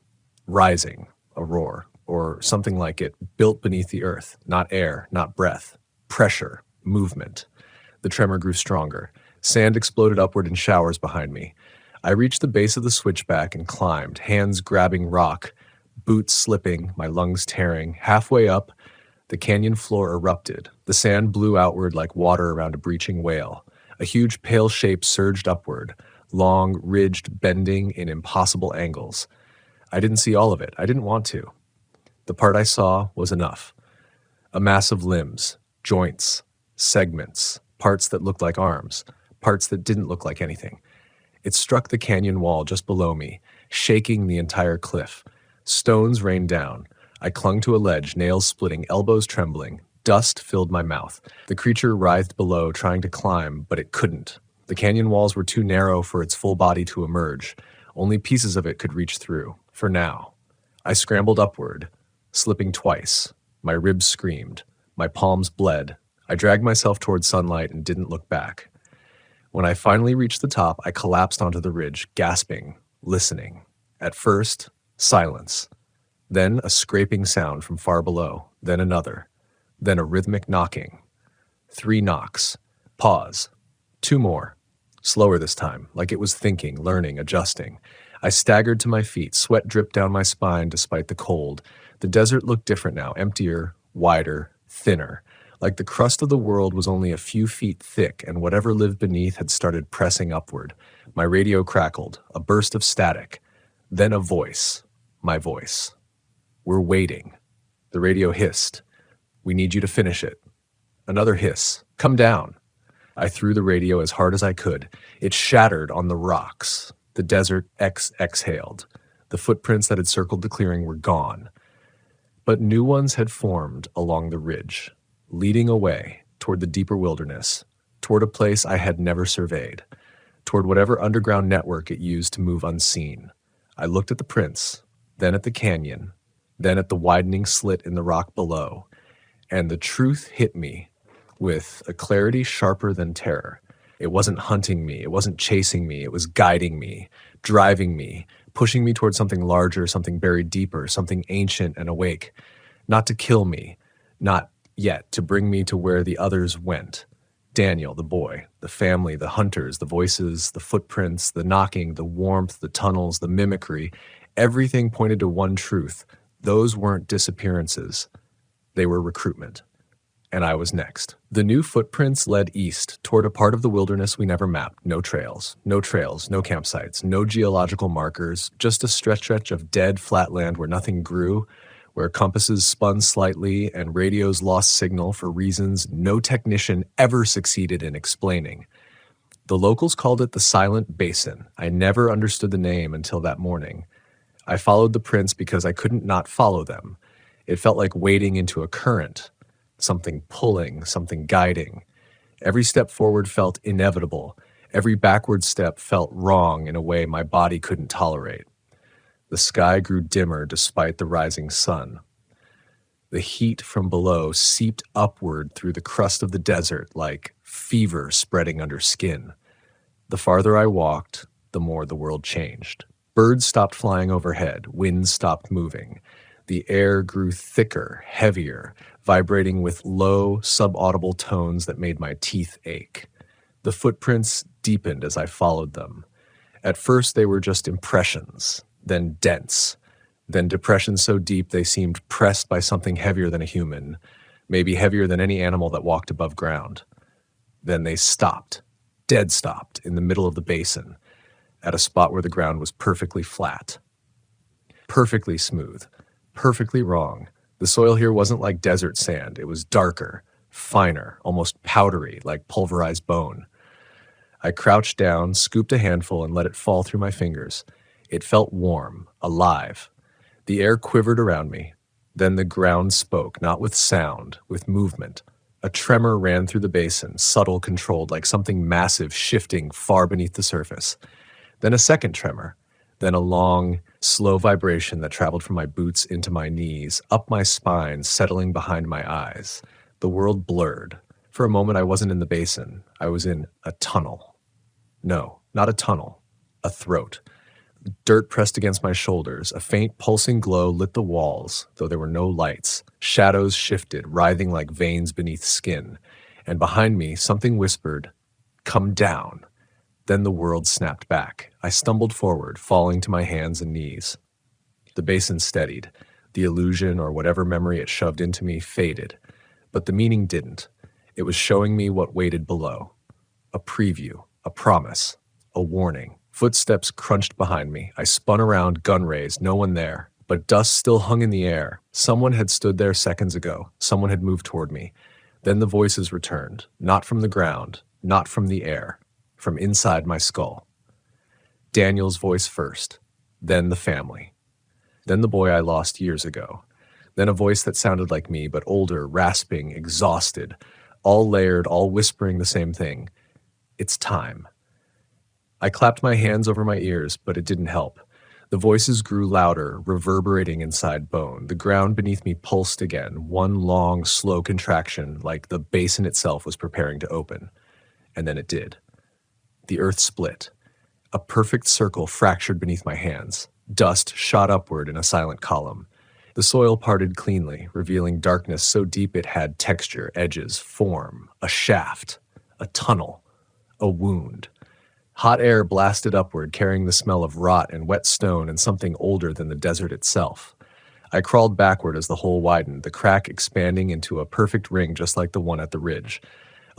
rising, a roar, or something like it, built beneath the earth, not air, not breath, pressure, movement. The tremor grew stronger. Sand exploded upward in showers behind me. I reached the base of the switchback and climbed, hands grabbing rock, boots slipping, my lungs tearing. Halfway up, the canyon floor erupted. The sand blew outward like water around a breaching whale. A huge pale shape surged upward, long, ridged, bending in impossible angles. I didn't see all of it. I didn't want to. The part I saw was enough. A mass of limbs, joints, segments, parts that looked like arms, parts that didn't look like anything. It struck the canyon wall just below me, shaking the entire cliff. Stones rained down. I clung to a ledge, nails splitting, elbows trembling. Dust filled my mouth. The creature writhed below, trying to climb, but it couldn't. The canyon walls were too narrow for its full body to emerge. Only pieces of it could reach through, for now. I scrambled upward, slipping twice. My ribs screamed. My palms bled. I dragged myself toward sunlight and didn't look back. When I finally reached the top, I collapsed onto the ridge, gasping, listening. At first, silence. Then a scraping sound from far below. Then another. Then a rhythmic knocking. 3 knocks. Pause. 2 more. Slower this time, like it was thinking, learning, adjusting. I staggered to my feet. Sweat dripped down my spine despite the cold. The desert looked different now, emptier, wider, thinner. Like the crust of the world was only a few feet thick, and whatever lived beneath had started pressing upward. My radio crackled, a burst of static. Then a voice. My voice. We're waiting. The radio hissed. We need you to finish it. Another hiss. Come down. I threw the radio as hard as I could. It shattered on the rocks. The desert exhaled. The footprints that had circled the clearing were gone. But new ones had formed along the ridge, leading away toward the deeper wilderness, toward a place I had never surveyed, toward whatever underground network it used to move unseen. I looked at the prints, then at the canyon, then at the widening slit in the rock below, and the truth hit me with a clarity sharper than terror. It wasn't hunting me, it wasn't chasing me, it was guiding me, driving me, pushing me towards something larger, something buried deeper, something ancient and awake. Not to kill me, not yet, to bring me to where the others went. Daniel, the boy, the family, the hunters, the voices, the footprints, the knocking, the warmth, the tunnels, the mimicry, everything pointed to one truth. Those weren't disappearances. They were recruitment. And I was next. The new footprints led east, toward a part of the wilderness we never mapped. No trails, no campsites, no geological markers, just a stretch of dead flat land where nothing grew, where compasses spun slightly and radios lost signal for reasons no technician ever succeeded in explaining. The locals called it the Silent Basin. I never understood the name until that morning. I followed the prints because I couldn't not follow them. It felt like wading into a current. Something pulling, something guiding. Every step forward felt inevitable. Every backward step felt wrong in a way my body couldn't tolerate. The sky grew dimmer despite the rising sun. The heat from below seeped upward through the crust of the desert like fever spreading under skin. The farther I walked, the more the world changed. Birds stopped flying overhead. Winds stopped moving. The air grew thicker, heavier, vibrating with low, subaudible tones that made my teeth ache. The footprints deepened as I followed them. At first, they were just impressions, then dense, then depressions so deep they seemed pressed by something heavier than a human, maybe heavier than any animal that walked above ground. Then they stopped, dead stopped, in the middle of the basin, at a spot where the ground was perfectly flat, perfectly smooth, perfectly wrong. The soil here wasn't like desert sand. It was darker, finer, almost powdery, like pulverized bone. I crouched down, scooped a handful, and let it fall through my fingers. It felt warm, alive. The air quivered around me. Then the ground spoke, not with sound, with movement. A tremor ran through the basin, subtle, controlled, like something massive shifting far beneath the surface. Then a second tremor. Then a long, slow vibration that traveled from my boots into my knees, up my spine, settling behind my eyes. The world blurred. For a moment, I wasn't in the basin. I was in a tunnel. No, not a tunnel. A throat. Dirt pressed against my shoulders. A faint, pulsing glow lit the walls, though there were no lights. Shadows shifted, writhing like veins beneath skin. And behind me, something whispered, "Come down." Then the world snapped back. I stumbled forward, falling to my hands and knees. The basin steadied. The illusion, or whatever memory it shoved into me, faded. But the meaning didn't. It was showing me what waited below. A preview, a promise, a warning. Footsteps crunched behind me. I spun around, gun raised, no one there. But dust still hung in the air. Someone had stood there seconds ago. Someone had moved toward me. Then the voices returned, not from the ground, not from the air. From inside my skull. Daniel's voice first, then the family, then the boy I lost years ago, then a voice that sounded like me, but older, rasping, exhausted, all layered, all whispering the same thing. It's time. I clapped my hands over my ears, but it didn't help. The voices grew louder, reverberating inside bone. The ground beneath me pulsed again, one long, slow contraction, like the basin itself was preparing to open. And then it did. The earth split. A perfect circle fractured beneath my hands. Dust shot upward in a silent column. The soil parted cleanly, revealing darkness so deep it had texture, edges, form, a shaft, a tunnel, a wound. Hot air blasted upward, carrying the smell of rot and wet stone and something older than the desert itself. I crawled backward as the hole widened, the crack expanding into a perfect ring just like the one at the ridge.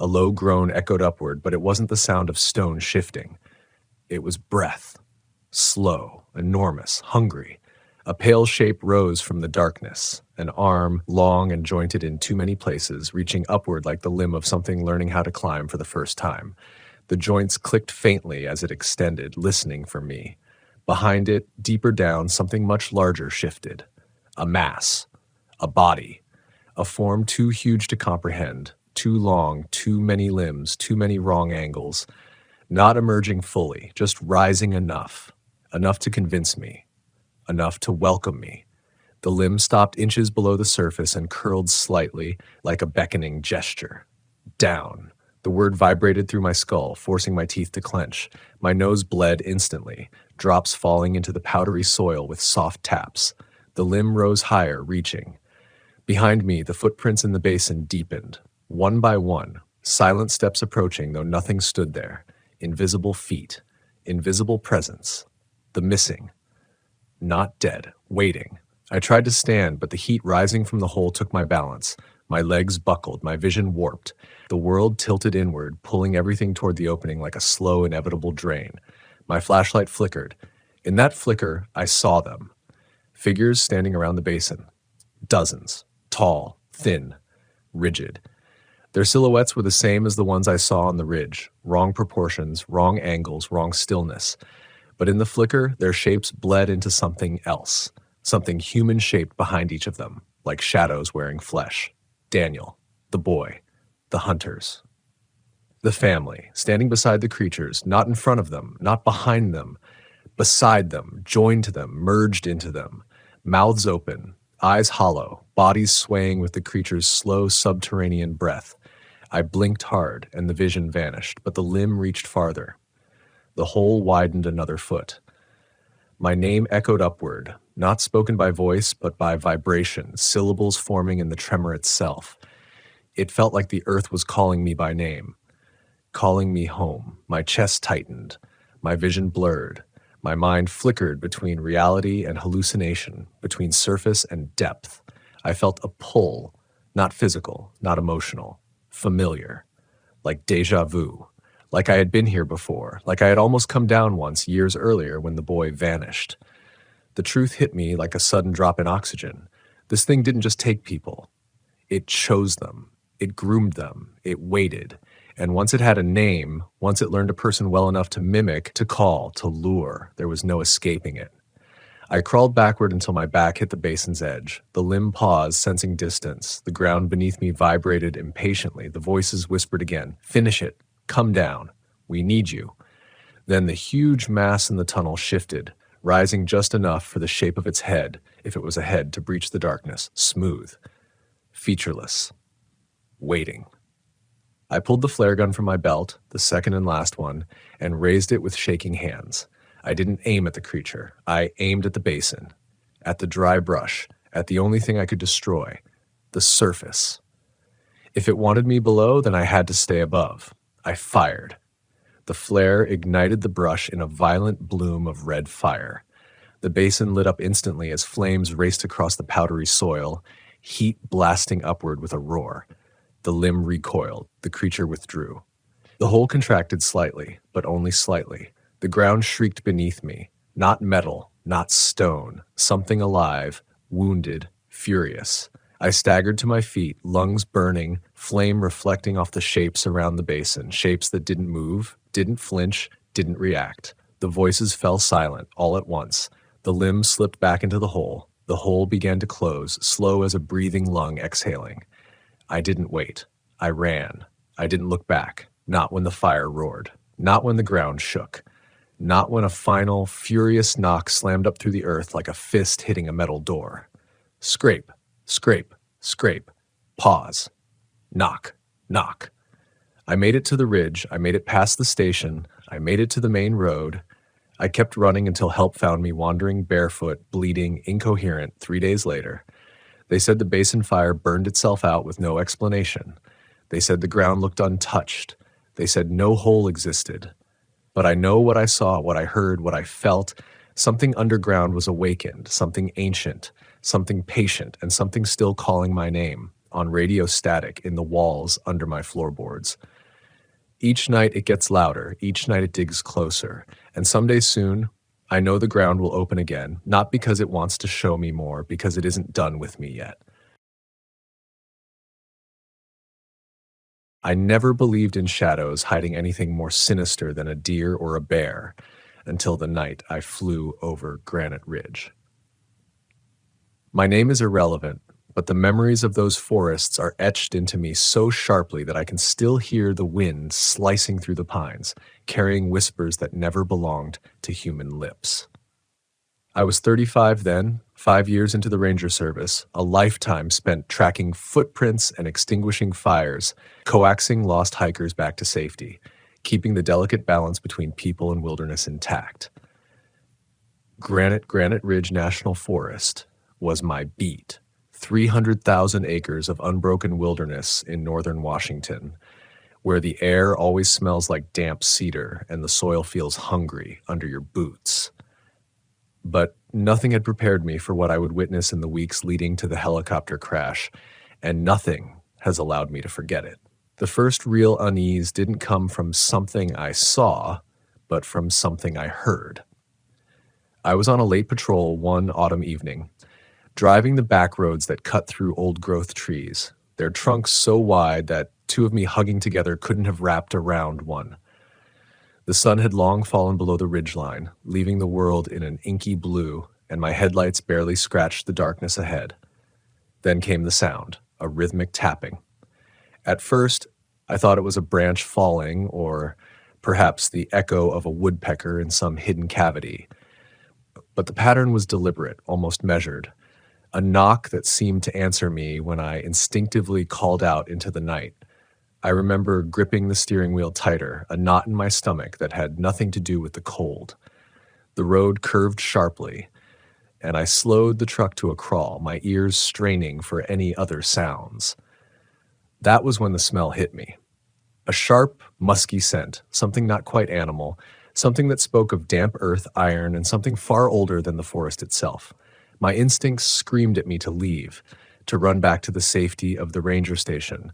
A low groan echoed upward, but it wasn't the sound of stone shifting. It was breath. Slow, enormous, hungry. A pale shape rose from the darkness, an arm, long and jointed in too many places, reaching upward like the limb of something learning how to climb for the first time. The joints clicked faintly as it extended, listening for me. Behind it, deeper down, something much larger shifted. A mass. A body. A form too huge to comprehend. Too long, too many limbs, too many wrong angles. Not emerging fully, just rising enough. Enough to convince me. Enough to welcome me. The limb stopped inches below the surface and curled slightly, like a beckoning gesture. Down. The word vibrated through my skull, forcing my teeth to clench. My nose bled instantly, drops falling into the powdery soil with soft taps. The limb rose higher, reaching. Behind me, the footprints in the basin deepened. One by one, silent steps approaching, though nothing stood there. Invisible feet. Invisible presence. The missing. Not dead. Waiting. I tried to stand, but the heat rising from the hole took my balance. My legs buckled, my vision warped. The world tilted inward, pulling everything toward the opening like a slow, inevitable drain. My flashlight flickered. In that flicker, I saw them. Figures standing around the basin. Dozens. Tall, thin, rigid. Their silhouettes were the same as the ones I saw on the ridge. Wrong proportions, wrong angles, wrong stillness. But in the flicker, their shapes bled into something else. Something human-shaped behind each of them, like shadows wearing flesh. Daniel, the boy, the hunters. The family, standing beside the creatures, not in front of them, not behind them, beside them, joined to them, merged into them. Mouths open, eyes hollow, bodies swaying with the creature's slow subterranean breath. I blinked hard, and the vision vanished, but the limb reached farther. The hole widened another foot. My name echoed upward, not spoken by voice, but by vibration, syllables forming in the tremor itself. It felt like the earth was calling me by name, calling me home. My chest tightened, my vision blurred. My mind flickered between reality and hallucination, between surface and depth. I felt a pull, not physical, not emotional, familiar, like déjà vu, like I had been here before, like I had almost come down once years earlier when the boy vanished. The truth hit me like a sudden drop in oxygen. This thing didn't just take people. It chose them. It groomed them. It waited. And once it had a name, once it learned a person well enough to mimic, to call, to lure, there was no escaping it. I crawled backward until my back hit the basin's edge. The limb paused, sensing distance. The ground beneath me vibrated impatiently. The voices whispered again, "Finish it. Come down. We need you." Then the huge mass in the tunnel shifted, rising just enough for the shape of its head, if it was a head, to breach the darkness, smooth, featureless, waiting. I pulled the flare gun from my belt, the second and last one, and raised it with shaking hands. I didn't aim at the creature. I aimed at the basin, at the dry brush, at the only thing I could destroy, the surface. If it wanted me below, then I had to stay above. I fired. The flare ignited the brush in a violent bloom of red fire. The basin lit up instantly as flames raced across the powdery soil, heat blasting upward with a roar. The limb recoiled. The creature withdrew. The hole contracted slightly, but only slightly. The ground shrieked beneath me. Not metal, not stone. Something alive, wounded, furious. I staggered to my feet, lungs burning, flame reflecting off the shapes around the basin, shapes that didn't move, didn't flinch, didn't react. The voices fell silent, all at once. The limb slipped back into the hole. The hole began to close, slow as a breathing lung exhaling. I didn't wait. I ran. I didn't look back. Not when the fire roared. Not when the ground shook. Not when a final, furious knock slammed up through the earth like a fist hitting a metal door. Scrape, scrape, scrape. Pause. Knock, knock. I made it to the ridge. I made it past the station. I made it to the main road. I kept running until help found me wandering barefoot, bleeding, incoherent 3 days later. They said the basin fire burned itself out with no explanation. They said the ground looked untouched. They said no hole existed. But I know what I saw, what I heard, what I felt. Something underground was awakened, something ancient, something patient, and something still calling my name, on radio static in the walls under my floorboards. Each night it gets louder, each night it digs closer, and someday soon, I know the ground will open again, not because it wants to show me more, because it isn't done with me yet. I never believed in shadows hiding anything more sinister than a deer or a bear, until the night I flew over Granite Ridge. My name is irrelevant, but the memories of those forests are etched into me so sharply that I can still hear the wind slicing through the pines, carrying whispers that never belonged to human lips. I was 35 then, 5 years into the Ranger Service, a lifetime spent tracking footprints and extinguishing fires, coaxing lost hikers back to safety, keeping the delicate balance between people and wilderness intact. Granite Ridge National Forest was my beat. 300,000 acres of unbroken wilderness in northern Washington, where the air always smells like damp cedar and the soil feels hungry under your boots. But nothing had prepared me for what I would witness in the weeks leading to the helicopter crash, and nothing has allowed me to forget it. The first real unease didn't come from something I saw, but from something I heard. I was on a late patrol one autumn evening, driving the back roads that cut through old-growth trees, their trunks so wide that two of me hugging together couldn't have wrapped around one. The sun had long fallen below the ridgeline, leaving the world in an inky blue, and my headlights barely scratched the darkness ahead. Then came the sound, a rhythmic tapping. At first, I thought it was a branch falling, or perhaps the echo of a woodpecker in some hidden cavity. But the pattern was deliberate, almost measured. A knock that seemed to answer me when I instinctively called out into the night. I remember gripping the steering wheel tighter, a knot in my stomach that had nothing to do with the cold. The road curved sharply, and I slowed the truck to a crawl, my ears straining for any other sounds. That was when the smell hit me. A sharp, musky scent, something not quite animal, something that spoke of damp earth, iron, and something far older than the forest itself. My instincts screamed at me to leave, to run back to the safety of the ranger station.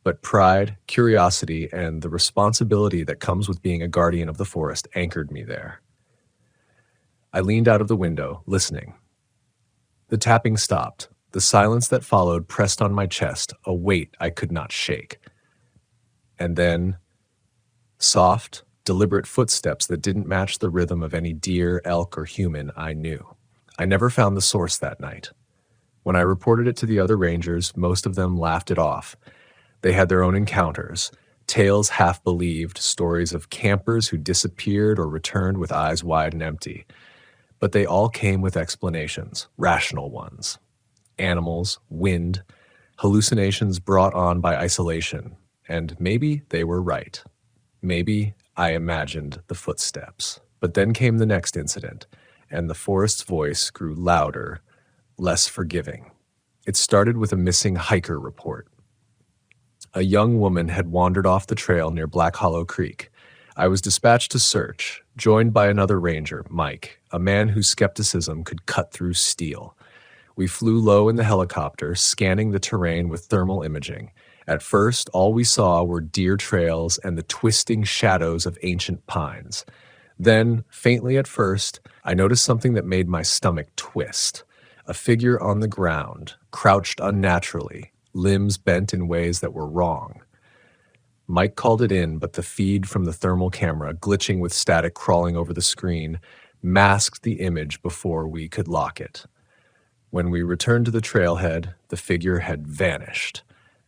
But pride, curiosity, and the responsibility that comes with being a guardian of the forest anchored me there. I leaned out of the window, listening. The tapping stopped. The silence that followed pressed on my chest, a weight I could not shake. And then, soft, deliberate footsteps that didn't match the rhythm of any deer, elk, or human I knew. I never found the source that night. When I reported it to the other rangers, most of them laughed it off. They had their own encounters, tales half-believed, stories of campers who disappeared or returned with eyes wide and empty. But they all came with explanations, rational ones. Animals, wind, hallucinations brought on by isolation, and maybe they were right. Maybe I imagined the footsteps. But then came the next incident, and the forest's voice grew louder, less forgiving. It started with a missing hiker report. A young woman had wandered off the trail near Black Hollow Creek. I was dispatched to search, joined by another ranger, Mike, a man whose skepticism could cut through steel. We flew low in the helicopter, scanning the terrain with thermal imaging. At first, all we saw were deer trails and the twisting shadows of ancient pines. Then, faintly at first, I noticed something that made my stomach twist. A figure on the ground, crouched unnaturally, limbs bent in ways that were wrong. Mike called it in, but the feed from the thermal camera, glitching with static crawling over the screen, masked the image before we could lock it. When we returned to the trailhead, the figure had vanished.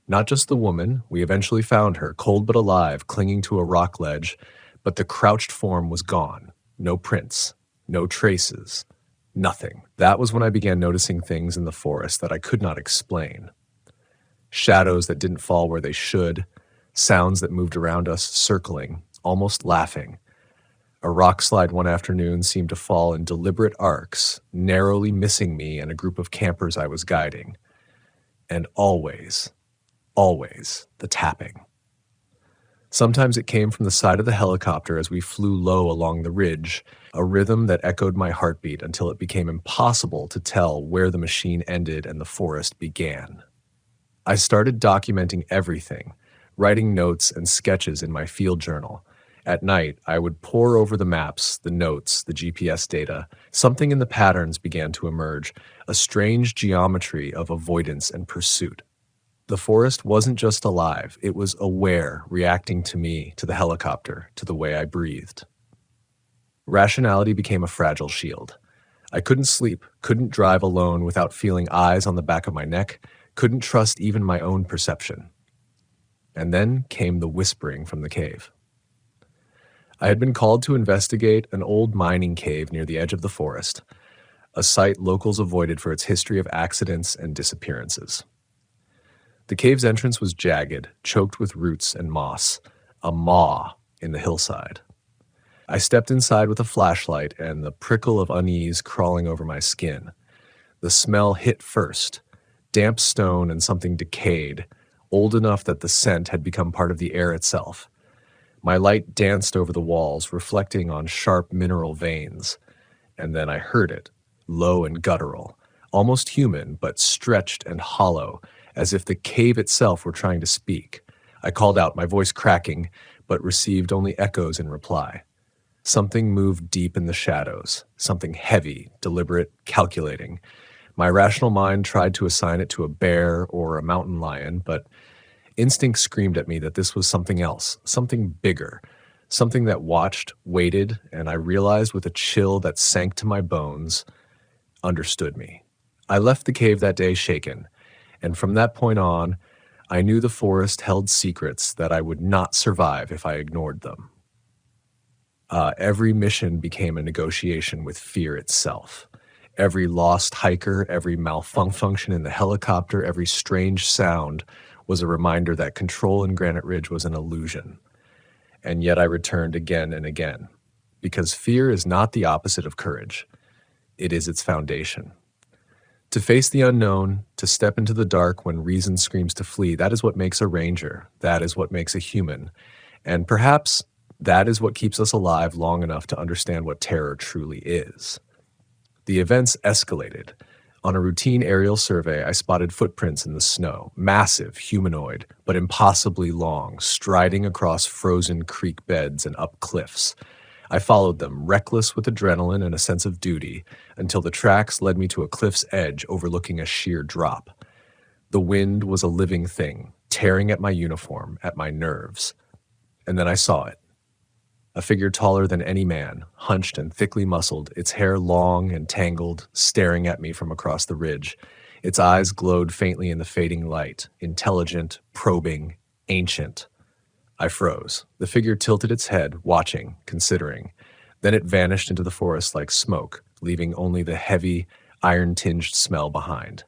Not just the woman, we eventually found her, cold but alive, clinging to a rock ledge, but the crouched form was gone. No prints, no traces, nothing. That was when I began noticing things in the forest that I could not explain. Shadows that didn't fall where they should, sounds that moved around us, circling, almost laughing. A rock slide one afternoon seemed to fall in deliberate arcs, narrowly missing me and a group of campers I was guiding. And always, the tapping. Sometimes it came from the side of the helicopter as we flew low along the ridge, a rhythm that echoed my heartbeat until it became impossible to tell where the machine ended and the forest began. I started documenting everything, writing notes and sketches in my field journal. At night, I would pore over the maps, the notes, the GPS data. Something in the patterns began to emerge, a strange geometry of avoidance and pursuit. The forest wasn't just alive, it was aware, reacting to me, to the helicopter, to the way I breathed. Rationality became a fragile shield. I couldn't sleep, couldn't drive alone without feeling eyes on the back of my neck, couldn't trust even my own perception. And then came the whispering from the cave. I had been called to investigate an old mining cave near the edge of the forest. a site locals avoided for its history of accidents and disappearances. The cave's entrance was jagged, choked with roots and moss, a maw in the hillside. I stepped inside with a flashlight and the prickle of unease crawling over my skin. The smell hit first, damp stone and something decayed, old enough that the scent had become part of the air itself. My light danced over the walls, reflecting on sharp mineral veins. And then I heard it, low and guttural, almost human, but stretched and hollow, as if the cave itself were trying to speak. I called out, my voice cracking, but received only echoes in reply. Something moved deep in the shadows, something heavy, deliberate, calculating. My rational mind tried to assign it to a bear or a mountain lion, but instinct screamed at me that this was something else, something bigger, something that watched, waited, and I realized with a chill that sank to my bones, understood me. I left the cave that day shaken, and from that point on, I knew the forest held secrets that I would not survive if I ignored them. Every mission became a negotiation with fear itself. Every lost hiker, every malfunction in the helicopter, every strange sound was a reminder that control in Granite Ridge was an illusion. And yet I returned again and again, because fear is not the opposite of courage. It is its foundation. To face the unknown, to step into the dark when reason screams to flee, that is what makes a ranger. That is what makes a human. And perhaps that is what keeps us alive long enough to understand what terror truly is. The events escalated. On a routine aerial survey, I spotted footprints in the snow, massive, humanoid, but impossibly long, striding across frozen creek beds and up cliffs. I followed them, reckless with adrenaline and a sense of duty, until the tracks led me to a cliff's edge overlooking a sheer drop. The wind was a living thing, tearing at my uniform, at my nerves. And then I saw it. A figure taller than any man, hunched and thickly muscled, its hair long and tangled, staring at me from across the ridge. Its eyes glowed faintly in the fading light, intelligent, probing, ancient. I froze. The figure tilted its head, watching, considering. Then it vanished into the forest like smoke, leaving only the heavy, iron-tinged smell behind.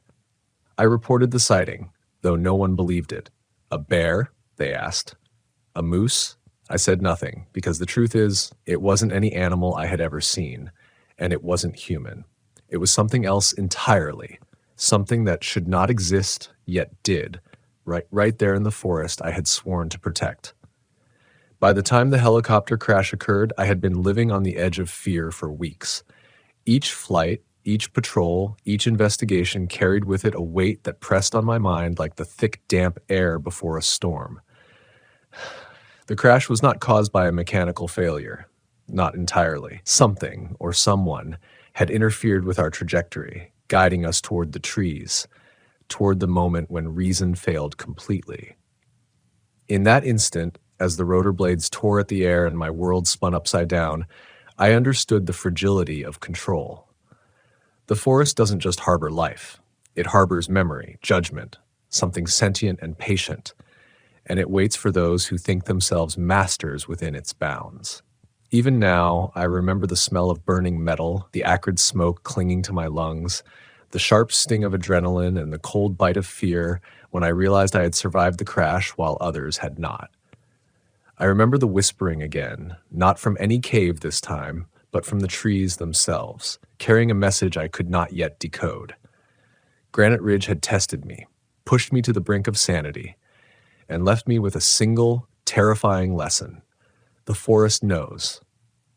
I reported the sighting, though no one believed it. A bear? They asked. A moose? I said nothing, because the truth is, it wasn't any animal I had ever seen, and it wasn't human. It was something else entirely, something that should not exist, yet did, right there in the forest I had sworn to protect. By the time the helicopter crash occurred, I had been living on the edge of fear for weeks. Each flight, each patrol, each investigation carried with it a weight that pressed on my mind like the thick, damp air before a storm. The crash was not caused by a mechanical failure. Not entirely. Something, or someone, had interfered with our trajectory, guiding us toward the trees, toward the moment when reason failed completely. In that instant, as the rotor blades tore at the air and my world spun upside down, I understood the fragility of control. The forest doesn't just harbor life. It harbors memory, judgment, something sentient and patient, and it waits for those who think themselves masters within its bounds. Even now, I remember the smell of burning metal, the acrid smoke clinging to my lungs, the sharp sting of adrenaline, and the cold bite of fear when I realized I had survived the crash while others had not. I remember the whispering again, not from any cave this time, but from the trees themselves, carrying a message I could not yet decode. Granite Ridge had tested me, pushed me to the brink of sanity, and left me with a single, terrifying lesson. The forest knows,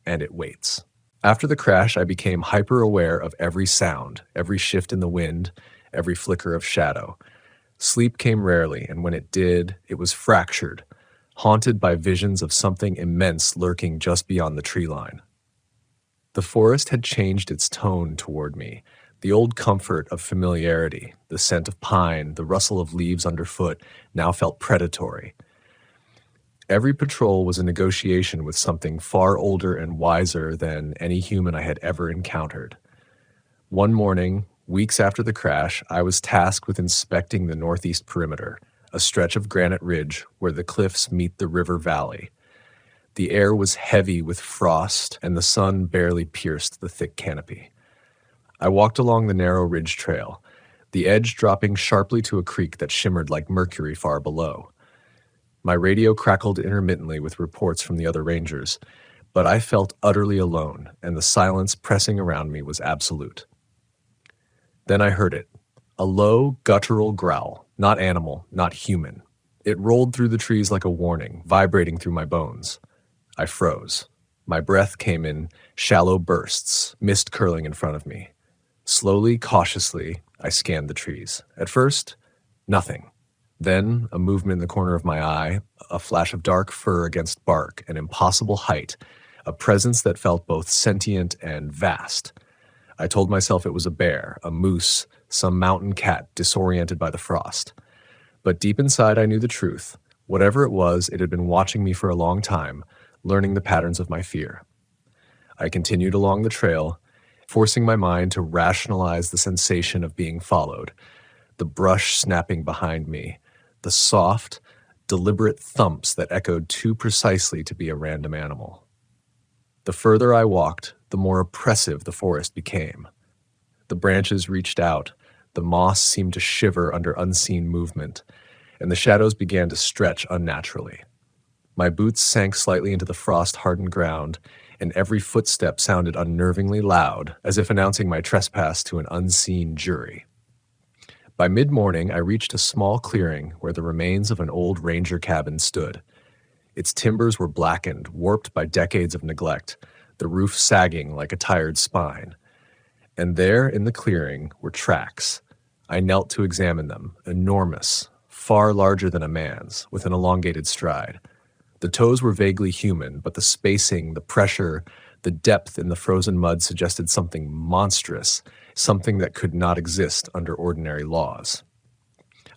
and it waits. After the crash, I became hyper-aware of every sound, every shift in the wind, every flicker of shadow. Sleep came rarely, and when it did, it was fractured, haunted by visions of something immense lurking just beyond the tree line. The forest had changed its tone toward me. The old comfort of familiarity, the scent of pine, the rustle of leaves underfoot, now felt predatory. Every patrol was a negotiation with something far older and wiser than any human I had ever encountered. One morning, weeks after the crash, I was tasked with inspecting the northeast perimeter, a stretch of Granite Ridge where the cliffs meet the river valley. The air was heavy with frost, and the sun barely pierced the thick canopy. I walked along the narrow ridge trail, the edge dropping sharply to a creek that shimmered like mercury far below. My radio crackled intermittently with reports from the other rangers, but I felt utterly alone, and the silence pressing around me was absolute. Then I heard it, a low, guttural growl, not animal, not human. It rolled through the trees like a warning, vibrating through my bones. I froze. My breath came in shallow bursts, mist curling in front of me. Slowly, cautiously, I scanned the trees. At first, nothing. Then, a movement in the corner of my eye, a flash of dark fur against bark, an impossible height, a presence that felt both sentient and vast. I told myself it was a bear, a moose, some mountain cat disoriented by the frost. But deep inside I knew the truth. Whatever it was, it had been watching me for a long time, learning the patterns of my fear. I continued along the trail, forcing my mind to rationalize the sensation of being followed, the brush snapping behind me, the soft, deliberate thumps that echoed too precisely to be a random animal. The further I walked, the more oppressive the forest became. The branches reached out, the moss seemed to shiver under unseen movement, and the shadows began to stretch unnaturally. My boots sank slightly into the frost-hardened ground, and every footstep sounded unnervingly loud, as if announcing my trespass to an unseen jury. By mid-morning, I reached a small clearing where the remains of an old ranger cabin stood. Its timbers were blackened, warped by decades of neglect, the roof sagging like a tired spine. And there, in the clearing, were tracks. I knelt to examine them, enormous, far larger than a man's, with an elongated stride. The toes were vaguely human, but the spacing, the pressure, the depth in the frozen mud suggested something monstrous, something that could not exist under ordinary laws.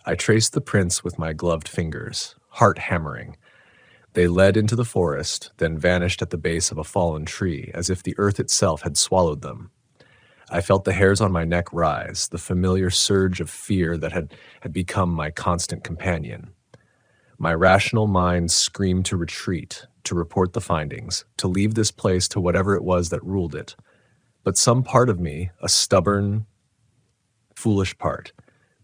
I traced the prints with my gloved fingers, heart hammering. They led into the forest, then vanished at the base of a fallen tree, as if the earth itself had swallowed them. I felt the hairs on my neck rise, the familiar surge of fear that had become my constant companion. My rational mind screamed to retreat, to report the findings, to leave this place to whatever it was that ruled it. But some part of me, a stubborn, foolish part,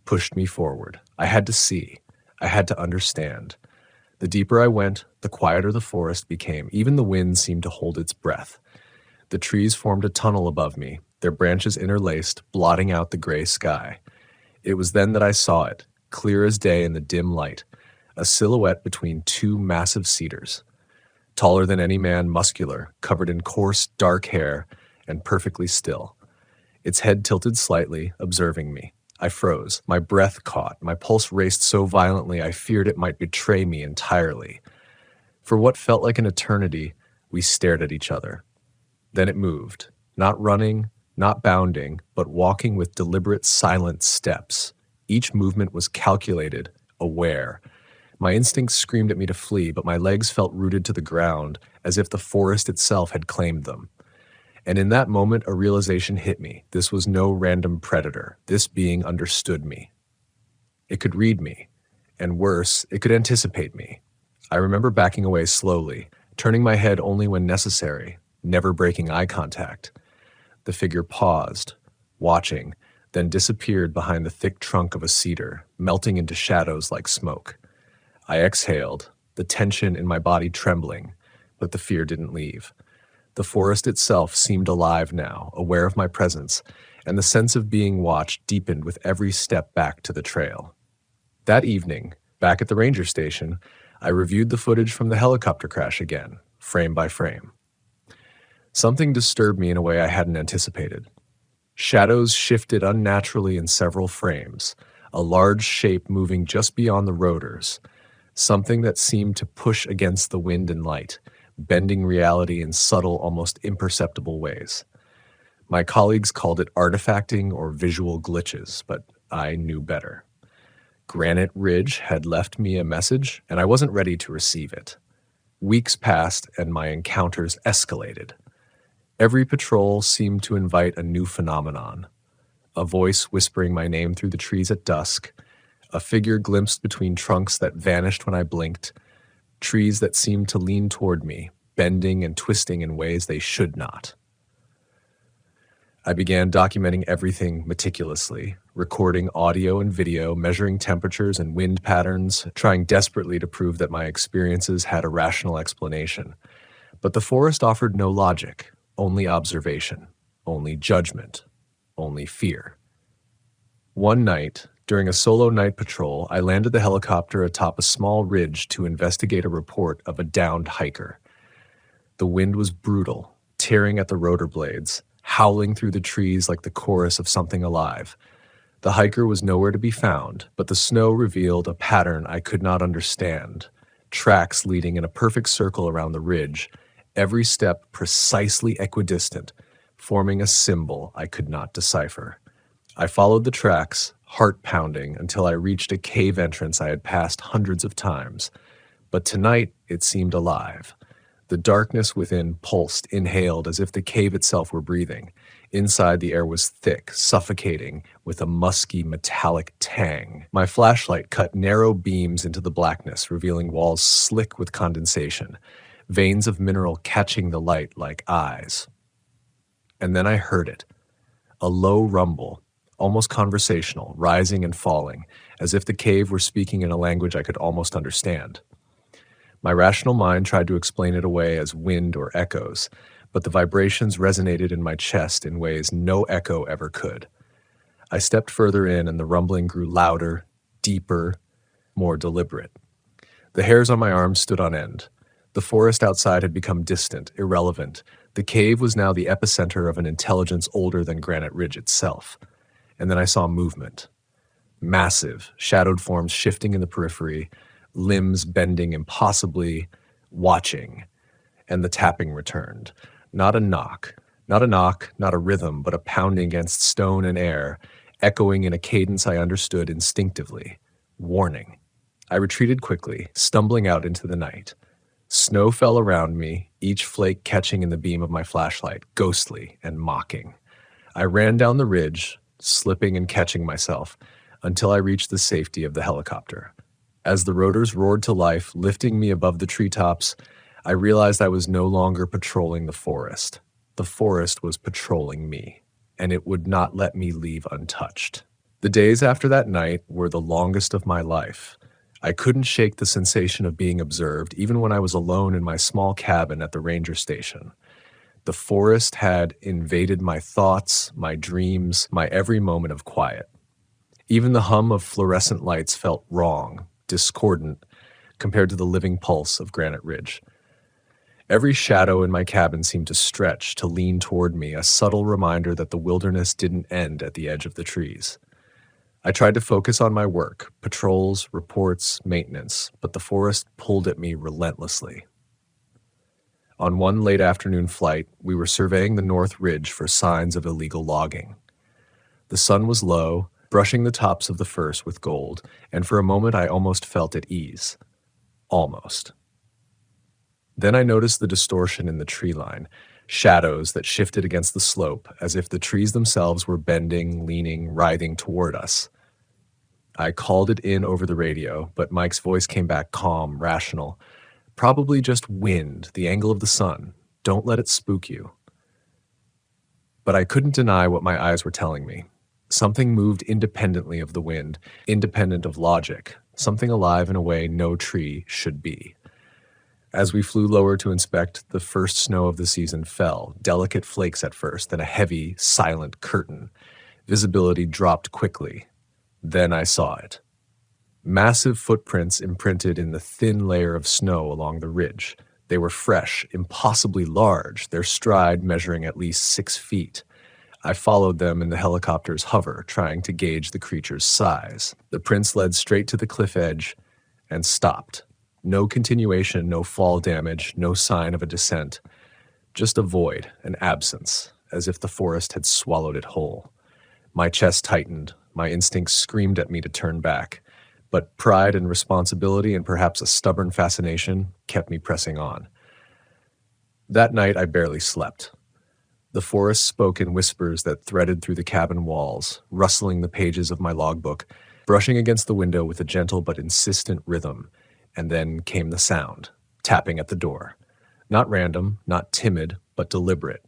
pushed me forward. I had to see. I had to understand. The deeper I went, the quieter the forest became. Even the wind seemed to hold its breath. The trees formed a tunnel above me, their branches interlaced, blotting out the gray sky. It was then that I saw it, clear as day in the dim light, a silhouette between two massive cedars. Taller than any man, muscular, covered in coarse, dark hair, and perfectly still. Its head tilted slightly, observing me. I froze. My breath caught. My pulse raced so violently I feared it might betray me entirely. For what felt like an eternity, we stared at each other. Then it moved, not running, not bounding, but walking with deliberate, silent steps. Each movement was calculated, aware. My instincts screamed at me to flee, but my legs felt rooted to the ground, as if the forest itself had claimed them. And in that moment, a realization hit me. This was no random predator. This being understood me. It could read me, and worse, it could anticipate me. I remember backing away slowly, turning my head only when necessary, never breaking eye contact. The figure paused, watching, then disappeared behind the thick trunk of a cedar, melting into shadows like smoke. I exhaled, the tension in my body trembling, but the fear didn't leave. The forest itself seemed alive now, aware of my presence, and the sense of being watched deepened with every step back to the trail. That evening, back at the ranger station, I reviewed the footage from the helicopter crash again, frame by frame. Something disturbed me in a way I hadn't anticipated. Shadows shifted unnaturally in several frames, a large shape moving just beyond the rotors, something that seemed to push against the wind and light, bending reality in subtle, almost imperceptible ways. My colleagues called it artifacting or visual glitches, but I knew better. Granite Ridge had left me a message, and I wasn't ready to receive it. Weeks passed, and my encounters escalated. Every patrol seemed to invite a new phenomenon. A voice whispering my name through the trees at dusk, a figure glimpsed between trunks that vanished when I blinked, trees that seemed to lean toward me, bending and twisting in ways they should not. I began documenting everything meticulously, recording audio and video, measuring temperatures and wind patterns, trying desperately to prove that my experiences had a rational explanation. But the forest offered no logic, only observation, only judgment, only fear. One night, during a solo night patrol, I landed the helicopter atop a small ridge to investigate a report of a downed hiker. The wind was brutal, tearing at the rotor blades, howling through the trees like the chorus of something alive. The hiker was nowhere to be found, but the snow revealed a pattern I could not understand. Tracks leading in a perfect circle around the ridge, every step precisely equidistant, forming a symbol I could not decipher. I followed the tracks, heart pounding, until I reached a cave entrance I had passed hundreds of times. But tonight it seemed alive. The darkness within pulsed, inhaled, as if the cave itself were breathing. Inside, the air was thick, suffocating, with a musky, metallic tang. My flashlight cut narrow beams into the blackness, revealing walls slick with condensation, veins of mineral catching the light like eyes. And then I heard it. A low rumble, almost conversational, rising and falling, as if the cave were speaking in a language I could almost understand. My rational mind tried to explain it away as wind or echoes, but the vibrations resonated in my chest in ways no echo ever could. I stepped further in, and the rumbling grew louder, deeper, more deliberate. The hairs on my arms stood on end. The forest outside had become distant, irrelevant. The cave was now the epicenter of an intelligence older than Granite Ridge itself. And then I saw movement. Massive, shadowed forms shifting in the periphery, limbs bending impossibly, watching, and the tapping returned. Not a knock, not a rhythm, but a pounding against stone and air, echoing in a cadence I understood instinctively. Warning. I retreated quickly, stumbling out into the night. Snow fell around me, each flake catching in the beam of my flashlight, ghostly and mocking. I ran down the ridge, slipping and catching myself, until I reached the safety of the helicopter. As the rotors roared to life, lifting me above the treetops, I realized I was no longer patrolling the forest. The forest was patrolling me, and it would not let me leave untouched. The days after that night were the longest of my life. I couldn't shake the sensation of being observed, even when I was alone in my small cabin at the ranger station. The forest had invaded my thoughts, my dreams, my every moment of quiet. Even the hum of fluorescent lights felt wrong, discordant, compared to the living pulse of Granite Ridge. Every shadow in my cabin seemed to stretch, to lean toward me, a subtle reminder that the wilderness didn't end at the edge of the trees. I tried to focus on my work, patrols, reports, maintenance, but the forest pulled at me relentlessly. On one late afternoon flight, we were surveying the North Ridge for signs of illegal logging. The sun was low, brushing the tops of the firs with gold, and for a moment I almost felt at ease. Almost. Then I noticed the distortion in the tree line, shadows that shifted against the slope, as if the trees themselves were bending, leaning, writhing toward us. I called it in over the radio, but Mike's voice came back calm, rational. Probably just wind, the angle of the sun. Don't let it spook you. But I couldn't deny what my eyes were telling me. Something moved independently of the wind, independent of logic, something alive in a way no tree should be. As we flew lower to inspect, the first snow of the season fell, delicate flakes at first, then a heavy, silent curtain. Visibility dropped quickly. Then I saw it. Massive footprints imprinted in the thin layer of snow along the ridge. They were fresh, impossibly large, their stride measuring at least 6 feet. I followed them in the helicopter's hover, trying to gauge the creature's size. The prints led straight to the cliff edge and stopped. No continuation, no fall damage, no sign of a descent. Just a void, an absence, as if the forest had swallowed it whole. My chest tightened. My instincts screamed at me to turn back. But pride and responsibility and perhaps a stubborn fascination kept me pressing on. That night I barely slept. The forest spoke in whispers that threaded through the cabin walls, rustling the pages of my logbook, brushing against the window with a gentle but insistent rhythm. And then came the sound, tapping at the door. Not random, not timid, but deliberate.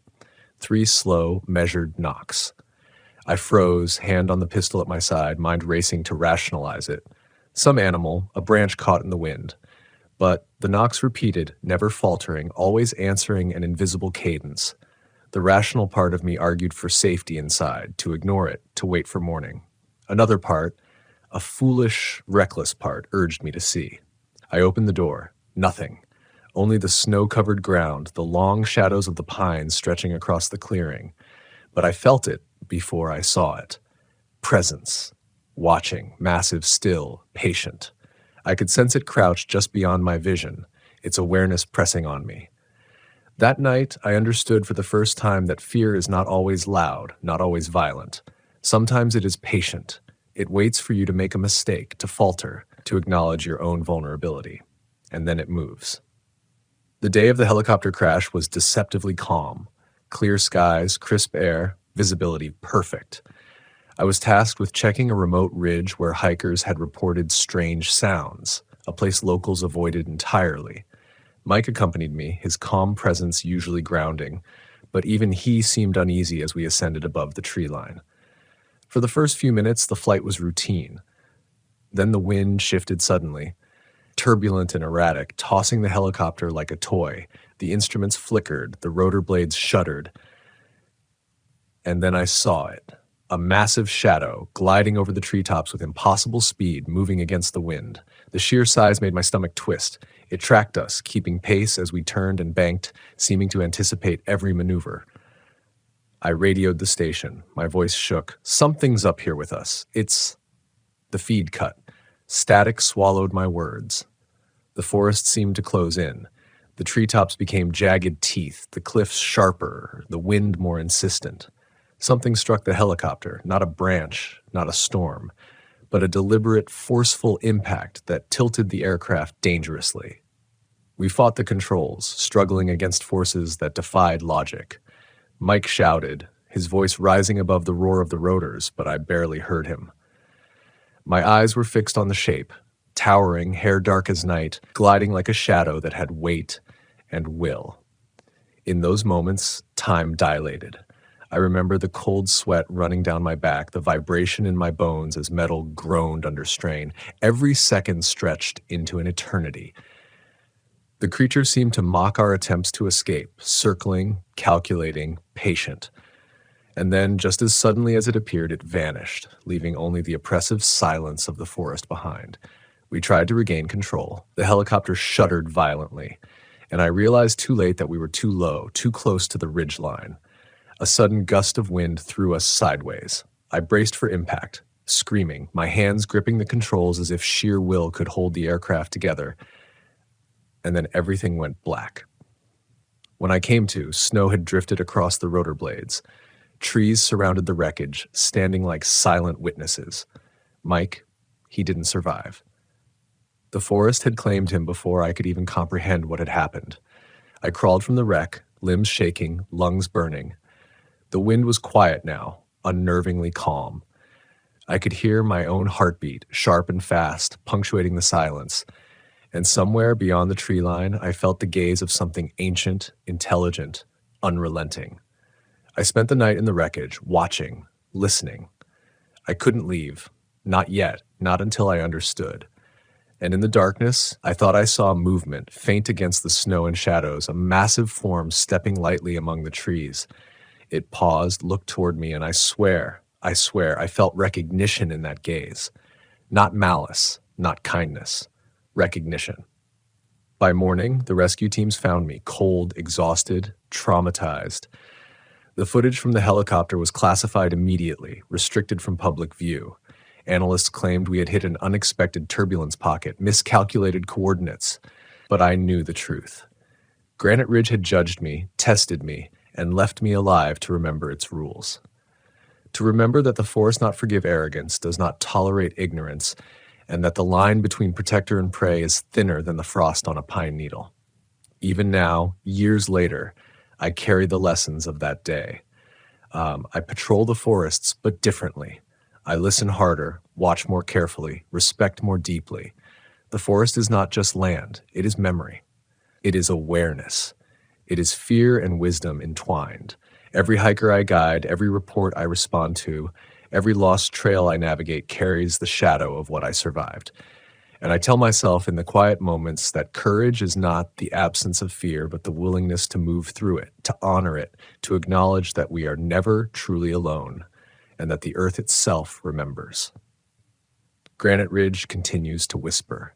3 slow, measured knocks. I froze, hand on the pistol at my side, mind racing to rationalize it. Some animal, a branch caught in the wind. But the knocks repeated, never faltering, always answering an invisible cadence. The rational part of me argued for safety inside, to ignore it, to wait for morning. Another part, a foolish, reckless part, urged me to see. I opened the door. Nothing. Only the snow-covered ground, the long shadows of the pines stretching across the clearing. But I felt it before I saw it. Presence. Watching, massive, still, patient. I could sense it crouched just beyond my vision, its awareness pressing on me. That night, I understood for the first time that fear is not always loud, not always violent. Sometimes it is patient. It waits for you to make a mistake, to falter, to acknowledge your own vulnerability. And then it moves. The day of the helicopter crash was deceptively calm. Clear skies, crisp air, visibility perfect. I was tasked with checking a remote ridge where hikers had reported strange sounds, a place locals avoided entirely. Mike accompanied me, his calm presence usually grounding, but even he seemed uneasy as we ascended above the tree line. For the first few minutes, the flight was routine. Then the wind shifted suddenly, turbulent and erratic, tossing the helicopter like a toy. The instruments flickered, the rotor blades shuddered. And then I saw it, a massive shadow gliding over the treetops with impossible speed, moving against the wind. The sheer size made my stomach twist. It tracked us, keeping pace as we turned and banked, seeming to anticipate every maneuver. I radioed the station. My voice shook. Something's up here with us. It's... The feed cut. Static swallowed my words. The forest seemed to close in. The treetops became jagged teeth, the cliffs sharper, the wind more insistent. Something struck the helicopter, not a branch, not a storm, but a deliberate, forceful impact that tilted the aircraft dangerously. We fought the controls, struggling against forces that defied logic. Mike shouted, his voice rising above the roar of the rotors, but I barely heard him. My eyes were fixed on the shape, towering, hair dark as night, gliding like a shadow that had weight and will. In those moments, time dilated. I remember the cold sweat running down my back, the vibration in my bones as metal groaned under strain. Every second stretched into an eternity. The creature seemed to mock our attempts to escape, circling, calculating, patient. And then, just as suddenly as it appeared, it vanished, leaving only the oppressive silence of the forest behind. We tried to regain control. The helicopter shuddered violently, and I realized too late that we were too low, too close to the ridge line. A sudden gust of wind threw us sideways. I braced for impact, screaming, my hands gripping the controls as if sheer will could hold the aircraft together. And then everything went black. When I came to, snow had drifted across the rotor blades. Trees surrounded the wreckage, standing like silent witnesses. Mike, he didn't survive. The forest had claimed him before I could even comprehend what had happened. I crawled from the wreck, limbs shaking, lungs burning. The wind was quiet now, unnervingly calm. I could hear my own heartbeat, sharp and fast, punctuating the silence. And somewhere beyond the tree line, I felt the gaze of something ancient, intelligent, unrelenting. I spent the night in the wreckage, watching, listening. I couldn't leave. Not yet, not until I understood. And in the darkness, I thought I saw movement, faint against the snow and shadows, a massive form stepping lightly among the trees. It paused, looked toward me, and I swear, I felt recognition in that gaze. Not malice, not kindness. Recognition. By morning, the rescue teams found me, cold, exhausted, traumatized. The footage from the helicopter was classified immediately, restricted from public view. Analysts claimed we had hit an unexpected turbulence pocket, miscalculated coordinates. But I knew the truth. Granite Ridge had judged me, tested me, and left me alive to remember its rules. To remember that the forest not forgive arrogance, does not tolerate ignorance, and that the line between protector and prey is thinner than the frost on a pine needle. Even now, years later, I carry the lessons of that day. I patrol the forests, but differently. I listen harder, watch more carefully, respect more deeply. The forest is not just land, it is memory. It is awareness. It is fear and wisdom entwined. Every hiker I guide, every report I respond to, every lost trail I navigate carries the shadow of what I survived. And I tell myself in the quiet moments that courage is not the absence of fear, but the willingness to move through it, to honor it, to acknowledge that we are never truly alone, and that the earth itself remembers. Granite Ridge continues to whisper.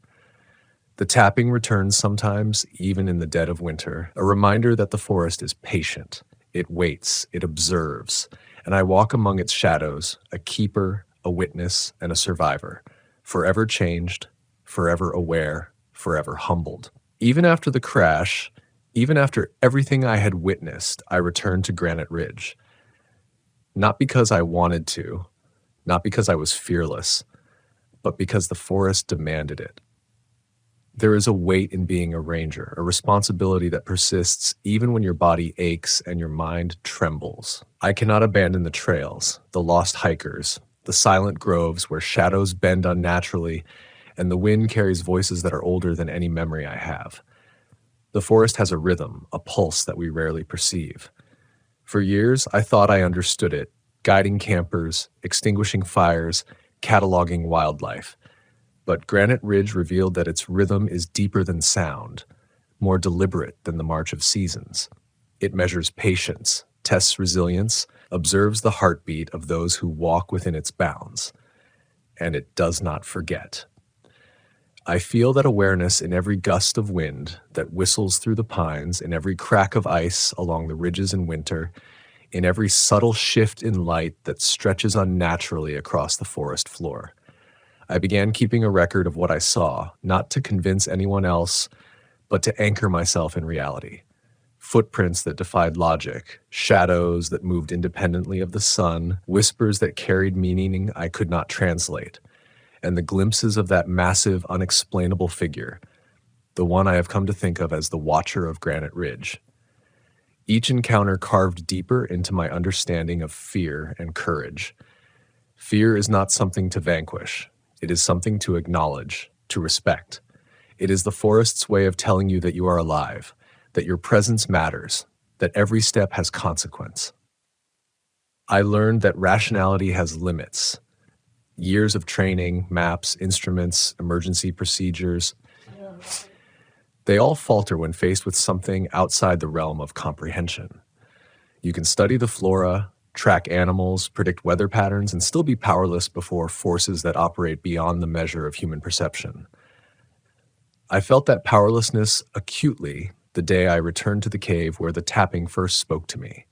The tapping returns sometimes, even in the dead of winter, a reminder that the forest is patient. It waits, it observes, and I walk among its shadows, a keeper, a witness, and a survivor, forever changed, forever aware, forever humbled. Even after the crash, even after everything I had witnessed, I returned to Granite Ridge. Not because I wanted to, not because I was fearless, but because the forest demanded it. There is a weight in being a ranger, a responsibility that persists even when your body aches and your mind trembles. I cannot abandon the trails, the lost hikers, the silent groves where shadows bend unnaturally and the wind carries voices that are older than any memory I have. The forest has a rhythm, a pulse that we rarely perceive. For years, I thought I understood it, guiding campers, extinguishing fires, cataloging wildlife. But Granite Ridge revealed that its rhythm is deeper than sound, more deliberate than the march of seasons. It measures patience, tests resilience, observes the heartbeat of those who walk within its bounds. And it does not forget. I feel that awareness in every gust of wind that whistles through the pines, in every crack of ice along the ridges in winter, in every subtle shift in light that stretches unnaturally across the forest floor. I began keeping a record of what I saw, not to convince anyone else, but to anchor myself in reality. Footprints that defied logic, shadows that moved independently of the sun, whispers that carried meaning I could not translate, and the glimpses of that massive, unexplainable figure, the one I have come to think of as the Watcher of Granite Ridge. Each encounter carved deeper into my understanding of fear and courage. Fear is not something to vanquish. It is something to acknowledge, to respect. It is the forest's way of telling you that you are alive, that your presence matters, that every step has consequence. I learned that rationality has limits. Years of training, maps, instruments, emergency procedures, they all falter when faced with something outside the realm of comprehension. You can study the flora, track animals, predict weather patterns, and still be powerless before forces that operate beyond the measure of human perception. I felt that powerlessness acutely the day I returned to the cave where the tapping first spoke to me.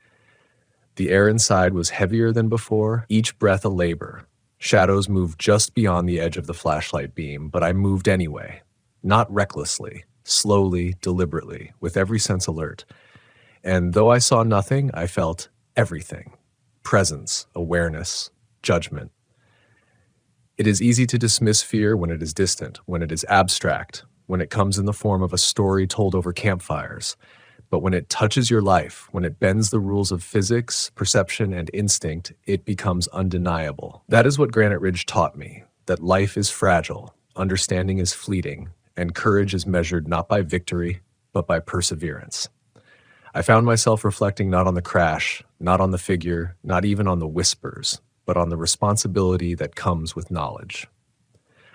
The air inside was heavier than before, each breath a labor. Shadows moved just beyond the edge of the flashlight beam, but I moved anyway, not recklessly, slowly, deliberately, with every sense alert. And though I saw nothing, I felt everything. Presence, awareness, judgment. It is easy to dismiss fear when it is distant, when it is abstract, when it comes in the form of a story told over campfires. But when it touches your life, when it bends the rules of physics, perception, and instinct, it becomes undeniable. That is what Granite Ridge taught me, that life is fragile, understanding is fleeting, and courage is measured not by victory, but by perseverance. I found myself reflecting not on the crash, not on the figure, not even on the whispers, but on the responsibility that comes with knowledge.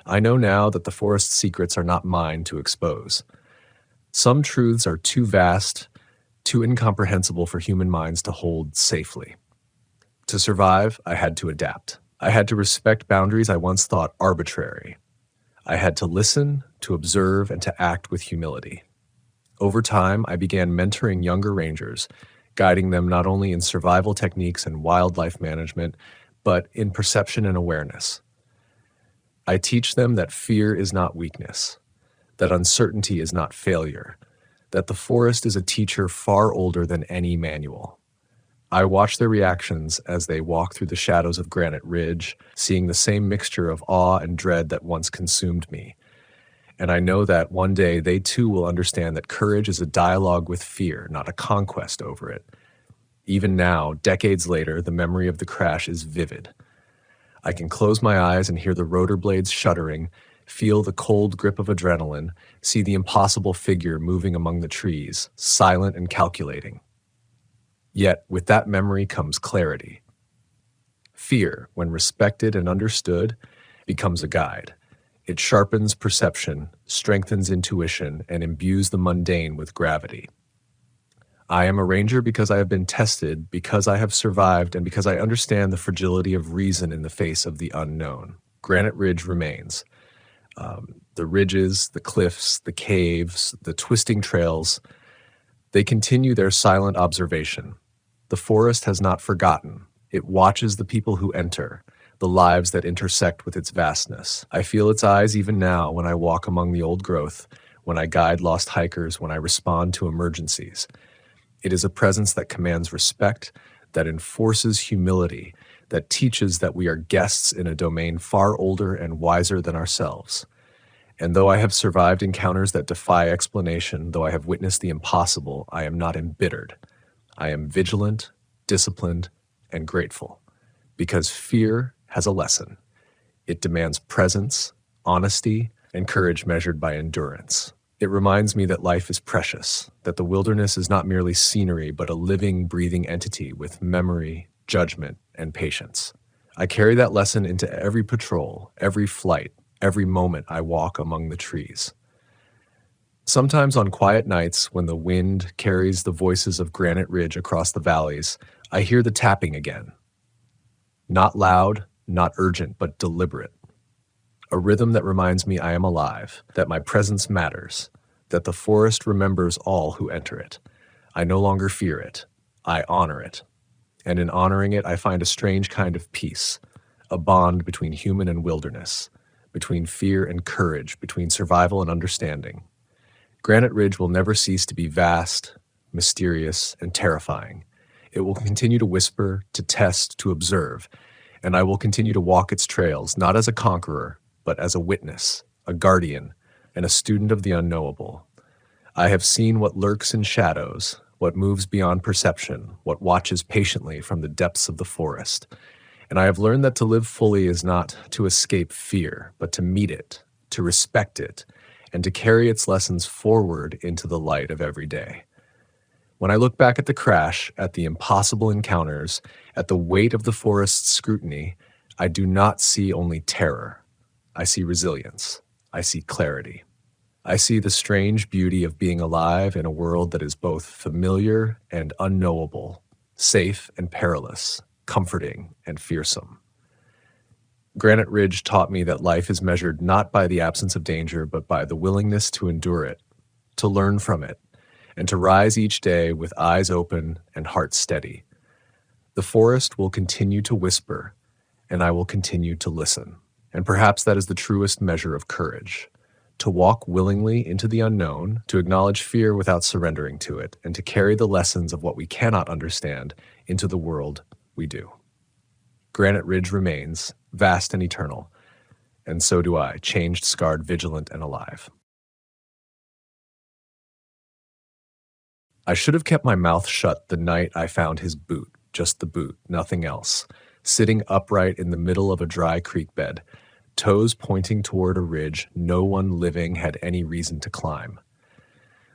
I know now that the forest's secrets are not mine to expose. Some truths are too vast, too incomprehensible for human minds to hold safely. To survive, I had to adapt. I had to respect boundaries I once thought arbitrary. I had to listen, to observe, and to act with humility. Over time, I began mentoring younger rangers, guiding them not only in survival techniques and wildlife management, but in perception and awareness. I teach them that fear is not weakness, that uncertainty is not failure, that the forest is a teacher far older than any manual. I watch their reactions as they walk through the shadows of Granite Ridge, seeing the same mixture of awe and dread that once consumed me. And I know that one day they too will understand that courage is a dialogue with fear, not a conquest over it. Even now, decades later, the memory of the crash is vivid. I can close my eyes and hear the rotor blades shuddering, feel the cold grip of adrenaline, see the impossible figure moving among the trees, silent and calculating. Yet, with that memory comes clarity. Fear, when respected and understood, becomes a guide. It sharpens perception, strengthens intuition, and imbues the mundane with gravity. I am a ranger because I have been tested, because I have survived, and because I understand the fragility of reason in the face of the unknown. Granite Ridge remains. The ridges, the cliffs, the caves, the twisting trails, they continue their silent observation. The forest has not forgotten. It watches the people who enter, the lives that intersect with its vastness. I feel its eyes even now when I walk among the old growth, when I guide lost hikers, when I respond to emergencies. It is a presence that commands respect, that enforces humility, that teaches that we are guests in a domain far older and wiser than ourselves. And though I have survived encounters that defy explanation, though I have witnessed the impossible, I am not embittered. I am vigilant, disciplined, and grateful, because fear has a lesson. It demands presence, honesty, and courage measured by endurance. It reminds me that life is precious, that the wilderness is not merely scenery, but a living, breathing entity with memory, judgment, and patience. I carry that lesson into every patrol, every flight, every moment I walk among the trees. Sometimes on quiet nights, when the wind carries the voices of Granite Ridge across the valleys, I hear the tapping again. Not loud, not urgent, but deliberate. A rhythm that reminds me I am alive, that my presence matters, that the forest remembers all who enter it. I no longer fear it. I honor it. And in honoring it, I find a strange kind of peace, a bond between human and wilderness, between fear and courage, between survival and understanding. Granite Ridge will never cease to be vast, mysterious, and terrifying. It will continue to whisper, to test, to observe, and I will continue to walk its trails, not as a conqueror, but as a witness, a guardian, and a student of the unknowable. I have seen what lurks in shadows, what moves beyond perception, what watches patiently from the depths of the forest. And I have learned that to live fully is not to escape fear, but to meet it, to respect it, and to carry its lessons forward into the light of every day. When I look back at the crash, at the impossible encounters, at the weight of the forest's scrutiny, I do not see only terror. I see resilience. I see clarity. I see the strange beauty of being alive in a world that is both familiar and unknowable, safe and perilous, comforting and fearsome. Granite Ridge taught me that life is measured not by the absence of danger, but by the willingness to endure it, to learn from it, and to rise each day with eyes open and heart steady. The forest will continue to whisper, and I will continue to listen. And perhaps that is the truest measure of courage, to walk willingly into the unknown, to acknowledge fear without surrendering to it, and to carry the lessons of what we cannot understand into the world we do. Granite Ridge remains, vast and eternal, and so do I, changed, scarred, vigilant, and alive. I should have kept my mouth shut the night I found his boot, just the boot, nothing else, sitting upright in the middle of a dry creek bed, toes pointing toward a ridge no one living had any reason to climb.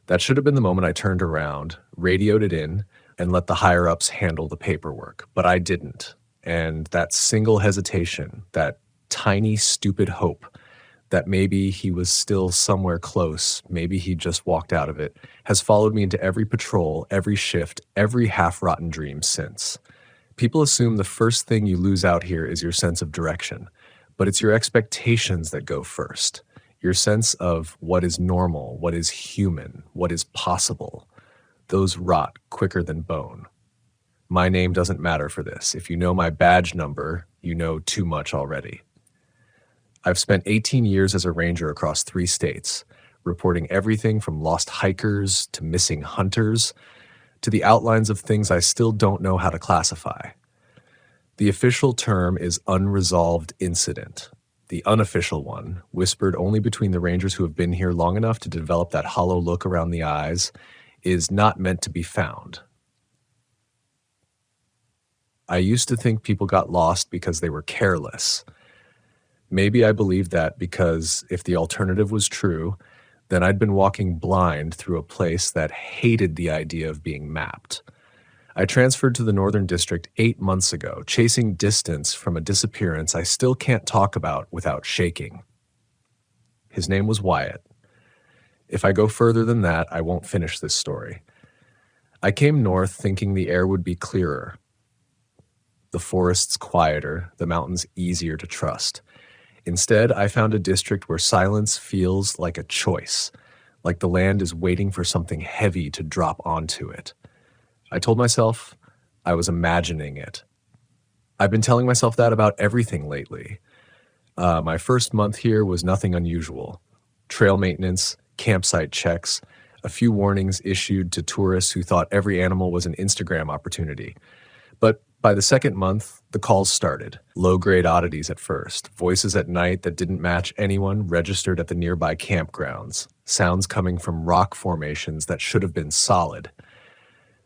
That should have been the moment I turned around, radioed it in, and let the higher-ups handle the paperwork, but I didn't. And that single hesitation, that tiny, stupid hope that maybe he was still somewhere close, maybe he just walked out of it, has followed me into every patrol, every shift, every half-rotten dream since. People assume the first thing you lose out here is your sense of direction, but it's your expectations that go first. Your sense of what is normal, what is human, what is possible. Those rot quicker than bone. My name doesn't matter for this. If you know my badge number, you know too much already. I've spent 18 years as a ranger across 3 states, reporting everything from lost hikers to missing hunters to the outlines of things I still don't know how to classify. The official term is unresolved incident. The unofficial one, whispered only between the rangers who have been here long enough to develop that hollow look around the eyes, is not meant to be found. I used to think people got lost because they were careless. Maybe I believed that because if the alternative was true, then I'd been walking blind through a place that hated the idea of being mapped. I transferred to the Northern District 8 months ago, chasing distance from a disappearance I still can't talk about without shaking. His name was Wyatt. If I go further than that, I won't finish this story. I came north thinking the air would be clearer, the forests quieter, the mountains easier to trust. Instead, I found a district where silence feels like a choice, like the land is waiting for something heavy to drop onto it. I told myself I was imagining it. I've been telling myself that about everything lately. My first month here was nothing unusual. Trail maintenance, campsite checks, a few warnings issued to tourists who thought every animal was an Instagram opportunity. But by the second month, the calls started. Low-grade oddities at first, voices at night that didn't match anyone registered at the nearby campgrounds, sounds coming from rock formations that should have been solid.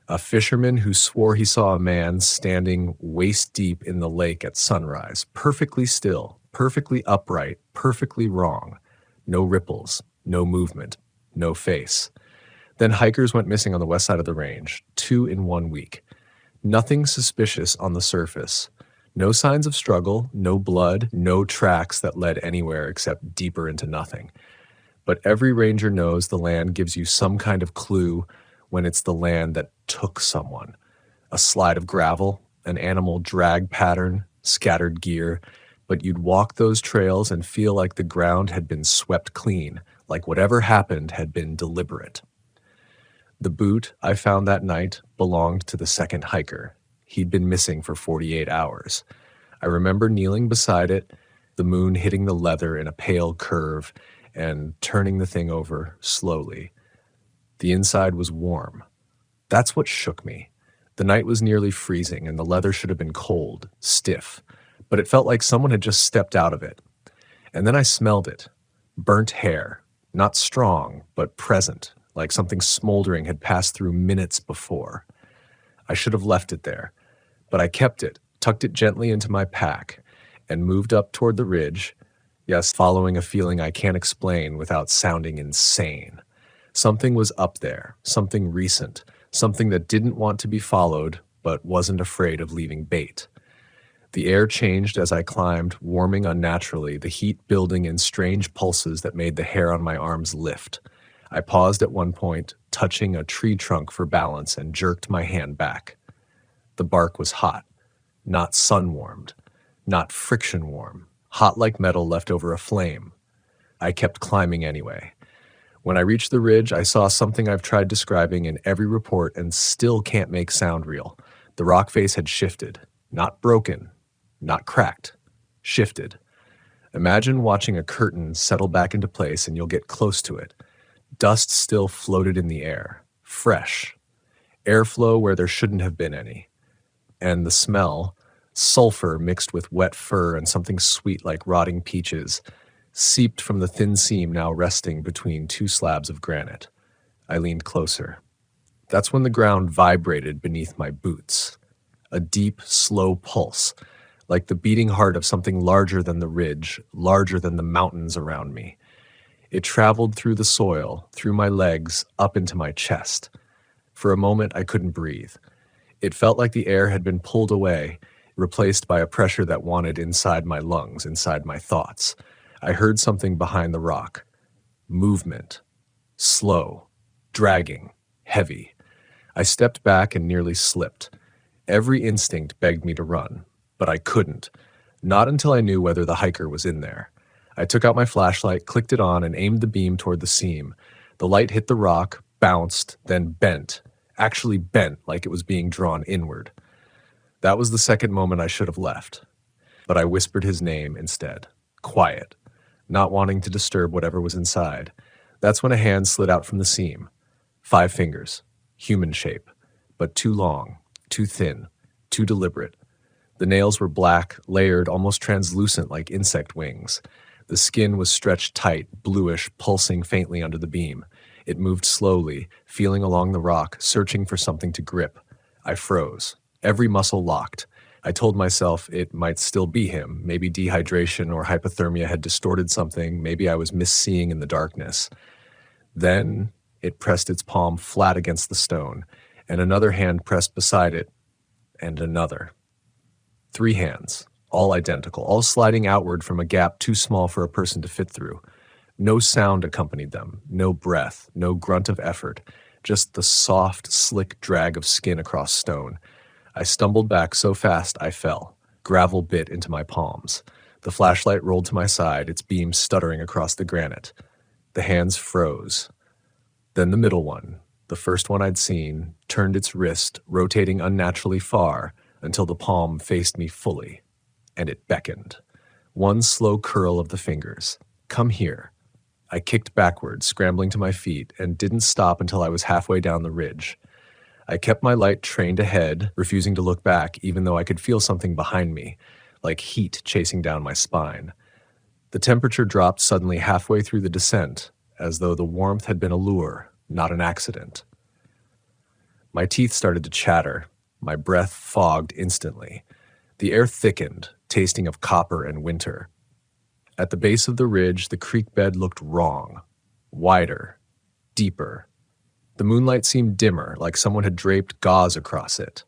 A fisherman who swore he saw a man standing waist-deep in the lake at sunrise, perfectly still, perfectly upright, perfectly wrong. No ripples, no movement, no face. Then hikers went missing on the west side of the range, 2 in 1 week. Nothing suspicious on the surface. No signs of struggle, no blood, no tracks that led anywhere except deeper into nothing. But every ranger knows the land gives you some kind of clue when it's the land that took someone. A slide of gravel, an animal drag pattern, scattered gear, but you'd walk those trails and feel like the ground had been swept clean, like whatever happened had been deliberate. The boot I found that night belonged to the second hiker. He'd been missing for 48 hours. I remember kneeling beside it, the moon hitting the leather in a pale curve and turning the thing over slowly. The inside was warm. That's what shook me. The night was nearly freezing and the leather should have been cold, stiff, but it felt like someone had just stepped out of it. And then I smelled it. Burnt hair. Not strong, but present, like something smoldering had passed through minutes before. I should have left it there, but I kept it, tucked it gently into my pack, and moved up toward the ridge, yes, following a feeling I can't explain without sounding insane. Something was up there, something recent, something that didn't want to be followed, but wasn't afraid of leaving bait. The air changed as I climbed, warming unnaturally, the heat building in strange pulses that made the hair on my arms lift. I paused at one point, touching a tree trunk for balance, and jerked my hand back. The bark was hot, not sun-warmed, not friction-warm, hot like metal left over a flame. I kept climbing anyway. When I reached the ridge, I saw something I've tried describing in every report and still can't make sound real. The rock face had shifted, not broken, not cracked, shifted. Imagine watching a curtain settle back into place and you'll get close to it. Dust still floated in the air, fresh. Airflow where there shouldn't have been any. And the smell, sulfur mixed with wet fur and something sweet like rotting peaches, seeped from the thin seam now resting between 2 slabs of granite. I leaned closer. That's when the ground vibrated beneath my boots. A deep, slow pulse, like the beating heart of something larger than the ridge, larger than the mountains around me. It traveled through the soil, through my legs, up into my chest. For a moment, I couldn't breathe. It felt like the air had been pulled away, replaced by a pressure that wanted inside my lungs, inside my thoughts. I heard something behind the rock. Movement. Slow. Dragging. Heavy. I stepped back and nearly slipped. Every instinct begged me to run, but I couldn't. Not until I knew whether the hiker was in there. I took out my flashlight, clicked it on, and aimed the beam toward the seam. The light hit the rock, bounced, then bent. Actually bent like it was being drawn inward. That was the second moment I should have left. But I whispered his name instead. Quiet. Not wanting to disturb whatever was inside. That's when a hand slid out from the seam. 5 fingers. Human shape. But too long. Too thin. Too deliberate. The nails were black, layered, almost translucent like insect wings. The skin was stretched tight, bluish, pulsing faintly under the beam. It moved slowly, feeling along the rock, searching for something to grip. I froze. Every muscle locked. I told myself it might still be him. Maybe dehydration or hypothermia had distorted something. Maybe I was misseeing in the darkness. Then it pressed its palm flat against the stone, and another hand pressed beside it, and another. 3 hands, all identical, all sliding outward from a gap too small for a person to fit through. No sound accompanied them, no breath, no grunt of effort, just the soft, slick drag of skin across stone. I stumbled back so fast I fell. Gravel bit into my palms. The flashlight rolled to my side, its beam stuttering across the granite. The hands froze. Then the middle one, the first one I'd seen, turned its wrist, rotating unnaturally far until the palm faced me fully, and it beckoned. One slow curl of the fingers. Come here. I kicked backward, scrambling to my feet, and didn't stop until I was halfway down the ridge. I kept my light trained ahead, refusing to look back, even though I could feel something behind me, like heat chasing down my spine. The temperature dropped suddenly halfway through the descent, as though the warmth had been a lure, not an accident. My teeth started to chatter. My breath fogged instantly. The air thickened, tasting of copper and winter. At the base of the ridge, the creek bed looked wrong. Wider. Deeper. The moonlight seemed dimmer, like someone had draped gauze across it.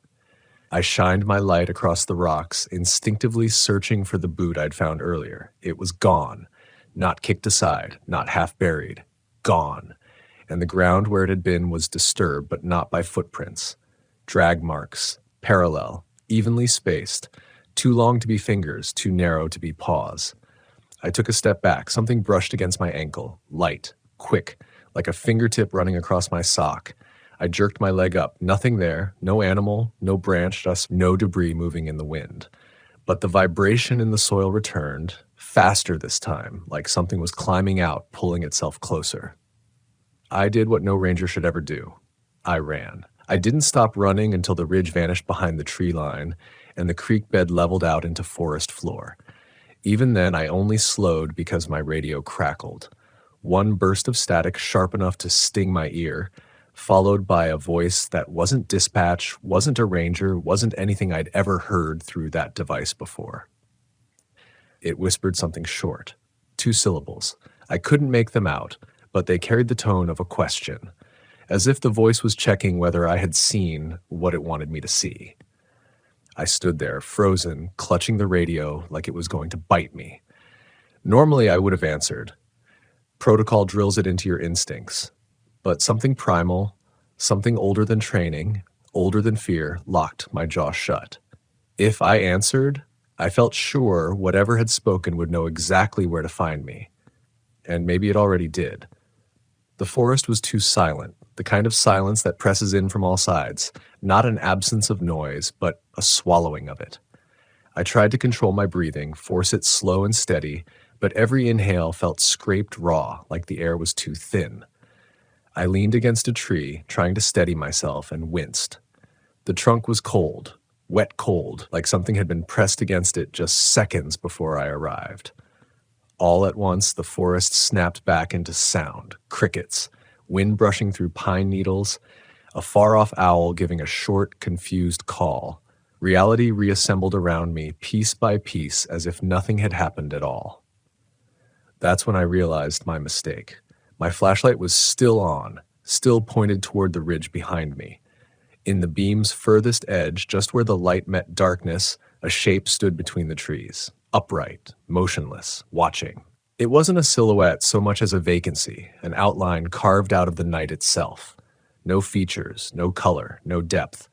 I shined my light across the rocks, instinctively searching for the boot I'd found earlier. It was gone. Not kicked aside, not half buried. Gone. And the ground where it had been was disturbed, but not by footprints. Drag marks, parallel, evenly spaced, too long to be fingers, too narrow to be paws. I took a step back. Something brushed against my ankle, light, quick, like a fingertip running across my sock. I jerked my leg up. Nothing there, no animal, no branch, just no debris moving in the wind. But the vibration in the soil returned, faster this time, like something was climbing out, pulling itself closer. I did what no ranger should ever do. I ran. I didn't stop running until the ridge vanished behind the tree line and the creek bed leveled out into forest floor. Even then, I only slowed because my radio crackled. One burst of static sharp enough to sting my ear, followed by a voice that wasn't dispatch, wasn't a ranger, wasn't anything I'd ever heard through that device before. It whispered something short, 2 syllables. I couldn't make them out, but they carried the tone of a question, as if the voice was checking whether I had seen what it wanted me to see. I stood there, frozen, clutching the radio like it was going to bite me. Normally, I would have answered. Protocol drills it into your instincts. But something primal, something older than training, older than fear, locked my jaw shut. If I answered, I felt sure whatever had spoken would know exactly where to find me. And maybe it already did. The forest was too silent, the kind of silence that presses in from all sides, not an absence of noise, but a swallowing of it. I tried to control my breathing, force it slow and steady, but every inhale felt scraped raw, like the air was too thin. I leaned against a tree, trying to steady myself, and winced. The trunk was cold, wet cold, like something had been pressed against it just seconds before I arrived. All at once, the forest snapped back into sound, crickets, wind brushing through pine needles, a far-off owl giving a short, confused call. Reality reassembled around me, piece by piece, as if nothing had happened at all. That's when I realized my mistake. My flashlight was still on, still pointed toward the ridge behind me. In the beam's furthest edge, just where the light met darkness, a shape stood between the trees, upright, motionless, watching. It wasn't a silhouette so much as a vacancy, an outline carved out of the night itself. No features, no color, no depth,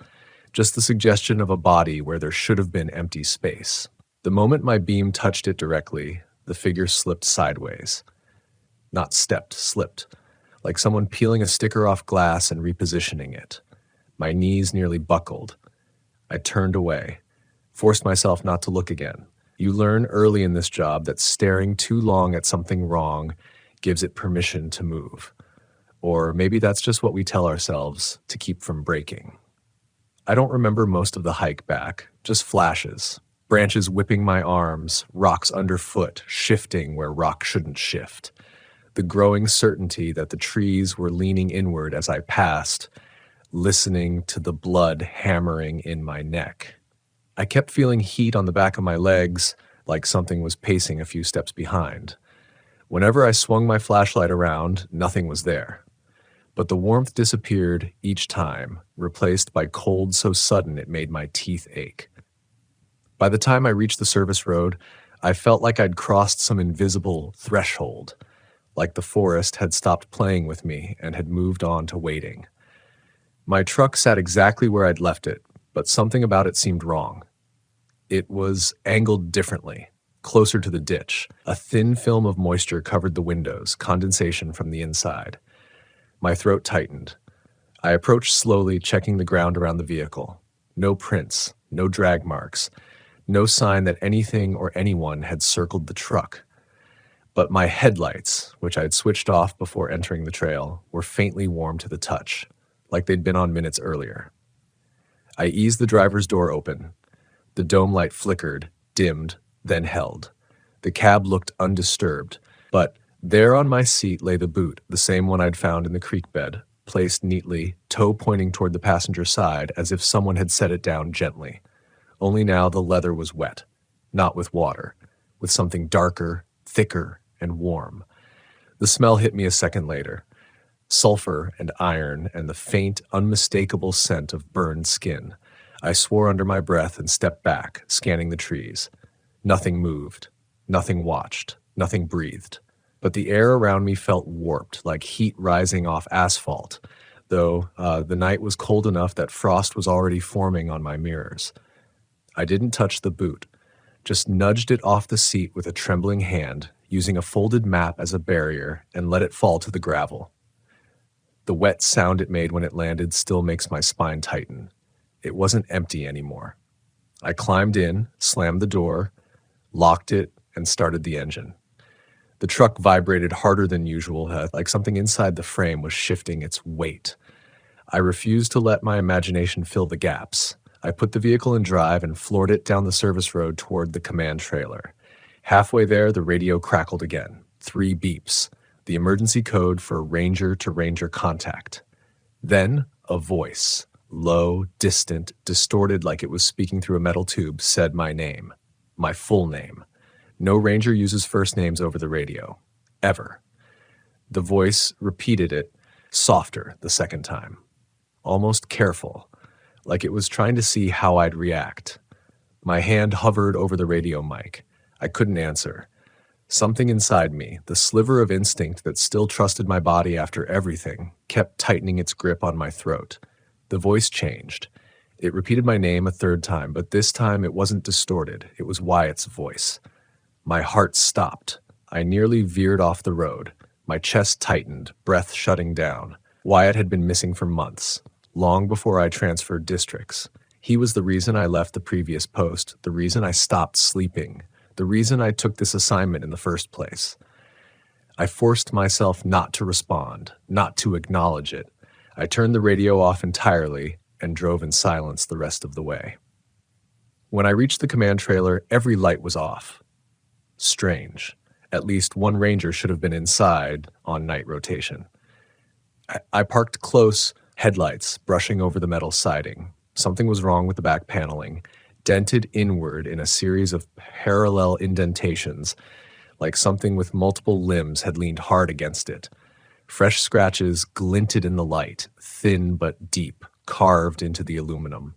just the suggestion of a body where there should have been empty space. The moment my beam touched it directly, the figure slipped sideways. Not stepped, slipped, like someone peeling a sticker off glass and repositioning it. My knees nearly buckled. I turned away, forced myself not to look again. You learn early in this job that staring too long at something wrong gives it permission to move. Or maybe that's just what we tell ourselves to keep from breaking. I don't remember most of the hike back, just flashes. Branches whipping my arms, rocks underfoot, shifting where rock shouldn't shift. The growing certainty that the trees were leaning inward as I passed, listening to the blood hammering in my neck. I kept feeling heat on the back of my legs, like something was pacing a few steps behind. Whenever I swung my flashlight around, nothing was there. but the warmth disappeared each time, replaced by cold so sudden it made my teeth ache. By the time I reached the service road, I felt like I'd crossed some invisible threshold, like the forest had stopped playing with me and had moved on to waiting. My truck sat exactly where I'd left it, but something about it seemed wrong. It was angled differently, closer to the ditch. A thin film of moisture covered the windows, condensation from the inside. My throat tightened. I approached slowly, checking the ground around the vehicle. No prints, no drag marks, no sign that anything or anyone had circled the truck. But my headlights, which I had switched off before entering the trail, were faintly warm to the touch, like they'd been on minutes earlier. I eased the driver's door open. The dome light flickered, dimmed, then held. The cab looked undisturbed, but there on my seat lay the boot, the same one I'd found in the creek bed, placed neatly, toe pointing toward the passenger side as if someone had set it down gently. Only now the leather was wet, not with water, with something darker, thicker, and warm. The smell hit me a second later. Sulfur and iron and the faint, unmistakable scent of burned skin. I swore under my breath and stepped back, scanning the trees. Nothing moved, nothing watched, nothing breathed. But the air around me felt warped, like heat rising off asphalt, though the night was cold enough that frost was already forming on my mirrors. I didn't touch the boot, just nudged it off the seat with a trembling hand, using a folded map as a barrier, and let it fall to the gravel. The wet sound it made when it landed still makes my spine tighten. It wasn't empty anymore. I climbed in, slammed the door, locked it, and started the engine. The truck vibrated harder than usual, like something inside the frame was shifting its weight. I refused to let my imagination fill the gaps. I put the vehicle in drive and floored it down the service road toward the command trailer. Halfway there, the radio crackled again. 3 beeps. The emergency code for ranger-to-ranger contact. Then, a voice, low, distant, distorted like it was speaking through a metal tube, said my name. My full name. No ranger uses first names over the radio. Ever. The voice repeated it, softer the second time. Almost careful, like it was trying to see how I'd react. My hand hovered over the radio mic. I couldn't answer. Something inside me, the sliver of instinct that still trusted my body after everything, kept tightening its grip on my throat. The voice changed. It repeated my name a third time, but this time it wasn't distorted. It was Wyatt's voice. My heart stopped. I nearly veered off the road. My chest tightened, breath shutting down. Wyatt had been missing for months, long before I transferred districts. He was the reason I left the previous post, the reason I stopped sleeping, the reason I took this assignment in the first place. I forced myself not to respond, not to acknowledge it. I turned the radio off entirely and drove in silence the rest of the way. When I reached the command trailer, every light was off. Strange. At least one ranger should have been inside on night rotation. I parked close, headlights brushing over the metal siding. Something was wrong with the back paneling, dented inward in a series of parallel indentations, like something with multiple limbs had leaned hard against it. Fresh scratches glinted in the light, thin but deep, carved into the aluminum.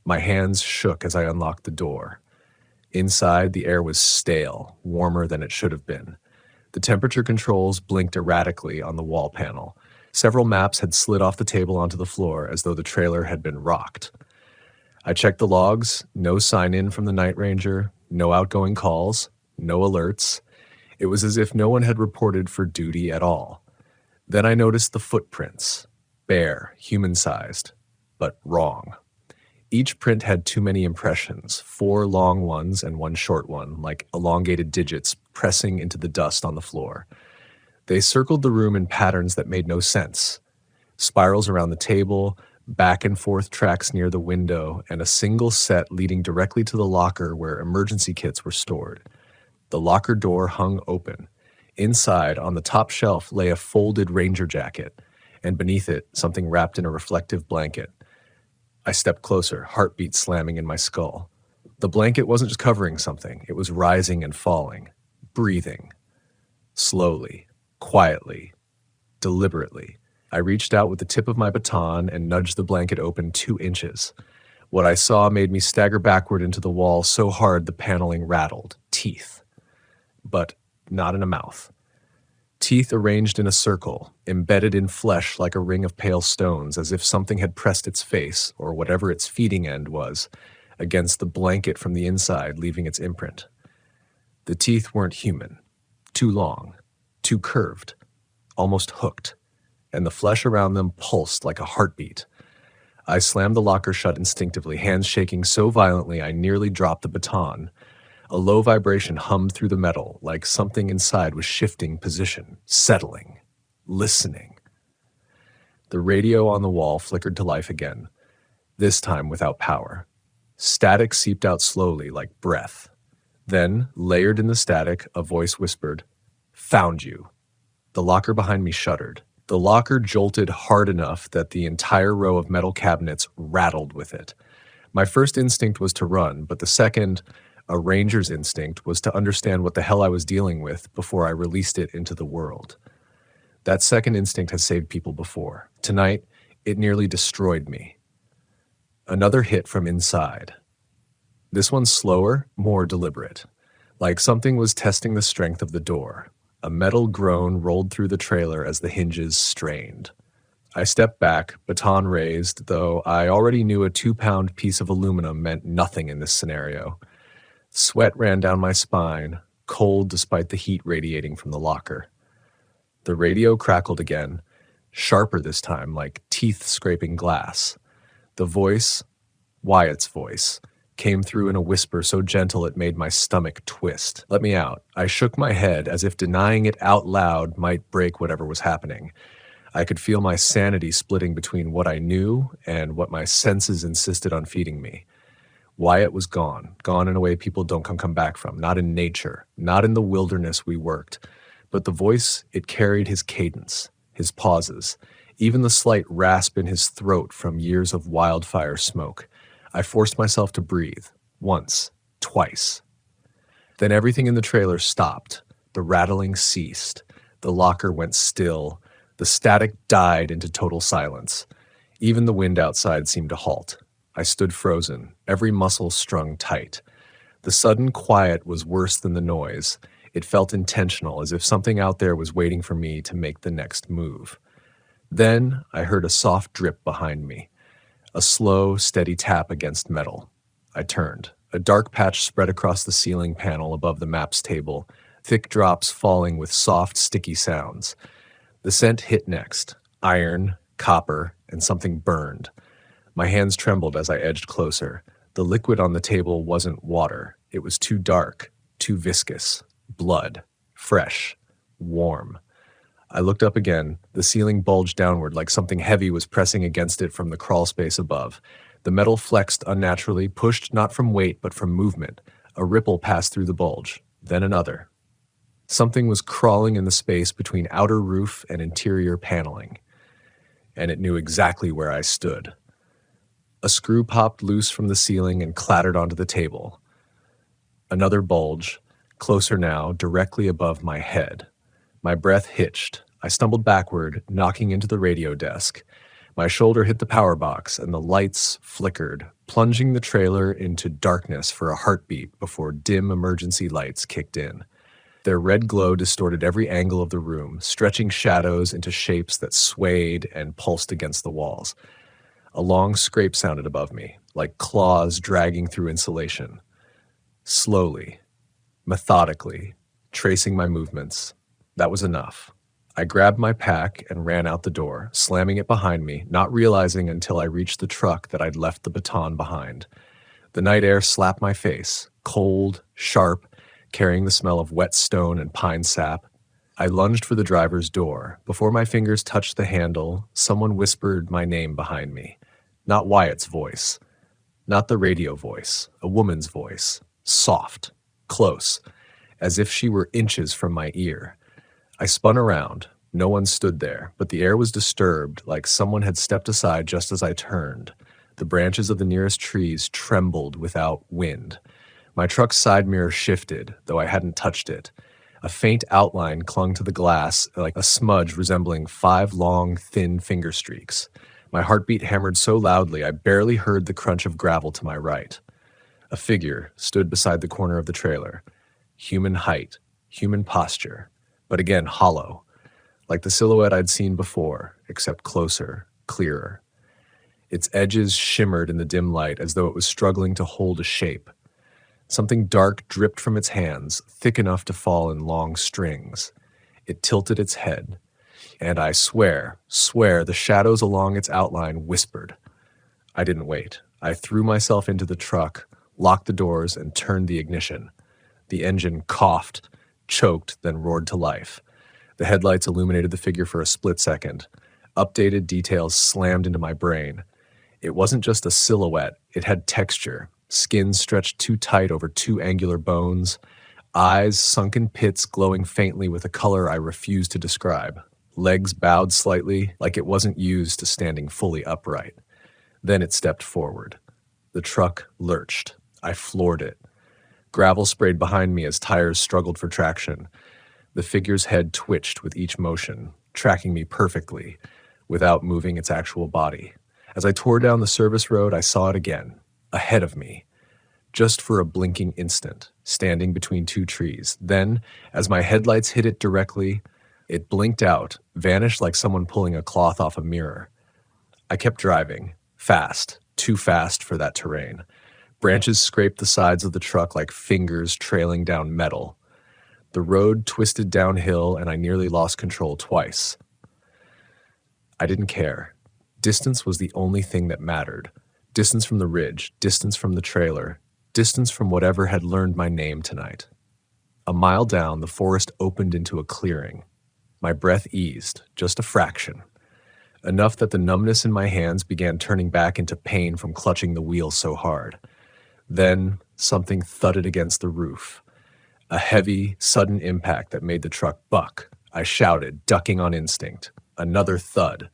My hands shook as I unlocked the door. Inside, the air was stale, warmer than it should have been. The temperature controls blinked erratically on the wall panel. Several maps had slid off the table onto the floor as though the trailer had been rocked. I checked the logs, no sign-in from the night ranger, no outgoing calls, no alerts. It was as if no one had reported for duty at all. Then I noticed the footprints, bare, human-sized, but wrong. Each print had too many impressions, 4 long ones and 1 short one, like elongated digits pressing into the dust on the floor. They circled the room in patterns that made no sense. Spirals around the table, back and forth tracks near the window, and a single set leading directly to the locker where emergency kits were stored. The locker door hung open. Inside, on the top shelf, lay a folded ranger jacket, and beneath it, something wrapped in a reflective blanket. I stepped closer, heartbeat slamming in my skull. The blanket wasn't just covering something, it was rising and falling, breathing. Slowly, quietly, deliberately. I reached out with the tip of my baton and nudged the blanket open 2 inches. What I saw made me stagger backward into the wall so hard the paneling rattled. Teeth. But not in a mouth. Teeth arranged in a circle, embedded in flesh like a ring of pale stones, as if something had pressed its face, or whatever its feeding end was, against the blanket from the inside, leaving its imprint. The teeth weren't human. Too long. Too curved. Almost hooked. And the flesh around them pulsed like a heartbeat. I slammed the locker shut instinctively, hands shaking so violently I nearly dropped the baton. A low vibration hummed through the metal, like something inside was shifting position, settling, listening. The radio on the wall flickered to life again, this time without power. Static seeped out slowly, like breath. Then, layered in the static, a voice whispered, "Found you." The locker behind me shuddered. The locker jolted hard enough that the entire row of metal cabinets rattled with it. My first instinct was to run, but the second, a ranger's instinct, was to understand what the hell I was dealing with before I released it into the world. That second instinct has saved people before. Tonight, it nearly destroyed me. Another hit from inside. This one slower, more deliberate. Like something was testing the strength of the door. A metal groan rolled through the trailer as the hinges strained. I stepped back, baton raised, though I already knew a 2-pound piece of aluminum meant nothing in this scenario. Sweat ran down my spine, cold despite the heat radiating from the locker. The radio crackled again, sharper this time, like teeth scraping glass. The voice, Wyatt's voice, came through in a whisper so gentle it made my stomach twist. "Let me out." I shook my head as if denying it out loud might break whatever was happening. I could feel my sanity splitting between what I knew and what my senses insisted on feeding me. Wyatt was gone in a way people don't come back from, not in nature, not in the wilderness we worked. But the voice, it carried his cadence, his pauses, even the slight rasp in his throat from years of wildfire smoke. I forced myself to breathe, once, twice. Then everything in the trailer stopped. The rattling ceased. The locker went still. The static died into total silence. Even the wind outside seemed to halt. I stood frozen, every muscle strung tight. The sudden quiet was worse than the noise. It felt intentional, as if something out there was waiting for me to make the next move. Then I heard a soft drip behind me. A slow, steady tap against metal. I turned. A dark patch spread across the ceiling panel above the maps table, thick drops falling with soft, sticky sounds. The scent hit next. Iron, copper, and something burned. My hands trembled as I edged closer. The liquid on the table wasn't water. It was too dark, too viscous. Blood. Fresh. Warm. I looked up again. The ceiling bulged downward like something heavy was pressing against it from the crawl space above. The metal flexed unnaturally, pushed not from weight but from movement. A ripple passed through the bulge. Then another. Something was crawling in the space between outer roof and interior paneling. And it knew exactly where I stood. A screw popped loose from the ceiling and clattered onto the table. Another bulge, closer now, directly above my head. My breath hitched. I stumbled backward, knocking into the radio desk. My shoulder hit the power box, and the lights flickered, plunging the trailer into darkness for a heartbeat before dim emergency lights kicked in. Their red glow distorted every angle of the room, stretching shadows into shapes that swayed and pulsed against the walls. A long scrape sounded above me, like claws dragging through insulation. Slowly, methodically, tracing my movements. That was enough. I grabbed my pack and ran out the door, slamming it behind me, not realizing until I reached the truck that I'd left the baton behind. The night air slapped my face, cold, sharp, carrying the smell of wet stone and pine sap. I lunged for the driver's door. Before my fingers touched the handle, someone whispered my name behind me. Not Wyatt's voice. Not the radio voice. A woman's voice. Soft. Close. As if she were inches from my ear. I spun around. No one stood there, but the air was disturbed, like someone had stepped aside just as I turned. The branches of the nearest trees trembled without wind. My truck's side mirror shifted, though I hadn't touched it. A faint outline clung to the glass like a smudge resembling 5 long, thin finger streaks. My heartbeat hammered so loudly I barely heard the crunch of gravel to my right. A figure stood beside the corner of the trailer. Human height, human posture, but again hollow, like the silhouette I'd seen before, except closer, clearer. Its edges shimmered in the dim light as though it was struggling to hold a shape. Something dark dripped from its hands, thick enough to fall in long strings. It tilted its head, and I swear, the shadows along its outline whispered. I didn't wait. I threw myself into the truck, locked the doors, and turned the ignition. The engine coughed, choked, then roared to life. The headlights illuminated the figure for a split second. Updated details slammed into my brain. It wasn't just a silhouette, it had texture. Skin stretched too tight over 2 angular bones, eyes sunken pits glowing faintly with a color I refused to describe, legs bowed slightly like it wasn't used to standing fully upright. Then it stepped forward. The truck lurched. I floored it. Gravel sprayed behind me as tires struggled for traction. The figure's head twitched with each motion, tracking me perfectly, without moving its actual body. As I tore down the service road, I saw it again. Ahead of me, just for a blinking instant, standing between 2 trees. Then, as my headlights hit it directly, it blinked out, vanished like someone pulling a cloth off a mirror. I kept driving, fast, too fast for that terrain. Branches scraped the sides of the truck like fingers trailing down metal. The road twisted downhill and I nearly lost control twice. I didn't care. Distance was the only thing that mattered. Distance from the ridge, distance from the trailer, distance from whatever had learned my name tonight. A mile down, the forest opened into a clearing. My breath eased, just a fraction. Enough that the numbness in my hands began turning back into pain from clutching the wheel so hard. Then, something thudded against the roof. A heavy, sudden impact that made the truck buck. I shouted, ducking on instinct. Another thud.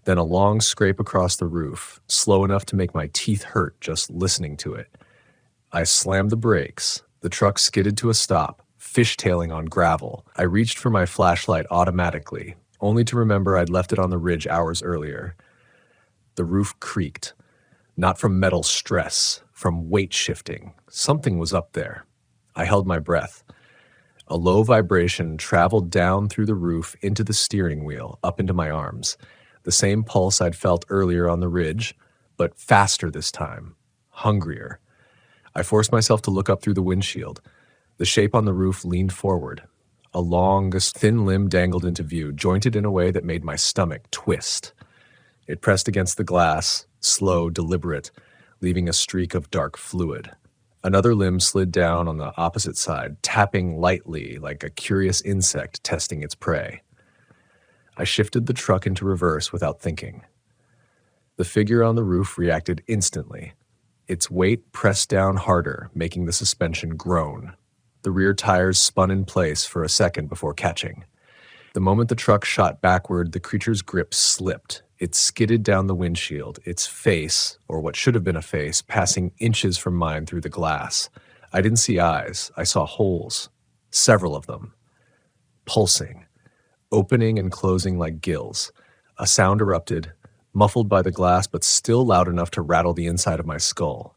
Then a long scrape across the roof, slow enough to make my teeth hurt just listening to it. I slammed the brakes. The truck skidded to a stop, fishtailing on gravel. I reached for my flashlight automatically, only to remember I'd left it on the ridge hours earlier. The roof creaked. Not from metal stress, from weight shifting. Something was up there. I held my breath. A low vibration traveled down through the roof into the steering wheel, up into my arms. The same pulse I'd felt earlier on the ridge, but faster this time, hungrier. I forced myself to look up through the windshield. The shape on the roof leaned forward. A long, thin limb dangled into view, jointed in a way that made my stomach twist. It pressed against the glass, slow, deliberate, leaving a streak of dark fluid. Another limb slid down on the opposite side, tapping lightly like a curious insect testing its prey. I shifted the truck into reverse without thinking. The figure on the roof reacted instantly. Its weight pressed down harder, making the suspension groan. The rear tires spun in place for a second before catching. The moment the truck shot backward, the creature's grip slipped. It skidded down the windshield, its face, or what should have been a face, passing inches from mine through the glass. I didn't see eyes. I saw holes. Several of them. Pulsing. Opening and closing like gills. A sound erupted, muffled by the glass but still loud enough to rattle the inside of my skull.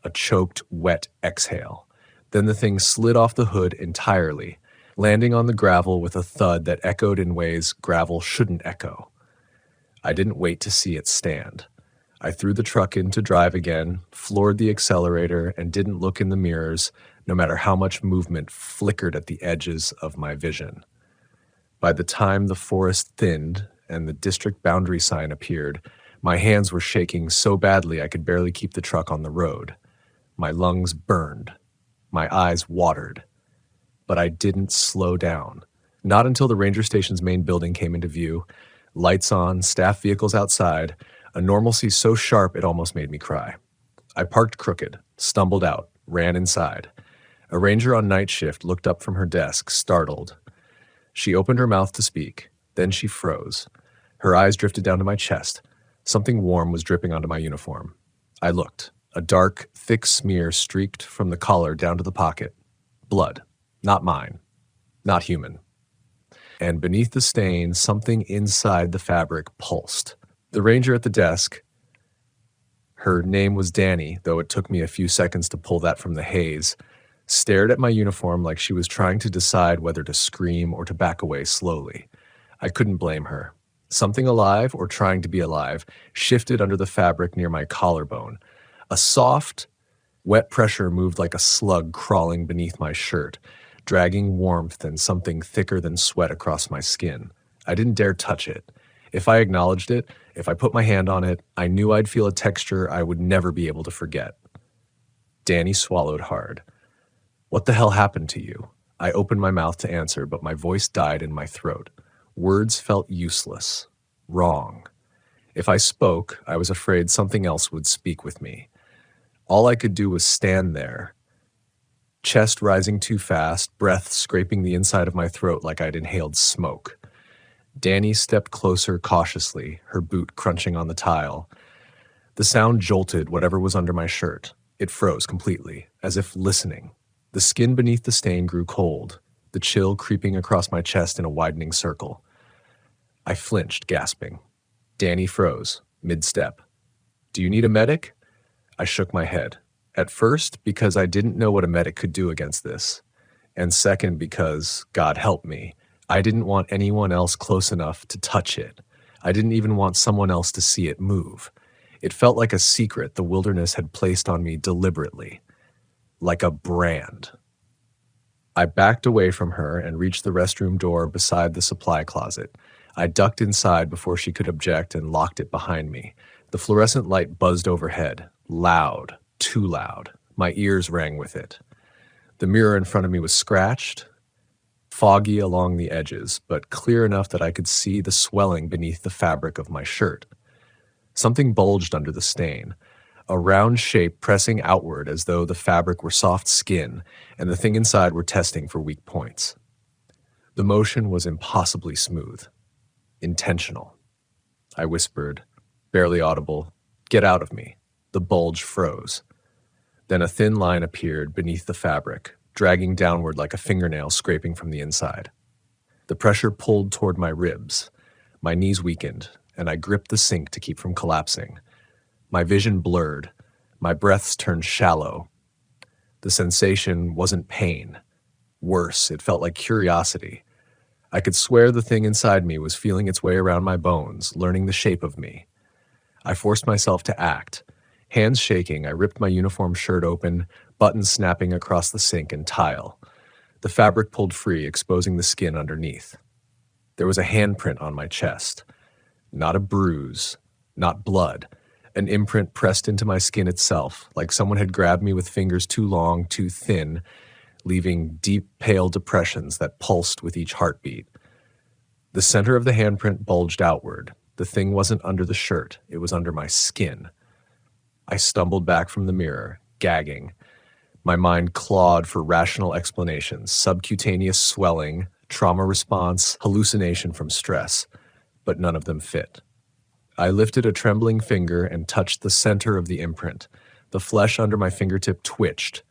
A choked, wet exhale. Then the thing slid off the hood entirely, landing on the gravel with a thud that echoed in ways gravel shouldn't echo. I didn't wait to see it stand. I threw the truck into drive again, floored the accelerator, and didn't look in the mirrors, no matter how much movement flickered at the edges of my vision. By the time the forest thinned and the district boundary sign appeared, my hands were shaking so badly I could barely keep the truck on the road. My lungs burned. My eyes watered. But I didn't slow down. Not until the ranger station's main building came into view, lights on, staff vehicles outside, a normalcy so sharp it almost made me cry. I parked crooked, stumbled out, ran inside. A ranger on night shift looked up from her desk, startled. She opened her mouth to speak, then she froze. Her eyes drifted down to my chest. Something warm was dripping onto my uniform. I looked. A dark, thick smear streaked from the collar down to the pocket. Blood. Not mine. not human. And beneath the stain, something inside the fabric pulsed. The ranger at the desk, her name was Danny, though it took me a few seconds to pull that from the haze, stared at my uniform like she was trying to decide whether to scream or to back away slowly. I couldn't blame her. Something alive, or trying to be alive, shifted under the fabric near my collarbone. A soft, wet pressure moved like a slug crawling beneath my shirt, dragging warmth and something thicker than sweat across my skin. I didn't dare touch it. If I acknowledged it, if I put my hand on it, I knew I'd feel a texture I would never be able to forget. Danny swallowed hard. "What the hell happened to you?" I opened my mouth to answer, but my voice died in my throat. Words felt useless. Wrong. If I spoke, I was afraid something else would speak with me. All I could do was stand there, chest rising too fast, breath scraping the inside of my throat like I'd inhaled smoke. Danny stepped closer cautiously, her boot crunching on the tile. The sound jolted whatever was under my shirt. It froze completely, as if listening. The skin beneath the stain grew cold, the chill creeping across my chest in a widening circle. I flinched, gasping. Danny froze, mid-step. "Do you need a medic?" I shook my head. At first, because I didn't know what a medic could do against this. And second, because, God help me, I didn't want anyone else close enough to touch it. I didn't even want someone else to see it move. It felt like a secret the wilderness had placed on me deliberately. Like a brand. I backed away from her and reached the restroom door beside the supply closet. I ducked inside before she could object and locked it behind me. The fluorescent light buzzed overhead. Loud. Too loud. My ears rang with it. The mirror in front of me was scratched, foggy along the edges, but clear enough that I could see the swelling beneath the fabric of my shirt. Something bulged under the stain, a round shape pressing outward as though the fabric were soft skin and the thing inside were testing for weak points. The motion was impossibly smooth. Intentional. I whispered, barely audible, "Get out of me." The bulge froze. Then a thin line appeared beneath the fabric, dragging downward like a fingernail scraping from the inside. The pressure pulled toward my ribs. My knees weakened, and I gripped the sink to keep from collapsing. My vision blurred. My breaths turned shallow. The sensation wasn't pain. Worse, it felt like curiosity. I could swear the thing inside me was feeling its way around my bones, learning the shape of me. I forced myself to act. Hands shaking, I ripped my uniform shirt open, buttons snapping across the sink and tile. The fabric pulled free, exposing the skin underneath. There was a handprint on my chest. Not a bruise, not blood. An imprint pressed into my skin itself, like someone had grabbed me with fingers too long, too thin, leaving deep, pale depressions that pulsed with each heartbeat. The center of the handprint bulged outward. The thing wasn't under the shirt, it was under my skin. I stumbled back from the mirror, gagging. My mind clawed for rational explanations, subcutaneous swelling, trauma response, hallucination from stress, but none of them fit. I lifted a trembling finger and touched the center of the imprint. The flesh under my fingertip twitched.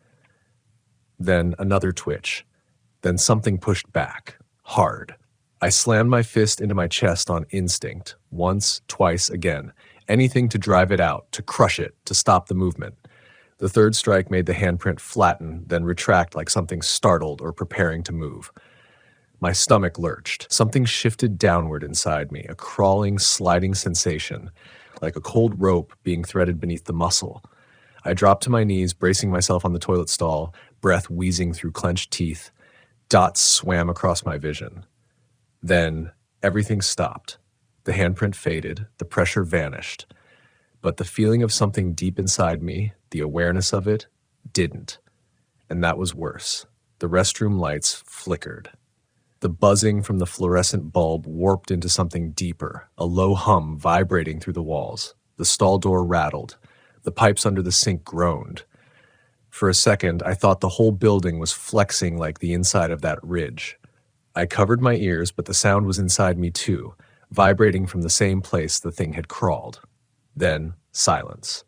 Then another twitch. Then something pushed back, hard. I slammed my fist into my chest on instinct, once, twice, again. Anything to drive it out, to crush it, to stop the movement. The third strike made the handprint flatten, then retract like something startled or preparing to move. My stomach lurched. Something shifted downward inside me, a crawling, sliding sensation, like a cold rope being threaded beneath the muscle. I dropped to my knees, bracing myself on the toilet stall, breath wheezing through clenched teeth. Dots swam across my vision. Then everything stopped. The handprint faded, the pressure vanished. But the feeling of something deep inside me, the awareness of it, didn't. And that was worse. The restroom lights flickered. The buzzing from the fluorescent bulb warped into something deeper, a low hum vibrating through the walls. The stall door rattled. The pipes under the sink groaned. For a second, I thought the whole building was flexing like the inside of that ridge. I covered my ears, but the sound was inside me too, vibrating from the same place the thing had crawled. Then, silence.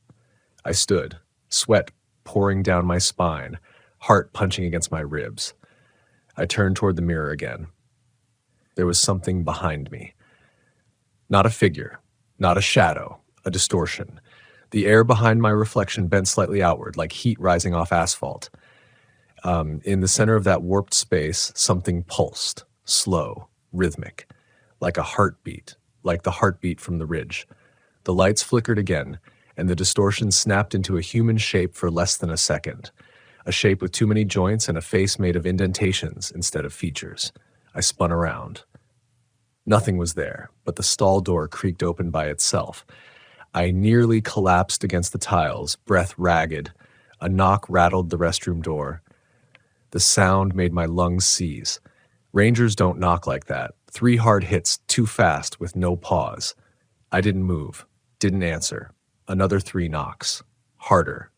I stood, sweat pouring down my spine, heart punching against my ribs. I turned toward the mirror again. There was something behind me. Not a figure, not a shadow, a distortion. The air behind my reflection bent slightly outward, like heat rising off asphalt. In the center of that warped space, something pulsed, slow, rhythmic, like a heartbeat, like the heartbeat from the ridge. The lights flickered again, and the distortion snapped into a human shape for less than a second. A shape with too many joints and a face made of indentations instead of features. I spun around. Nothing was there, but the stall door creaked open by itself. I nearly collapsed against the tiles, breath ragged. A knock rattled the restroom door. The sound made my lungs seize. Rangers don't knock like that. 3 hard hits, too fast, with no pause. I didn't move, didn't answer. Another 3 knocks. Harder.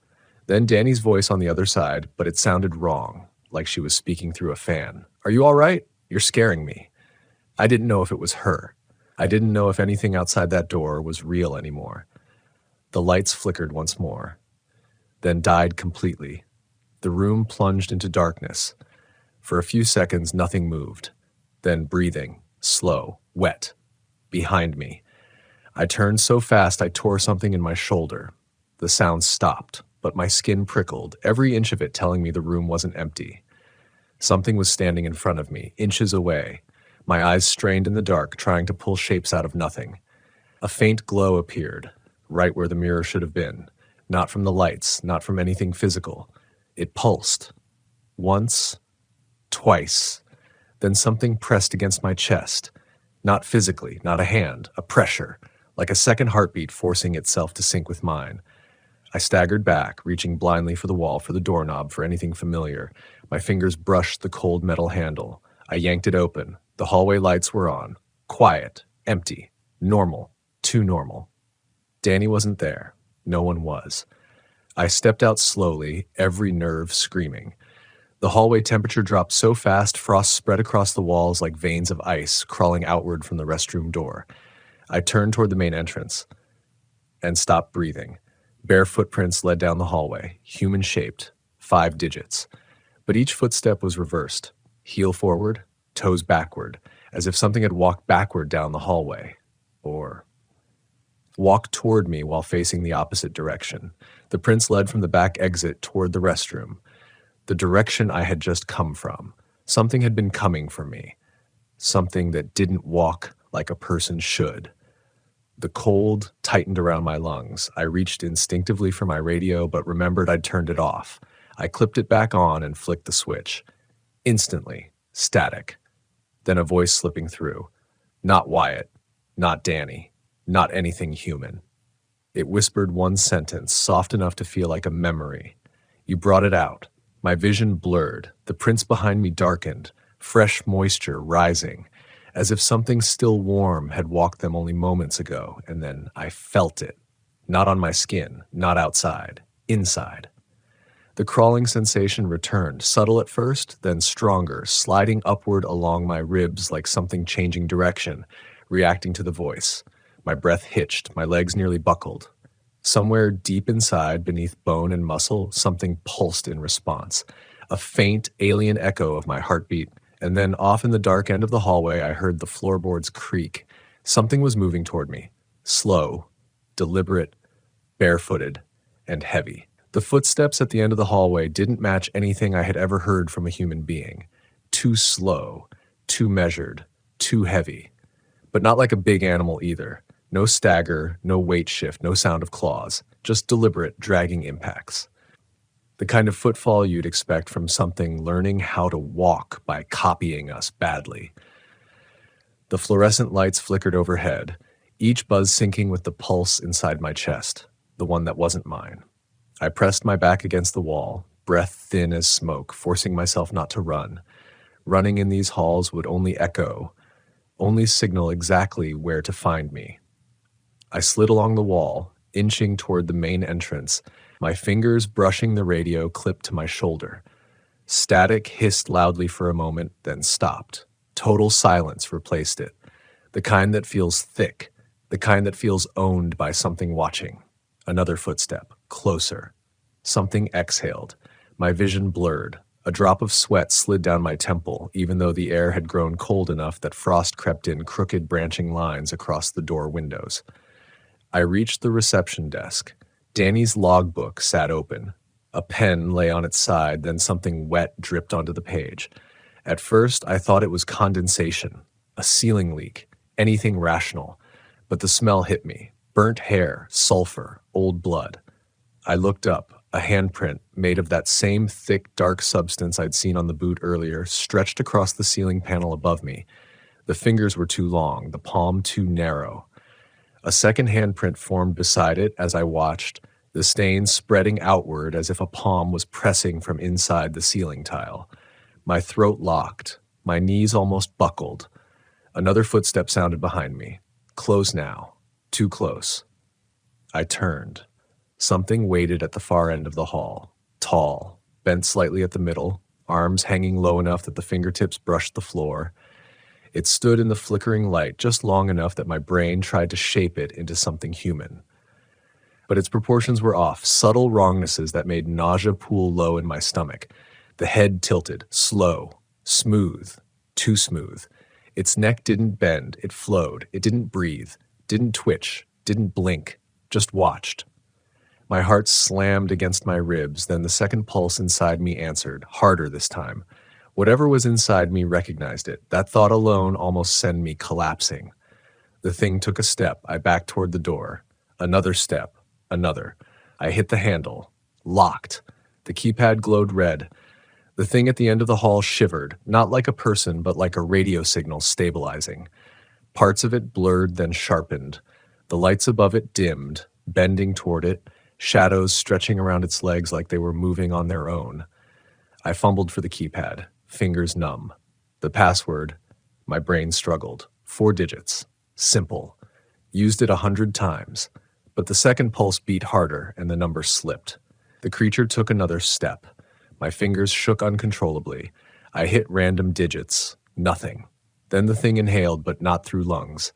Then Danny's voice on the other side, but it sounded wrong, like she was speaking through a fan. "Are you all right? You're scaring me." I didn't know if it was her. I didn't know if anything outside that door was real anymore. The lights flickered once more, then died completely. The room plunged into darkness. For a few seconds, nothing moved. Then breathing, slow, wet, behind me. I turned so fast I tore something in my shoulder. The sound stopped, but my skin prickled, every inch of it telling me the room wasn't empty. Something was standing in front of me, inches away. My eyes strained in the dark, trying to pull shapes out of nothing. A faint glow appeared, right where the mirror should have been. Not from the lights, not from anything physical. It pulsed. Once, twice. Then something pressed against my chest. Not physically, not a hand, a pressure, like a second heartbeat forcing itself to sync with mine. I staggered back, reaching blindly for the wall, for the doorknob, for anything familiar. My fingers brushed the cold metal handle. I yanked it open. The hallway lights were on. Quiet, empty, normal, too normal. Danny wasn't there. No one was. I stepped out slowly, every nerve screaming. The hallway temperature dropped so fast, frost spread across the walls like veins of ice crawling outward from the restroom door. I turned toward the main entrance and stopped breathing. Bare footprints led down the hallway, human-shaped, 5 digits. But each footstep was reversed, heel forward, toes backward, as if something had walked backward down the hallway, or walked toward me while facing the opposite direction. The prints led from the back exit toward the restroom, the direction I had just come from. Something had been coming for me, something that didn't walk like a person should. The cold tightened around my lungs. I reached instinctively for my radio, but remembered I'd turned it off. I clipped it back on and flicked the switch. Instantly, static. Then a voice slipping through. Not Wyatt, not Danny, not anything human. It whispered one sentence, soft enough to feel like a memory. You brought it out. My vision blurred. The prints behind me darkened, fresh moisture rising, as if something still warm had walked them only moments ago, and then I felt it. Not on my skin, not outside, inside. The crawling sensation returned, subtle at first, then stronger, sliding upward along my ribs like something changing direction, reacting to the voice. My breath hitched, my legs nearly buckled. Somewhere deep inside, beneath bone and muscle, something pulsed in response. A faint, alien echo of my heartbeat, and then off in the dark end of the hallway, I heard the floorboards creak. Something was moving toward me. Slow, deliberate, barefooted, and heavy. The footsteps at the end of the hallway didn't match anything I had ever heard from a human being. Too slow, too measured, too heavy. But not like a big animal either. No stagger, no weight shift, no sound of claws. Just deliberate, dragging impacts. The kind of footfall you'd expect from something learning how to walk by copying us badly. The fluorescent lights flickered overhead, each buzz syncing with the pulse inside my chest, the one that wasn't mine. I pressed my back against the wall, breath thin as smoke, forcing myself not to run. Running in these halls would only echo, only signal exactly where to find me. I slid along the wall, inching toward the main entrance, my fingers brushing the radio clipped to my shoulder. Static hissed loudly for a moment, then stopped. Total silence replaced it. The kind that feels thick, the kind that feels owned by something watching. Another footstep, closer. Something exhaled. My vision blurred. A drop of sweat slid down my temple, even though the air had grown cold enough that frost crept in crooked branching lines across the door windows. I reached the reception desk. Danny's logbook sat open. A pen lay on its side, then something wet dripped onto the page. At first, I thought it was condensation, a ceiling leak, anything rational. But the smell hit me. Burnt hair, sulfur, old blood. I looked up. A handprint, made of that same thick, dark substance I'd seen on the boot earlier, stretched across the ceiling panel above me. The fingers were too long, the palm too narrow. A second handprint formed beside it as I watched, the stain spreading outward as if a palm was pressing from inside the ceiling tile. My throat locked. My knees almost buckled. Another footstep sounded behind me. Close now. Too close. I turned. Something waited at the far end of the hall. Tall, bent slightly at the middle, arms hanging low enough that the fingertips brushed the floor. It stood in the flickering light just long enough that my brain tried to shape it into something human. But its proportions were off, subtle wrongnesses that made nausea pool low in my stomach. The head tilted, slow, smooth, too smooth. Its neck didn't bend, it flowed, it didn't breathe, didn't twitch, didn't blink, just watched. My heart slammed against my ribs, then the second pulse inside me answered, harder this time. Whatever was inside me recognized it. That thought alone almost sent me collapsing. The thing took a step. I backed toward the door. Another step. Another. I hit the handle. Locked. The keypad glowed red. The thing at the end of the hall shivered, not like a person, but like a radio signal stabilizing. Parts of it blurred, then sharpened. The lights above it dimmed, bending toward it, shadows stretching around its legs like they were moving on their own. I fumbled for the keypad, fingers numb. The password, my brain struggled. 4 digits. Simple. Used it 100 times. But the second pulse beat harder and the number slipped. The creature took another step. My fingers shook uncontrollably. I hit random digits. Nothing. Then the thing inhaled, but not through lungs.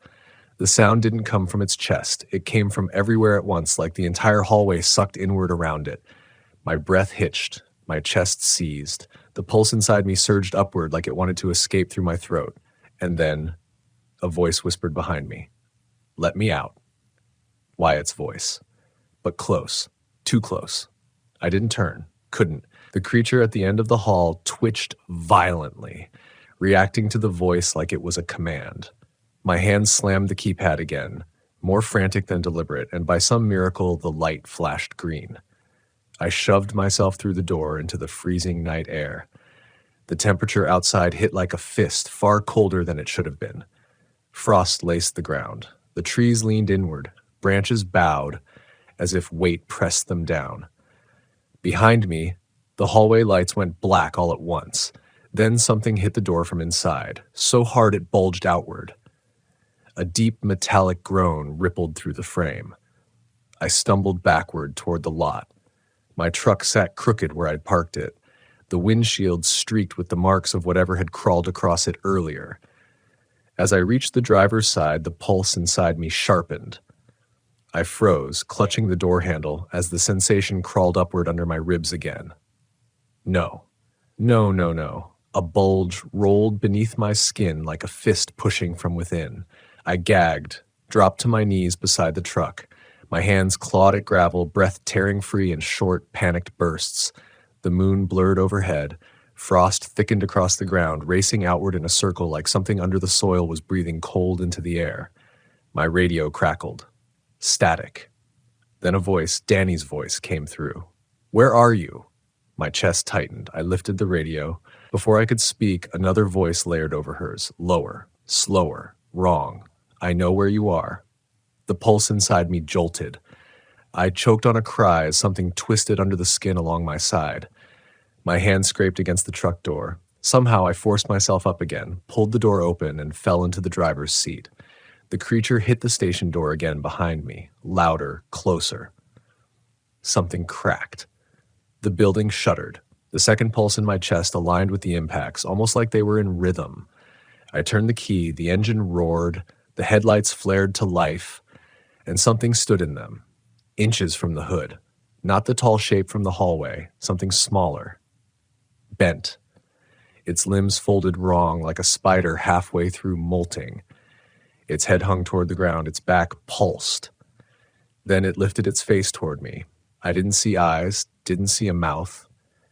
The sound didn't come from its chest. It came from everywhere at once, like the entire hallway sucked inward around it. My breath hitched. My chest seized. The pulse inside me surged upward like it wanted to escape through my throat. And then, a voice whispered behind me. Let me out. Wyatt's voice. But close. Too close. I didn't turn. Couldn't. The creature at the end of the hall twitched violently, reacting to the voice like it was a command. My hand slammed the keypad again, more frantic than deliberate, and by some miracle the light flashed green. I shoved myself through the door into the freezing night air. The temperature outside hit like a fist, far colder than it should have been. Frost laced the ground. The trees leaned inward, branches bowed, as if weight pressed them down. Behind me, the hallway lights went black all at once. Then something hit the door from inside, so hard it bulged outward. A deep metallic groan rippled through the frame. I stumbled backward toward the lot. My truck sat crooked where I'd parked it. The windshield streaked with the marks of whatever had crawled across it earlier. As I reached the driver's side, the pulse inside me sharpened. I froze, clutching the door handle as the sensation crawled upward under my ribs again. No. No, no, no. A bulge rolled beneath my skin like a fist pushing from within. I gagged, dropped to my knees beside the truck. My hands clawed at gravel, breath tearing free in short, panicked bursts. The moon blurred overhead. Frost thickened across the ground, racing outward in a circle like something under the soil was breathing cold into the air. My radio crackled. Static. Then a voice, Danny's voice, came through. Where are you? My chest tightened. I lifted the radio. Before I could speak, another voice layered over hers. Lower. Slower. Wrong. I know where you are. The pulse inside me jolted. I choked on a cry as something twisted under the skin along my side. My hand scraped against the truck door. Somehow I forced myself up again, pulled the door open, and fell into the driver's seat. The creature hit the station door again behind me, louder, closer. Something cracked. The building shuddered. The second pulse in my chest aligned with the impacts, almost like they were in rhythm. I turned the key, the engine roared, the headlights flared to life, and something stood in them, inches from the hood. Not the tall shape from the hallway, something smaller. bent, its limbs folded wrong like a spider halfway through molting. Its head hung toward the ground, its back pulsed. Then it lifted its face toward me. I didn't see eyes, didn't see a mouth.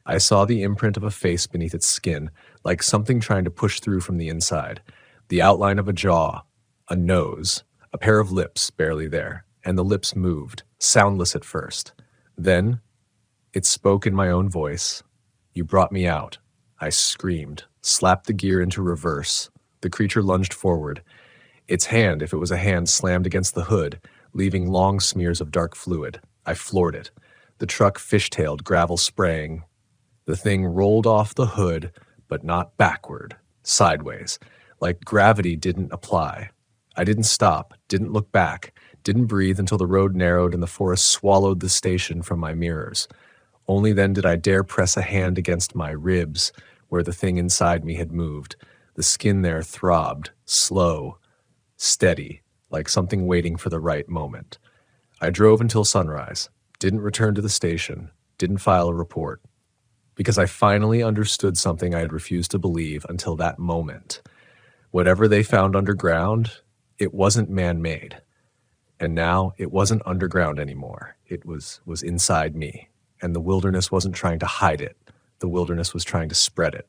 I saw the imprint of a face beneath its skin, like something trying to push through from the inside. The outline of a jaw, a nose, a pair of lips barely there, and the lips moved, soundless at first. Then it spoke in my own voice. You brought me out. I screamed, slapped the gear into reverse. The creature lunged forward. Its hand, if it was a hand, slammed against the hood, leaving long smears of dark fluid. I floored it. The truck fishtailed, gravel spraying. The thing rolled off the hood, but not backward, sideways, like gravity didn't apply. I didn't stop, didn't look back, didn't breathe until the road narrowed and the forest swallowed the station from my mirrors. Only then did I dare press a hand against my ribs, where the thing inside me had moved. The skin there throbbed, slow, steady, like something waiting for the right moment. I drove until sunrise, didn't return to the station, didn't file a report, because I finally understood something I had refused to believe until that moment. Whatever they found underground, it wasn't man-made. And now it wasn't underground anymore. It was inside me. And the wilderness wasn't trying to hide it. The wilderness was trying to spread it.